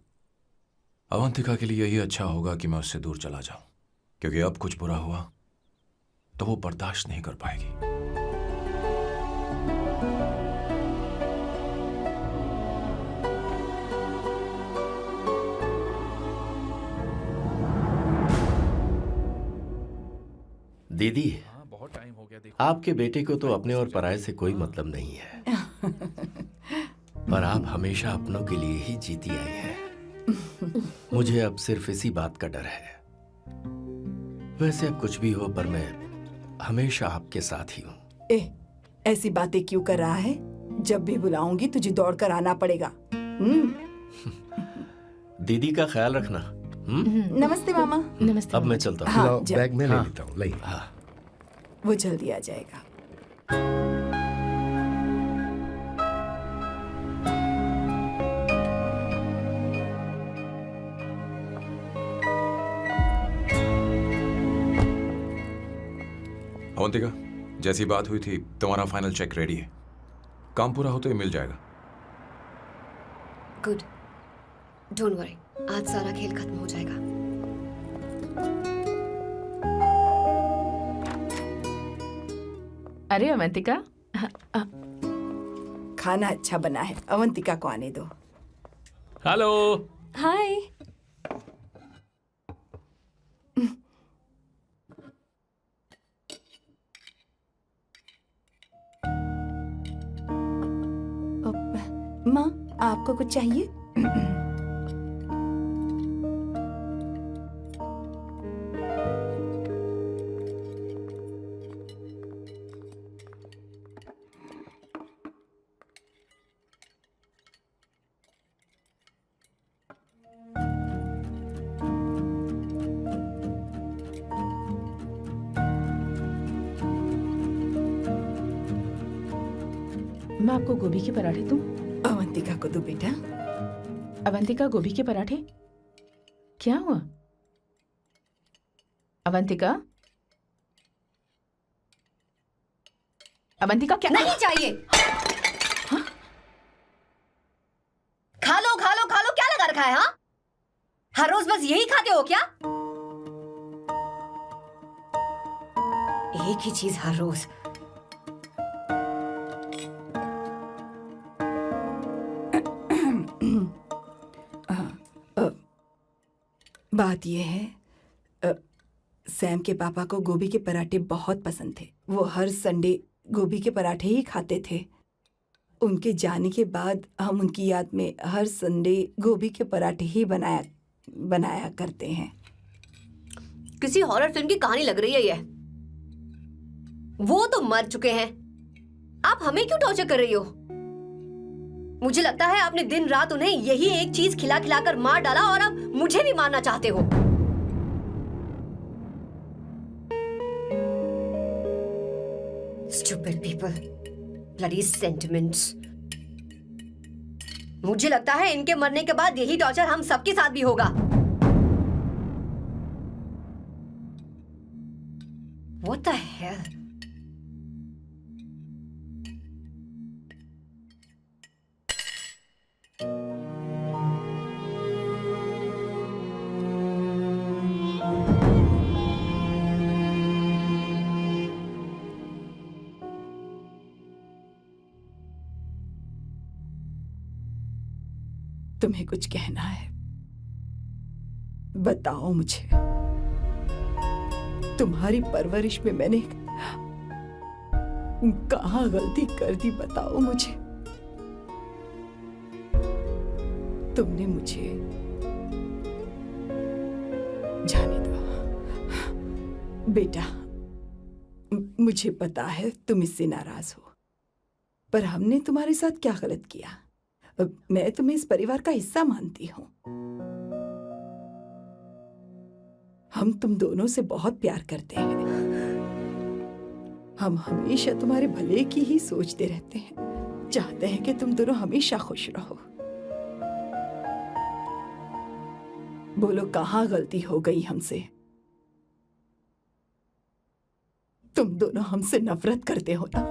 अवंतिका के लिए यही अच्छा होगा कि मैं उससे दूर चला जाऊं, क्योंकि अब कुछ बुरा हुआ तो वो बर्दाश्त नहीं कर पाएगी। दीदी, बहुत टाइम हो गया। देखो आपके बेटे को तो अपने और पराये से कोई मतलब नहीं है, पर आप हमेशा अपनों के लिए ही जीती आई हैं। मुझे अब सिर्फ इसी बात का डर है। वैसे अब कुछ भी हो, पर मैं हमेशा आपके साथ ही हूँ। ऐसी बातें क्यों कर रहा है? जब भी बुलाऊंगी तुझे दौड़कर आना पड़ेगा। दीदी का ख्याल रखना। नमस्ते मामा। नमस्ते। अब मैं चलता हूँ। हाँ, लाओ, जा। बैग में ले हाँ। लेता हूँ। लाइए। हाँ। वो जल्दी आ जाएगा। अवंतिका, जैसी बात हुई थी, तुम्हारा फाइनल चेक रेडी है। काम पूरा हो तो ये मिल जाएगा। गुड, डोंट वरी, आज सारा खेल खत्म हो जाएगा। अरे अवंतिका, खाना अच्छा बना है, अवंतिका को आने दो। हेलो। हाय। माँ, आपको कुछ चाहिए? मैं आपको गोभी के पराठे दूं? अवंतिका को दो बेटा। अवंतिका, गोभी के पराठे? क्या हुआ अवंतिका? अवंतिका, क्या? नहीं चाहिए। खा लो खा लो खा लो, क्या लगा रखा है? हाँ, हर रोज बस यही खाते हो क्या? एक ही चीज हर रोज। बात यह है, सैम के पापा को गोभी के पराठे बहुत पसंद थे। वो हर संडे गोभी के पराठे ही खाते थे। उनके जाने के बाद हम उनकी याद में हर संडे गोभी के पराठे ही बनाया करते हैं। किसी हॉरर फिल्म की कहानी लग रही है ये। वो तो मर चुके हैं, आप हमें क्यों टॉर्चर कर रही हो? मुझे लगता है आपने दिन रात उन्हें यही एक चीज खिला खिलाकर मार डाला और अब मुझे भी मारना चाहते हो। Stupid people, bloody sentiments। मुझे लगता है इनके मरने के बाद यही टॉर्चर हम सबके साथ भी होगा। What the hell? तुम्हें कुछ कहना है? बताओ मुझे। तुम्हारी परवरिश में मैंने कहाँ गलती कर दी, बताओ मुझे। तुमने मुझे जाने दो बेटा। मुझे पता है तुम इससे नाराज हो, पर हमने तुम्हारे साथ क्या गलत किया? मैं तुम्हें इस परिवार का हिस्सा मानती हूँ। हम तुम दोनों से बहुत प्यार करते हैं। हम हमेशा तुम्हारे भले की ही सोचते रहते हैं, चाहते हैं कि तुम दोनों हमेशा खुश रहो। बोलो कहाँ गलती हो गई हमसे? तुम दोनों हमसे नफरत करते हो ना?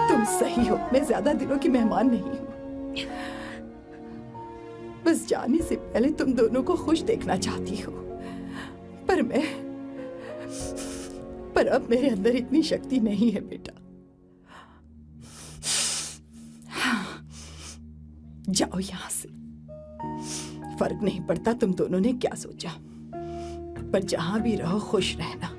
तुम सही हो, मैं ज्यादा दिनों की मेहमान नहीं हूं। बस जाने से पहले तुम दोनों को खुश देखना चाहती हो, पर अब मेरे अंदर इतनी शक्ति नहीं है बेटा। जाओ यहां से। फर्क नहीं पड़ता तुम दोनों ने क्या सोचा, पर जहां भी रहो खुश रहना।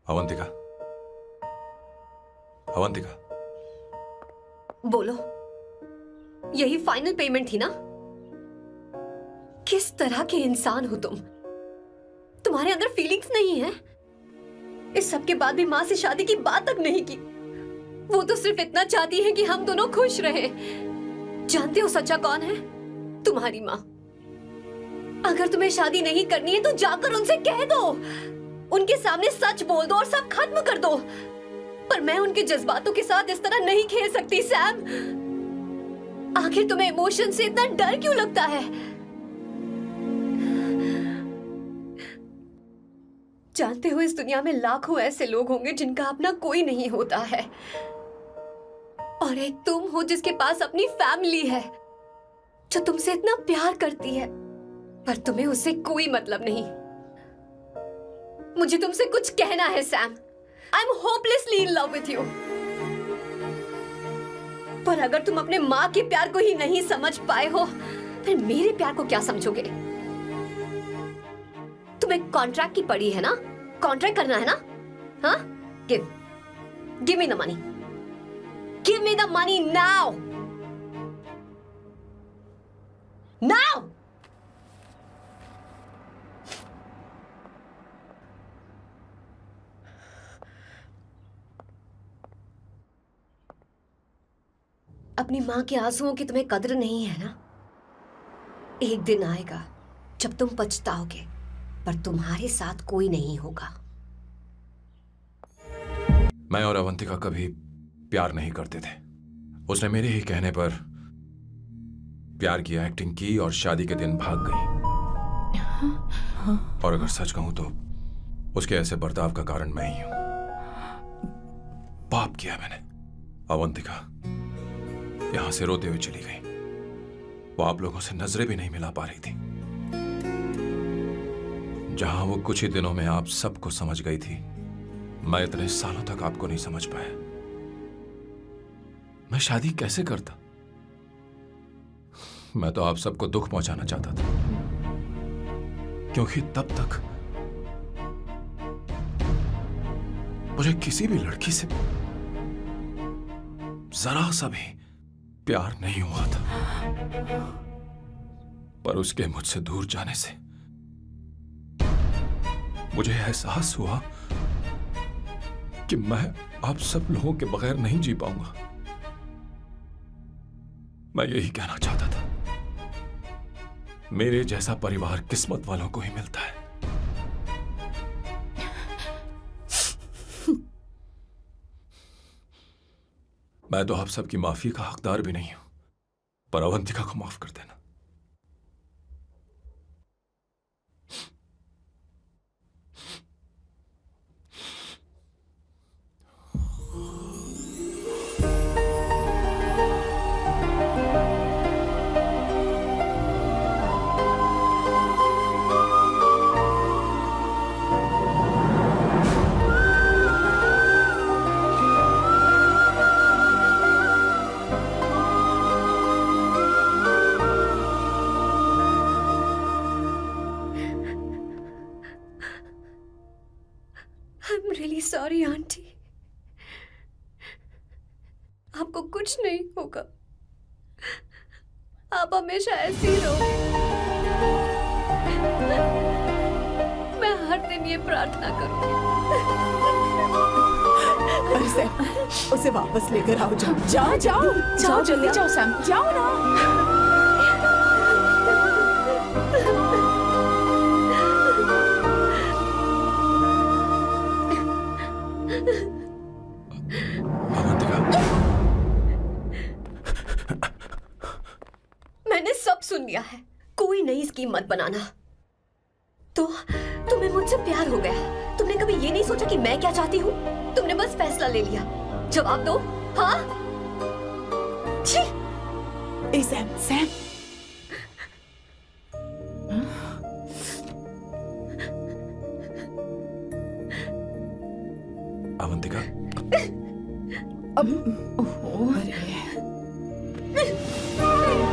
अवंतिका, अवंतिका, बोलो, यही फाइनल पेमेंट थी ना? किस तरह के इंसान हो तुम? तुम्हारे अंदर फीलिंग्स नहीं है? इस सब के बाद भी माँ से शादी की बात तक नहीं की। वो तो सिर्फ इतना चाहती है कि हम दोनों खुश रहें। जानते हो सच्चा कौन है? तुम्हारी माँ। अगर तुम्हें शादी नहीं करनी है तो जाकर उनसे कह दो, उनके सामने सच बोल दो और सब खत्म कर दो। पर मैं उनके जज्बातों के साथ इस तरह नहीं खेल सकती सैम। आखिर तुम्हें इमोशन से इतना डर क्यों लगता है? जानते हो इस दुनिया में लाखों ऐसे लोग होंगे जिनका अपना कोई नहीं होता है, और एक तुम हो जिसके पास अपनी फैमिली है जो तुमसे इतना प्यार करती है, पर तुम्हें उससे कोई मतलब नहीं। मुझे तुमसे कुछ कहना है Sam. I am hopelessly in love with you. पर अगर तुम अपने माँ के प्यार को ही नहीं समझ पाए हो, फिर मेरे प्यार को क्या समझोगे? तुम्हें कॉन्ट्रैक्ट की पड़ी है ना? कॉन्ट्रैक्ट करना है ना? हाँ? Give me the money. Give me the money now. Now! अपनी माँ के आंसुओं की तुम्हें कदर नहीं है ना? एक दिन आएगा जब तुम पछताओगे, पर तुम्हारे साथ कोई नहीं होगा। मैं और अवंतिका कभी प्यार नहीं करते थे। उसने मेरे ही कहने पर प्यार की एक्टिंग की और शादी के दिन भाग गई। और अगर सच कहूं तो उसके ऐसे बर्ताव का कारण मैं ही हूं। पाप किया मैंने। अवंतिका यहां से रोते हुए चली गई। वो आप लोगों से नजरें भी नहीं मिला पा रही थी। जहां वो कुछ ही दिनों में आप सबको समझ गई थी, मैं इतने सालों तक आपको नहीं समझ पाया। मैं शादी कैसे करता? मैं तो आप सबको दुख पहुंचाना चाहता था, क्योंकि तब तक मुझे किसी भी लड़की से जरा सा भी प्यार नहीं हुआ था। पर उसके मुझसे दूर जाने से मुझे एहसास हुआ कि मैं आप सब लोगों के बगैर नहीं जी पाऊंगा। मैं यही कहना चाहता था, मेरे जैसा परिवार किस्मत वालों को ही मिलता है। मैं तो आप सबकी माफी का हकदार भी नहीं हूं, पर अवंतिका को माफ कर देना। I'm really sorry, aunty. आपको कुछ नहीं होगा। आप हमेशा ऐसी ही रहोगे। मैं हर दिन ये प्रार्थना करूंगी। अरे सैम, उसे वापस लेकर आओ। जाओ जाओ जाओ जाओ जल्दी जाओ सैम, जाओ ना। मैंने सब सुन लिया है। कोई नई स्कीम मत बनाना। तो तुम्हें मुझसे प्यार हो गया। तुमने कभी ये नहीं सोचा कि मैं क्या चाहती हूँ? तुमने बस फैसला ले लिया। जवाब दो। हाँ? छी! ए सैम, सैम। अवंतिका, अब अरे